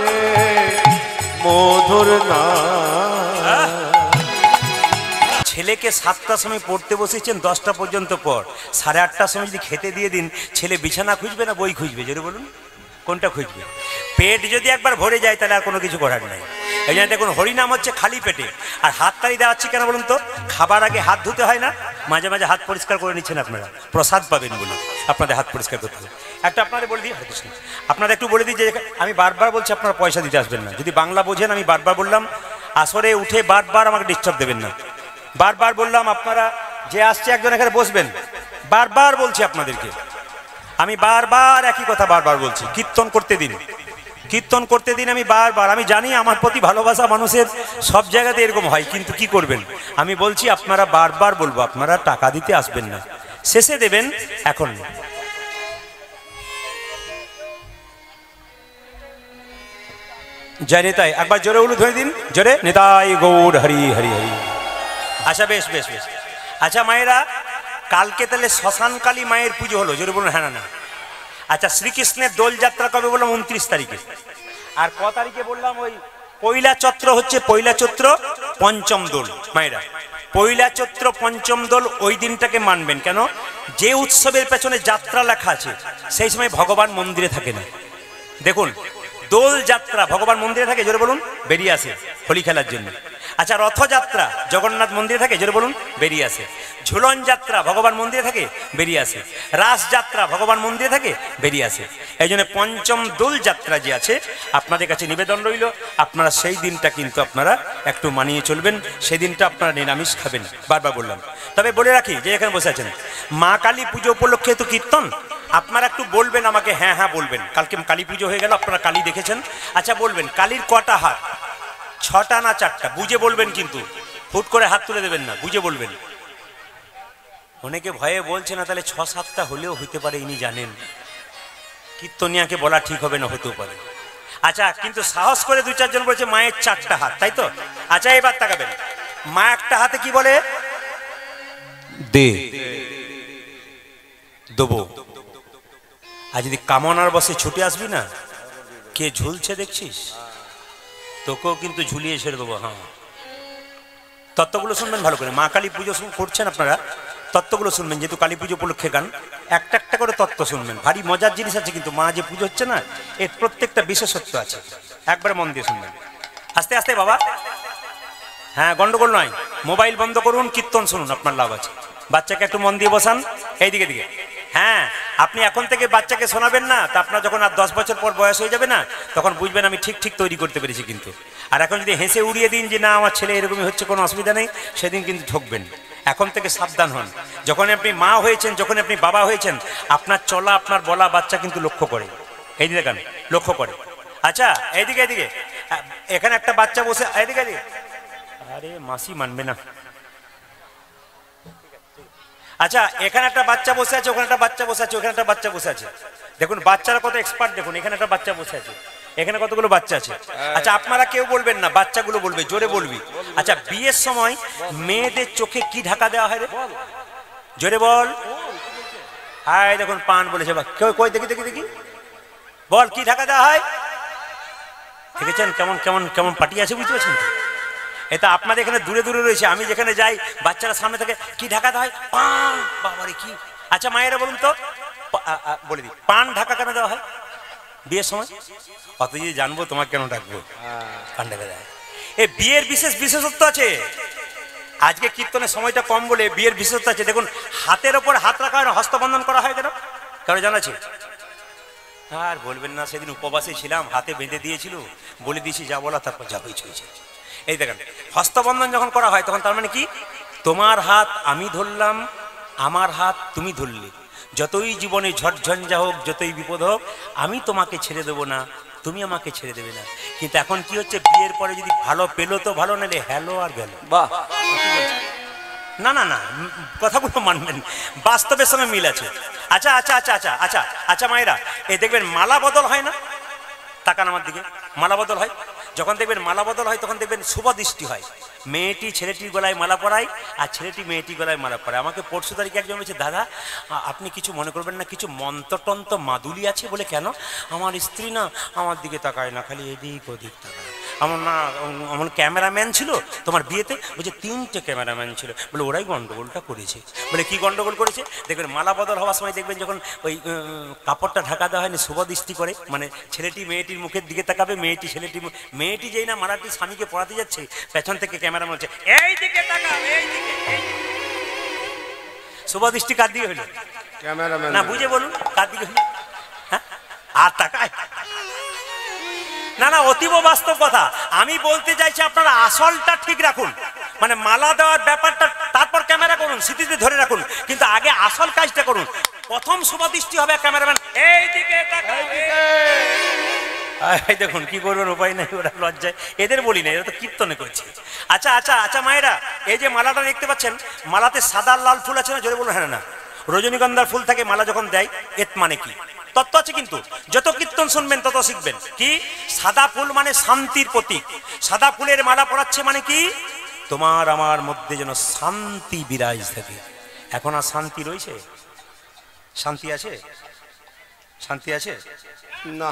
রে মধুর না ছেলেকে 7টার সময় পড়তে বসেছেন 10টা পর্যন্ত পর 8:30টার সময় যদি খেতে দিয়ে দিন ছেলে বিছানা খুঁজবে না বই খুঁজবে জোরে বলুন কোনটা খুঁজবে পেট যদি একবার ভরে যায় তাহলে আর কোনো কিছু করার নাই এই জন্য দেখুন হরিনাম হচ্ছে খালি পেটে আর হাততালি দেওয়াচ্ছি কেন বলুন তো খাবার আগে হাত ধুতে হয় না মাঝে মাঝে হাত পরিষ্কার করে নিচ্ছেন আপনারা, প্রসাদ পাবেন বলে আপনাদের হাত পরিষ্কার করতে হবে। একটা আপনাদের বলে দিই, হরে কৃষ্ণ, আপনারা একটু বলে দিই যে আমি বারবার বলছি আপনারা পয়সা দিতে আসবেন না। যদি বাংলা বোঝেন আমি বারবার বললাম, আসরে উঠে বারবার আমাকে ডিস্টার্ব দেবেন না। বারবার বললাম আপনারা যে আসছে একজন এখানে বসবেন, বারবার বলছি আপনাদেরকে, আমি বারবার একই কথা বারবার বলছি, কীর্তন করতে দিন, কীর্তন করতে দিন। আমি বারবার, আমি জানি আমার প্রতি ভালোবাসা মানুষের সব জায়গাতে এরকম হয়, কিন্তু কি করবেন, আমি বলছি আপনারা বারবার বলবো, আপনারা টাকা দিতে আসবেন না, শেষে দেবেন, এখন না। জয় নেতাই, একবার জোরে উলু ধরে দিন, জোরে, নেতাই গৌর হরি হরি হরি। আচ্ছা বেশ বেশ বেশ। আচ্ছা মায়েরা, কালকে তাহলে শ্মশানকালী মায়ের পুজো হলো, জোরে বলুন হ্যাঁ না না। আচ্ছা শ্রীকৃষ্ণের দোলযাত্রা কবে বললাম? 29 তারিখে। আর ক তারিখে বললাম? ওই পয়লা চৈত্র হচ্ছে, পয়লা চৈত্র পঞ্চম দোল। মায়েরা, পয়লা চৈত্র পঞ্চম দোল ওই দিনটাকে মানবেন। কেন? যে উৎসবের পেছনে যাত্রা লেখা আছে সেই সময় ভগবান মন্দিরে থাকে না। দেখুন, দোল যাত্রা ভগবান মন্দিরে থাকে, জোরে বলুন, বেরিয়ে আসে হোলি খেলার জন্য। আচ্ছা রথযাত্রা জগন্নাথ মন্দিরে থাকে, জোরে বলুন, বেরিয়ে আসে। ঝুলন যাত্রা ভগবান মন্দিরে থাকে, বেরিয়ে আসে। রাস যাত্রা ভগবান মন্দিরে থাকে, বেরিয়ে আসে। এই জন্য পঞ্চম দোল যাত্রা যে আছে, আপনাদের কাছে নিবেদন রইল, আপনারা সেই দিনটা কিন্তু আপনারা একটু মানিয়ে চলবেন। সেই দিনটা আপনারা নিরামিষ খাবেন, বারবার বললাম। তবে বলে রাখি যে এখানে বসে আছেন, মা কালী পুজো উপলক্ষে তো কীর্তন, আপনারা একটু বলবেন আমাকে, হ্যাঁ হ্যাঁ বলবেন। কালকে কালী পুজো হয়ে গেল, আপনারা কালী দেখেছেন। আচ্ছা বলবেন, কালীর কটা হাত? 6টা না 4টা? বুঝে বলবেন, কিন্তু হুট করে হাত তুলে দেবেন না, বুঝে বলবেন। অনেকে ভয়ে বলছে না, তাহলে 6-7টা হলেও হইতে পারে, ইনি জানেন। কীর্তনিয়াকে বলা ঠিক হবে না, হতেও পারে। আচ্ছা কিন্তু সাহস করে 2-4 জন বলছে মায়ের 4টা হাত, তাই তো? আচ্ছা এবার তাকাবেন, মা একটা হাতে কি বলে? দে, দেবো। আর যদি কামনার বসে ছুটে আসবি না, কে ঝুলছে দেখছিস, তোকেও কিন্তু ঝুলিয়ে ছেড়ে দেবো। হ্যাঁ, তত্ত্বগুলো শুনবেন ভালো করে। মা কালী পুজো করছেন আপনারা, তত্ত্বগুলো শুনবেন, যেহেতু কালী পুজো উপলক্ষে গান, একটা একটা করে তত্ত্ব শুনবেন। ভারী মজার জিনিস আছে কিন্তু, মা যে পুজো হচ্ছে না, এর প্রত্যেকটা বিশেষত্ব আছে, একবারে মন দিয়ে শুনবেন। আস্তে আস্তে বাবা, হ্যাঁ গন্ডগোল নয়, মোবাইল বন্ধ করুন, কীর্তন শুনুন, আপনার লাভ আছে। বাচ্চাকে একটু মন দিয়ে বসান, এইদিকে দিকে। হ্যাঁ, আপনি এখন থেকে বাচ্চাকে শোনাবেন না, তা আপনার যখন আর 10 বছর পর বয়স হয়ে যাবে না, তখন বুঝবেন আমি ঠিক ঠিক তৈরি করতে পেরেছি কিন্তু। আর এখন যদি হেসে উড়িয়ে দিন যে না আমার ছেলে এরকমই হচ্ছে, কোনো অসুবিধা নেই, সেদিন কিন্তু ঠকবেন। এখন থেকে সাবধান হন। যখন আপনি মা হয়েছেন, যখন আপনি বাবা হয়েছেন, আপনার চলা আপনার বলা বাচ্চা কিন্তু লক্ষ্য করে, এই দিকে গান লক্ষ্য করে। আচ্ছা এইদিকে এইদিকে, এখানে একটা বাচ্চা বসে, এইদিকে এদিকে, আরে মাসি মানবে না। আচ্ছা এখানে একটা বাচ্চা বসে আছে, ওখানে একটা বাচ্চা বসে আছে, ওখানে একটা বাচ্চা বসে আছে। দেখুন বাচ্চারা কত এক্সপার্ট, দেখুন এখানে একটা বাচ্চা বসে আছে, এখানে কতগুলো বাচ্চা আছে। আচ্ছা আপনারা কেউ বলবেন না, বাচ্চাগুলো বলবে, জোরে বলবি। আচ্ছা বিয়ের সময় মেয়েদের চোখে কি ঢাকা দেওয়া হয় রে? জোরে বল। হাই দেখুন পান বলেছে, কেউ কই দেখি দেখি দেখি, বল কি ঢাকা দেওয়া হয়? দেখেছেন কেমন কেমন কেমন পার্টি আছে, বুঝতে পারছেন তো? এটা আপনাদের এখানে দূরে দূরে রয়েছে, আমি যেখানে যাই বাচ্চারা সামনে থেকে কি ঢাকা দেওয়া হয়? পান। বাবারে কি! আচ্ছা মায়েরা বলুন তো, বলে দিই, পান ঢাকা কেন দেওয়া হয় বিয়ের সময়? অত যদি জানবো তোমাকে কেন ডাকবো? পান ঢাকা দেওয়া হয়, এই বিয়ের বিশেষ বিশেষত্ব আছে। আজকে কীর্তনের সময়টা কম বলে বিয়ের বিশেষত্ব আছে। দেখুন হাতের ওপর হাত রাখা হয় না, হস্তবন্ধন করা হয় কেন? কারো জানা আছে? আর বলবেন না, সেদিন উপবাসে ছিলাম, হাতে বেঁধে দিয়েছিল, বলে দিয়েছি যা বলা, তারপর যাবই চলছে। এই দেখেন হস্তবন্ধন যখন করা হয়, তখন তার মানে কি? তোমার হাত আমি ধরলাম, আমার হাত তুমি ধরলে, যতই জীবনে ঝড়ঝঞ্ঝা হোক, যতই বিপদ হোক, আমি তোমাকে ছেড়ে দেবো না, তুমি আমাকে ছেড়ে দেবে না। কিন্তু এখন কি হচ্ছে, বিয়ের পরে যদি ভালো পেলো তো ভালো, নাহলে হ্যালো আর গেল। বাহ, না না না, কথাগুলো মানবেন, বাস্তবের সঙ্গে মিল আছে। আচ্ছা আচ্ছা আচ্ছা আচ্ছা আচ্ছা আচ্ছা মায়েরা, এই দেখবেন মালা বদল হয় না? তাকান আমার দিকে, মালা বদল হয়। যখন দেখবেন মালা বদল হয়, তখন দেখবেন শুভ দৃষ্টি হয়। মেয়েটি ছেলেটির গলায় মালা পরায়, আর ছেলেটি মেয়েটির গলায় মালা পরায়। আমাকে 4 তারিখে একজন বলছে, দাদা আপনি কিছু মনে করবেন না, কিছু মন্ত্রতন্ত্র মাদুলি আছে বলে? কেন? আমার স্ত্রী না আমার দিকে তাকায় না, খালি এদিক ওদিক তাকায়। আমার না, আমার ক্যামেরাম্যান ছিল তোমার বিয়েতে, বলছে 3টে ক্যামেরাম্যান ছিল, বলে ওরাই গন্ডগোলটা করেছে। বলে কি গন্ডগোল করেছে? দেখবেন মালা বদল হওয়ার সময় দেখবেন যখন ওই কাপড়টা ঢাকা দেওয়া হয়নি, শুভ দৃষ্টি করে, মানে ছেলেটি মেয়েটির মুখের দিকে তাকাবে, মেয়েটি যেই না মালাটি স্বামীকে পড়াতে যাচ্ছে, পেছন থেকে ক্যামেরা বলছে এই দিকে তাকা, এই দিকে। শুভদৃষ্টি কার দিকে হইল? ক্যামেরাম্যান না বুঝে বলুন কার দিকে হইল? হ্যাঁ আর তাকায় না না, অতীব বাস্তব কথা। আমি বলতে চাইছি আপনারা আসলটা ঠিক রাখুন, মানে মালা দেওয়ার ব্যাপারটা তারপর ক্যামেরা করুন, স্মৃতিতে ধরে রাখুন, কিন্তু আগে আসল কাজটা করুন। প্রথম শুভদৃষ্টি হবে ক্যামেরাম্যান এইদিকে তাকাবে। এই দেখুন কি করবেন, উপায় নাই, ওরা লজ্জায় এদের বলি না, এরা তো কীর্তনে করছে। আচ্ছা আচ্ছা আচ্ছা মায়েরা, এই যে মালাটা দেখতে পাচ্ছেন, মালাতে সাদা লাল ফুল আছে না? জোরে বলুন হ্যাঁ না। রজনীগন্ধার ফুল থাকে মালা যখন দেয়, এর মানে কি তত্ত্ব আছে, কিন্তু যত কীর্তন শুনবেন তত শিখবেন। কি? সাদা ফুল মানে শান্তির প্রতীক। সাদা ফুলের মালা পরাচ্ছে মানে কি? তোমার আমার মধ্যে যেন শান্তি বিরাজ থাকে। এখন আর শান্তি রয়েছে? শান্তি আছে? শান্তি আছে না।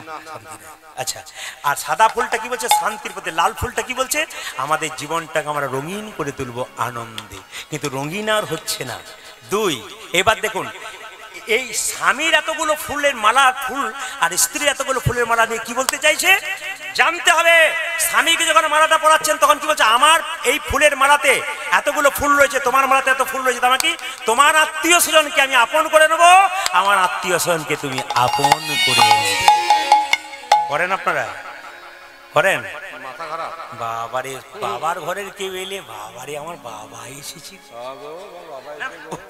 আচ্ছা, আর সাদা ফুলটা কি বলছে? শান্তির প্রতি। লাল ফুলটা কি বলছে? আমাদের জীবনটাকে আমরা রঙিন করে তুলবো আনন্দে, কিন্তু রঙিন আর হচ্ছে না। দুই, এবার দেখুন এই স্বামীর এতগুলো ফুলের মালা ফুল আর স্ত্রীর এতগুলো ফুলের মালা নিয়ে কি বলতে চাইছে জানতে হবে। স্বামীকে যখন মালাটা পরাচ্ছেন তখন কি বলছে? আমার এই ফুলের মালাতে এতগুলো ফুল রয়েছে, তোমার মালাতে এত ফুল রয়েছে, তার কি তোমার আত্মীয় স্বজনকে আমি আপন করে নেবো, আমার আত্মীয় স্বজনকে তুমি আপন করে নেবে। করেন আপনারা? করেন? বাবারে, বাবার ঘরের কেউ এলে বাবারে আমার বাবা এসেছি,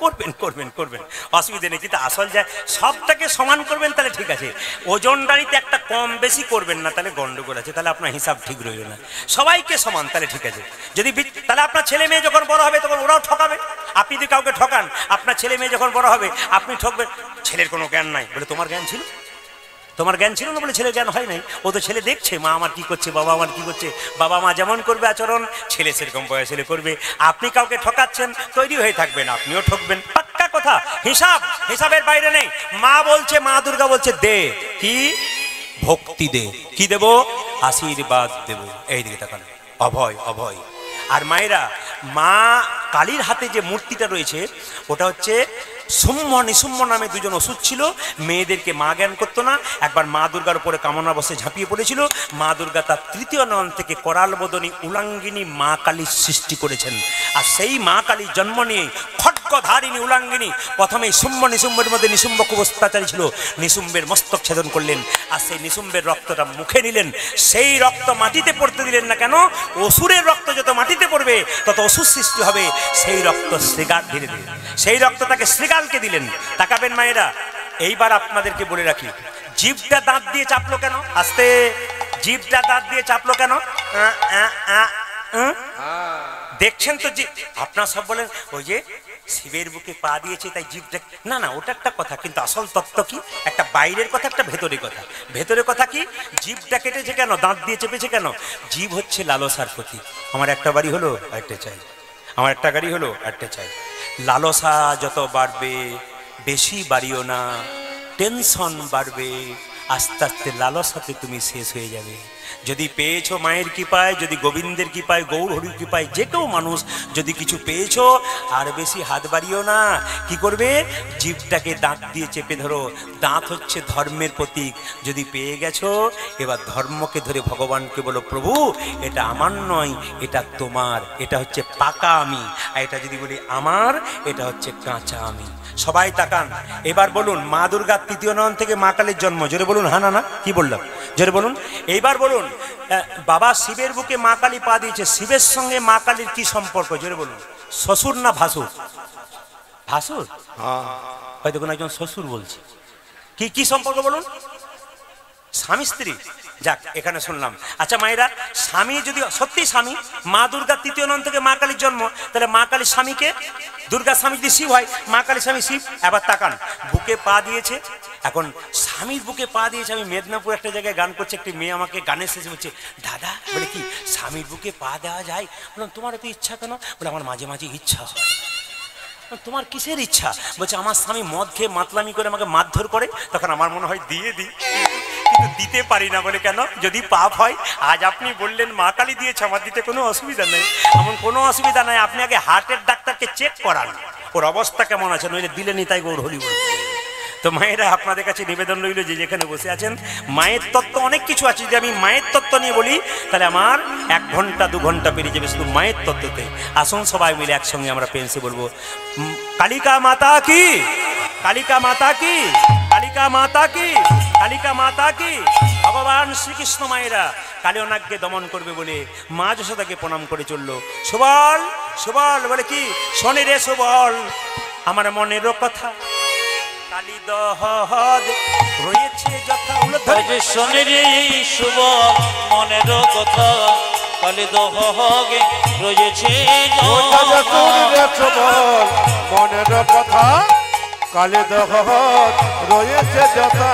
করবেন করবেন করবেন, অসুবিধা নেই, কিন্তু আসল যায় সবটাকে সমান করবেন তাহলে ঠিক আছে। ওজনদারিতে একটা কম বেশি করবেন না, তাহলে গন্ডগোল আছে, তাহলে আপনার হিসাব ঠিক রইল না। সবাইকে সমান তাহলে ঠিক আছে। যদি তাহলে আপনার ছেলে মেয়ে যখন বড় হবে তখন ওরাও ঠকাবে। আপনি যদি কাউকে ঠকান, আপনার ছেলে মেয়ে যখন বড় হবে আপনি ঠকবেন। ছেলের কোনো জ্ঞান নাই বলে তোমার জ্ঞান ছিল, তোমার জ্ঞান ছিল না বলে ছেলে জ্ঞান হয় নাই। ও তো ছেলে দেখছে মা আমার কি করছে, বাবা আমার কি করছে, বাবা মা যেমন করবে আচরণ ছেলে সেরকম বয়স ছেলে করবে। আপনি কাউকে ঠকাচ্ছেন, তৈরি হয়ে থাকবেন, আপনিও ঠকবেন, পাক্কা কথা। হিসাব, হিসাবের বাইরে নেই। মা বলছে, মা দুর্গা বলছে দে, কি ভক্তি দে, কি দেব? আশীর্বাদ দেব। এই দিকে তাকান, অভয় অভয়। আর মায়েরা, মা কালীর হাতে যে মূর্তিটা রয়েছে ওটা হচ্ছে সুম্য নিসুম্য নামে দুজন ওষুধ ছিল। মেয়েদেরকে মা জ্ঞান করতো না। একবার মা দুর্গার উপরে কামনা বসে ঝাঁপিয়ে পড়েছিল। মা দুর্গা তার তৃতীয় নয়ন থেকে করাল বদনী উলাঙ্গিনী মা কালীর সৃষ্টি করেছেন। আর সেই মা কালীর জন্ম নিয়ে খड्गধারিণী উলাঙ্গিনী প্রথমে সুম্য নিসুম্বের মধ্যে নিসুম্ব খুব অত্যাচারী ছিল, নিসুম্বের মস্তক ছেদন করলেন। আর সেই নিসুম্বের রক্তটা মুখে নিলেন। সেই রক্ত মাটিতে পড়তে দিলেন না। কেন? অসুরের রক্ত যত মাটিতে পড়বে তত অসুর সৃষ্টি হবে। সেই রক্ত শ্রীগাল ধীরে ধীরে, সেই রক্ত তাকে শ্রীগালকে দিলেন। তাকাবেন মায়েরা, এইবার আপনাদেরকে বলে রাখি, জিভটা দাঁত দিয়ে চাপলো কেন? আস্তে, জিভটা দাঁত দিয়ে চাপলো কেন? দেখছেন তো জি, আপনার সব বলেন ওই যে শিবের বুকে পা দিয়েছে তাই জিভটা, না না ওটা একটা কথা, কিন্তু আসল তত্ত্ব কি? একটা বাইরের কথা, একটা ভেতরের কথা। ভেতরের কথা কি? জিভটা কেটেছে কেন, দাঁত দিয়ে চেপেছে কেন? জিভ হচ্ছে লালসার প্রতীক। আমার একটা বাড়ি হলো একটা চাই, আমার একটা গাড়ি হলো একটা চাই। লালসা যত বাড়বে, বেশি বাড়িও না, টেনশন বাড়বে, আস্তে আস্তে লালসাতে তুমি শেষ হয়ে যাবে। যদি পেয়েছো মায়ের কৃপায়, যদি গোবিন্দের কৃপায়, গৌর হরির কৃপায়, যে কেউ মানুষ যদি কিছু পেয়েছো, আর বেশি হাত বাড়িও না। কি করবে? জিভটাকে দাঁত দিয়ে চেপে ধরো। দাঁত হচ্ছে ধর্মের প্রতীক। যদি পেয়ে গেছো, এবার ধর্মকে ধরে ভগবানকে বলো, প্রভু এটা আমার নয়, এটা তোমার, এটা হচ্ছে পাকা আমি। আর এটা যদি বলি আমার, এটা হচ্ছে কাঁচা আমি। সবাই তাকান, এবার বলুন মা দুর্গার তৃতীয় নয়ন থেকে মা কালীর জন্ম। জোরে বলুন হ্যাঁ না না, কি বললাম? জোরে বলুন। এইবার বলুন, বাবা শিবের বুকে মা কালী পা দিয়েছে, শিবের সঙ্গে মা কালীর কি সম্পর্ক? জোরে বলুন। শ্বশুর না ভাসুর? ভাসুর, হয়তো কোনো একজন শ্বশুর বলছে। কি কি সম্পর্ক বলুন? স্বামী স্ত্রী। যাক, এখানে শুনলাম। আচ্ছা মায়েরা, স্বামী যদি সত্যি স্বামী, মা দুর্গার তৃতীয় নয়ন থেকে মা কালীর জন্ম, তাহলে মা কালীর স্বামীকে, দুর্গার স্বামী যদি শিব হয়, মা কালীর স্বামী শিব। এবার তাকান, বুকে পা দিয়েছে। এখন স্বামীর বুকে পা দিয়েছে। আমি মেদিনীপুর একটা জায়গায় গান করছি, একটি মেয়ে আমাকে গানের শেষে বলছে, দাদা বলে কি স্বামীর বুকে পা দেওয়া যায়? বললাম তোমার এত ইচ্ছা কেন? বলে আমার মাঝে মাঝে ইচ্ছা হয়। তোমার কিসের ইচ্ছা? বলছে আমার স্বামী মদ খেয়ে মাতলামি করে আমাকে মারধর করে, তখন আমার মনে হয় দিয়ে দিই, কিন্তু দিতে পারি না। বলে কেন? যদি পাপ হয়। আজ আপনি বললেন মা কালী দিয়েছে, আমার দিতে কোনো অসুবিধা নেই। এমন কোনো অসুবিধা নাই। আপনি আগে হার্টের ডাক্তারকে চেক করান, ওর অবস্থা কেমন আছে, নইলে দিলেনি তাই গৌর হরি বল। তো মায়েরা আপনাদের কাছে নিবেদন রইল যে যেখানে বসে আছেন, মায়ের তত্ত্ব অনেক কিছু আছে। যদি আমি মায়ের তত্ত্ব নিয়ে বলি তাহলে আমার 1 ঘন্টা 2 ঘন্টা পেরিয়ে যাবে শুধু মায়ের তত্ত্বতে। আসুন সবাই মিলে একসঙ্গে আমরা পেন্সে বলবো, কালিকা মাতা কি, কালিকা মাতা কি, কালিকা মাতা কি, কালিকা মাতা কি। ভগবান শ্রীকৃষ্ণ মায়েরা কালিয়নাগকে দমন করবে বলে মা যশোদাকে প্রণাম করে চললো। সুবল, সুবল বলে কি, শোনে রে সুবল আমার মনেরও কথা, কালী দহদ রয়েছে যথা। শোনে রে সুবল মনের কথা, কালী দহগে রয়েছে মনের কথা, কালী দহদ রয়েছে যথা।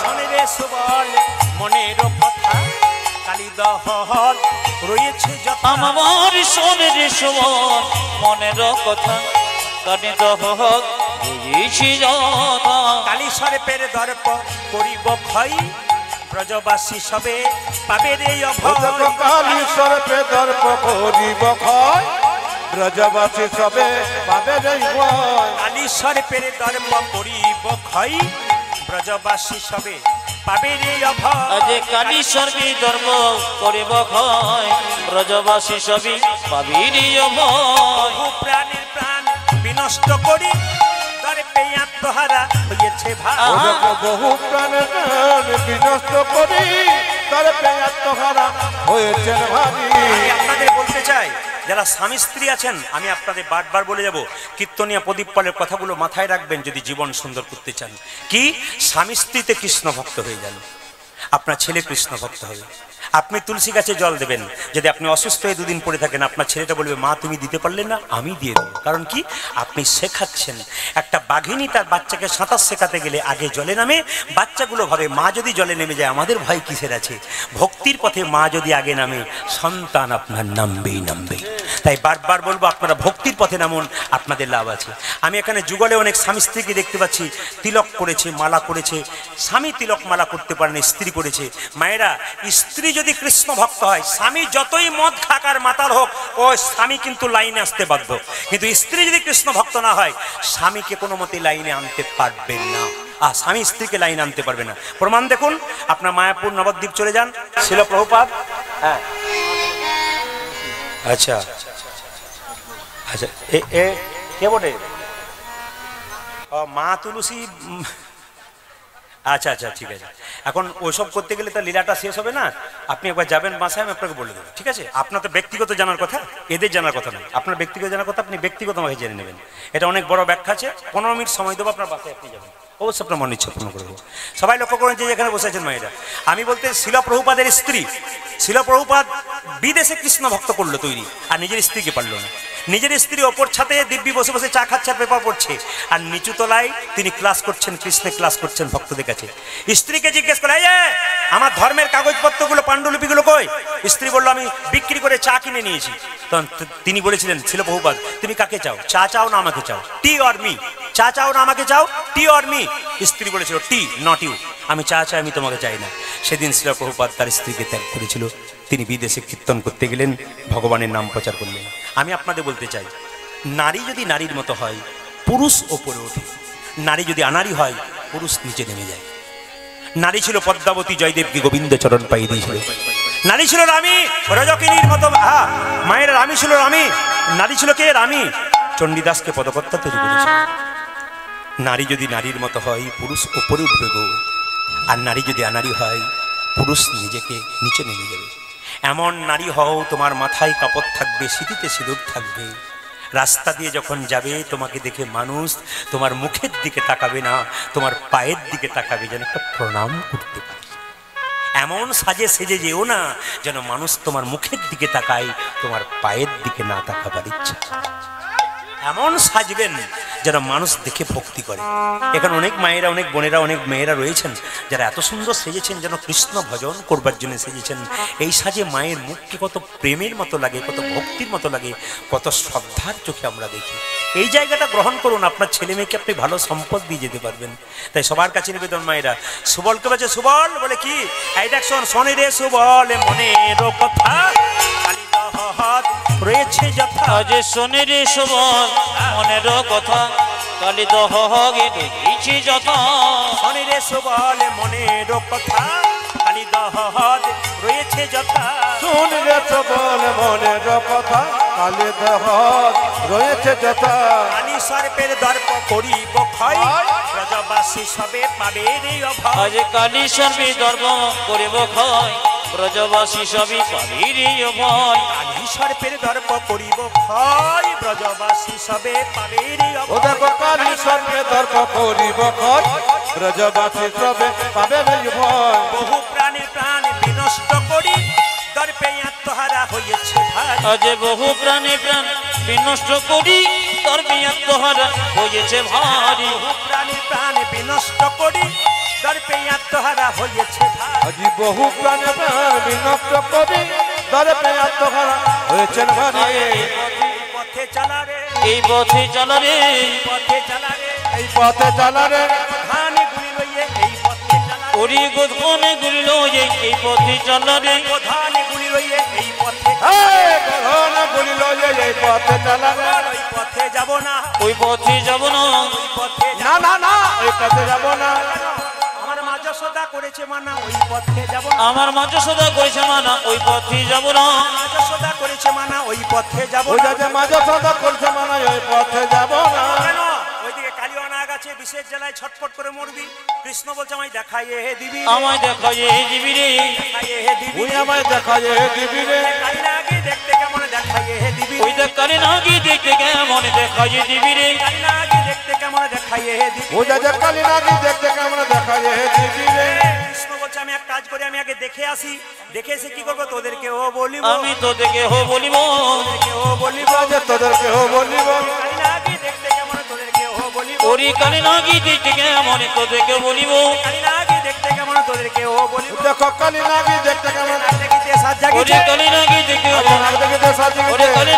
শোনে রে সুবল মনের কথা, কালী দহদ রয়েছে যথা। আমার শোনে রে সুবল মনের কথা, কালী দহগ রয়েছে যথা। কালী সর্পের দর্প করিব ক্ষয়, ব্রজবাসী সবে পাবে রে অভয়। কালী সর্পে দর্প করিব ক্ষয়, ব্রজবাসী সবে পাবে রে ভয়। কালী সর্পের দর্প করিব ক্ষয়, ব্রজবাসী সবে পাবে রে অভয়। আজ কালী সর্বি ধর্ম করিব ক্ষয়, ব্রজবাসী সবই পাবি রে অভয়। বহু প্রাণের প্রাণ বিনষ্ট করি, দর্পে আত্মহারা হয়েছে ভাই। বহু প্রাণের প্রাণ বিনষ্ট করি, দর্পে আত্মহারা হয়েছে ভাবি। আমি আপনাদের বলতে চাই, যারা স্বামী স্ত্রী আছেন, আমি আপনাদের বারবার বলে যাব, কীর্তনিয়া প্রদীপ পালের কথাগুলো মাথায় রাখবেন যদি জীবন সুন্দর করতে চান। কি, স্বামী স্ত্রীতে কৃষ্ণ ভক্ত হয়ে যান, আপনার ছেলে কৃষ্ণ ভক্ত হবে। আপনি তুলসী গাছে জল দেবেন, যদি আপনি অসুস্থ হয়ে 2 দিন পড়ে থাকেন, আপনার ছেলেটা বলবে মা তুমি দিতে পারলে না, আমি দিয়ে দেবো। কারণ কি, আপনি শেখাচ্ছেন। একটা বাঘিনী তার বাচ্চাকে সাঁতার শেখাতে গেলে আগে জলে নামে, বাচ্চাগুলো ভাবে মা যদি জলে নেমে যায় আমাদের ভয় কিসের আছে। ভক্তির পথে মা যদি আগে নামে, সন্তান আপনার নামবেই নামবেই। তাই বারবার বলবো, আপনারা ভক্তির পথে নামুন, আপনাদের লাভ আছে। আমি এখানে যুগলে অনেক স্বামী স্ত্রীকে দেখতে পাচ্ছি, তিলক করেছে, মালা করেছে। স্বামী তিলক মালা করতে পারেন, স্ত্রী করেছে। মায়েরা, স্ত্রী যদি কৃষ্ণ ভক্ত হয়, স্বামী যতই মদ খাক আর মাতাল হোক, ও স্বামী কিন্তু লাইনে আসতে বাধ্য। কিন্তু স্ত্রী যদি কৃষ্ণ ভক্ত না হয়, স্বামীকে কোনো মতে লাইনে আনতে পারবেন না, আর স্বামী স্ত্রীকে লাইনে আনতে পারবে না। প্রমাণ দেখুন, আপনার মায়াপুর নবদ্বীপ চলে যান, শিল প্রভুপাদ। হ্যাঁ, আচ্ছা আচ্ছা, এ কে বটে? মা তুলসী। আচ্ছা আচ্ছা, ঠিক আছে। এখন ওইসব করতে গেলে তো লীলাটা শেষ হবে না। আপনি একবার যাবেন বাসায়, আমি আপনাকে বলে দেবো, ঠিক আছে? আপনার তো ব্যক্তিগত জানার কথা, এদের জানার কথা নয়। আপনার ব্যক্তিগত জানার কথা আপনি ব্যক্তিগতভাবে জেনে নেবেন। এটা অনেক বড় ব্যাখ্যা আছে। 15 মিনিট সময় দেবো, আপনার বাসায় আপনি যাবেন, অবশ্যই আপনার মন ইচ্ছা পূর্ণ করবো। সবাই লক্ষ্য করেন যে এখানে বসে আছেন মায়েরা, আমি বলতে শিল প্রভুপাদের স্ত্রী, শিল প্রভুপাদ বিদেশে কৃষ্ণ ভক্ত করলো তৈরি, আর নিজের স্ত্রীকে পারলো না। নিজের স্ত্রী ওপর ছাতে দিব্যি বসে বসে চা খাচ্ছে, পেপার পড়ছে, আর নিচু তলায় তিনি ক্লাস করছেন, কৃষ্ণে ক্লাস করছেন ভক্তদের কাছে। স্ত্রীকে জিজ্ঞেস করে, আমার ধর্মের কাগজপত্রগুলো, পাণ্ডুলিপিগুলো কই? স্ত্রী বললো আমি বিক্রি করে চা কিনে নিয়েছি। তখন তিনি বলেছিলেন, শিল প্রভুপাদ তুমি কাকে চাও, চা চাও না আমাকে চাও? টি অর মি, চা চাও না আমাকে চাও? Tea or me? স্ত্রী বলেছিল টি, নট ইউ, আমি চা চাই, আমি তোমাকে চাই না। সেদিন শিল প্রভুপাদ তার স্ত্রীকে ত্যাগ করেছিল। তিনি বিদেশে কীর্তন করতে গেলেন, ভগবানের নাম প্রচার করলেন। আমি আপনাদের বলতে চাই, নারী যদি নারীর মতো হয়, পুরুষ ওপরে ওঠে। নারী যদি আনারী হয়, পুরুষ নিচে নেমে যায়। নারী ছিল পদ্মাবতী, জয়দেবকে গোবিন্দ চরণ পাইয়ে দিয়েছিল। নারী ছিল রামী, রজকিনীর মতো। মায়ের রামী ছিল রামী। নারী ছিল কে? রামী। চণ্ডীদাসকে পদকর্তা তৈরি করেছে। নারী যদি নারীর মতো হয়, পুরুষ ওপরে উঠবে গো। আর নারী যদি আনারী হয়, পুরুষ নিজেকে নিচে নেমে যাবে। এমন নারী হও, তোমার মাথায় কাপড় থাকবে, সিঁথিতে সিঁদুর থাকবে। রাস্তা দিয়ে যখন যাবে, তোমাকে দেখে মানুষ তোমার মুখের দিকে তাকাবে না, তোমার পায়ের দিকে তাকাবে, যেন একটা প্রণাম করতে পারে। এমন সাজে সেজে যেও না যেন মানুষ তোমার মুখের দিকে তাকায়, তোমার পায়ের দিকে না তাকাবার ইচ্ছা। এমন সাজবেন যেন মানুষ দেখে ভক্তি করে। এখানে অনেক মায়েরা, অনেক বোনেরা, অনেক মেয়েরা রয়েছেন যারা এত সুন্দর সেজেছেন, যেন কৃষ্ণ ভজন করবার জন্য সেজেছেন। এই সাজে মায়ের মুখকে কত প্রেমের মতো লাগে, কত ভক্তির মতো লাগে, কত শ্রদ্ধার চোখে আমরা দেখি। এই জায়গাটা গ্রহণ করুন, আপনার ছেলে মেয়েকে আপনি ভালো সম্পদ দিয়ে যেতে পারবেন। তাই সবার কাছে নিবেদন, মায়েরা সুবলকে বলছে, সুবল বলে কি, এই দেখ শোন, শোনে রে সুবল মনের কথা, রয়েছে যথা। আজ শোনে রে সুবল মনের কথা, কালী দহগে রয়েছে যথা। এসো বলে মনের কথা কালী দহদ রয়েছে যথা শুনলে তো বল মনের কথা কালে দেহ রয়েছে যথা কালী সর্পের দর্প করিব ক্ষয় ব্রজবাসী সবে পাবে রে অভয় আজ কালী সর্বে দর্ব করিব ক্ষয় ব্রজবাসী সবই পাবির ভয় কালী সর্পের দর্প করিব ক্ষয় ব্রজবাসী সবে পাবে রে ও অভয় দেখো কালী সর্বে দর্প করিব ক্ষয় ব্রজবাসী সবে পাবে রে ভয় বহু প্রাণের প্রাণ বিনষ্ট করি দর্পে আত্মহারা হয়েছে ভাই আজ বহু প্রাণে প্রাণ বিনষ্ট করি দর্বে আত্মহারা হয়েছে ভারী বহু প্রাণের প্রাণ বিনষ্ট করি দর্পে আত্মহারা হয়েছে ভাই আজি বহু প্রাণে প্রাণ বিনষ্ট করি দর্পে আত্মহারা হয়েছেন ভারী এই পথে চালা রে এই পথে চলা রে পথে চালা রে এই পথে চালা রে ধানে গুলি লইয়ে এই পথে চালা রে ওরি গোধনে গুলিল এই পথে চলা রে ধানে গুলি লইয়ে এই পথে এই গহনা বলিল যে এই পথে চালা রে ওই পথে যাব না ওই পথে যাব না ওই পথে না না না এই পথে যাব না আমার মা যশোদা করেছে মানা ওই পথে যাব না আমার মাঝ সদা করেছে মানা ওই পথে যাব না মা যশোদা করেছে মানা ওই পথে যাব ওই না যে মাঝে সদা করছে মানে ওই পথে যাব না কেন ওইদিকে কালিয়া নাগ আছে বিশেষ জেলায় ছটফট করে মরবি কৃষ্ণ বলছে আমায় দেখাইয়ে হে দিবি আমায় দেখা যে দিবি রে দেখাইয়ে হে দিবি তুই আমায় দেখা যে দিবি রে কালী নাগে দেখতে কেমন দেখাইয়ে হে দিবি ওই দেখ কালী নাগি দেখতে কেমন দেখা যে দিবি রে কালী নাগে দেখতে কেমন দেখাইয়ে হে দিবি ওই যে কালী নাগি দেখতে কেমন দেখা যে দিবি রে কৃষ্ণ বলছে আমি এক কাজ করি আমি আগে দেখে আসি দেখে এসে কি করবো তোদেরকে ও বলিব আমি তো দেখে হো বলিব তোদেরকে ও বলিব যে তোদেরকে ও বলিব কালী নাগে দেখতে কেমন তোদেরকে ও বলিব ওরি কালী নাগি দেখতে কেমন তো দেখে বলিব কালী নাগে দেখতে কেমন তোদেরকে ও বলিব দেখো কালী নাগি দেখতে কেমন দেখিতে সাজ ওরি জাগিছে কালী নাগি দেখতে নাগ দেখিতে সাজি ওরে কালী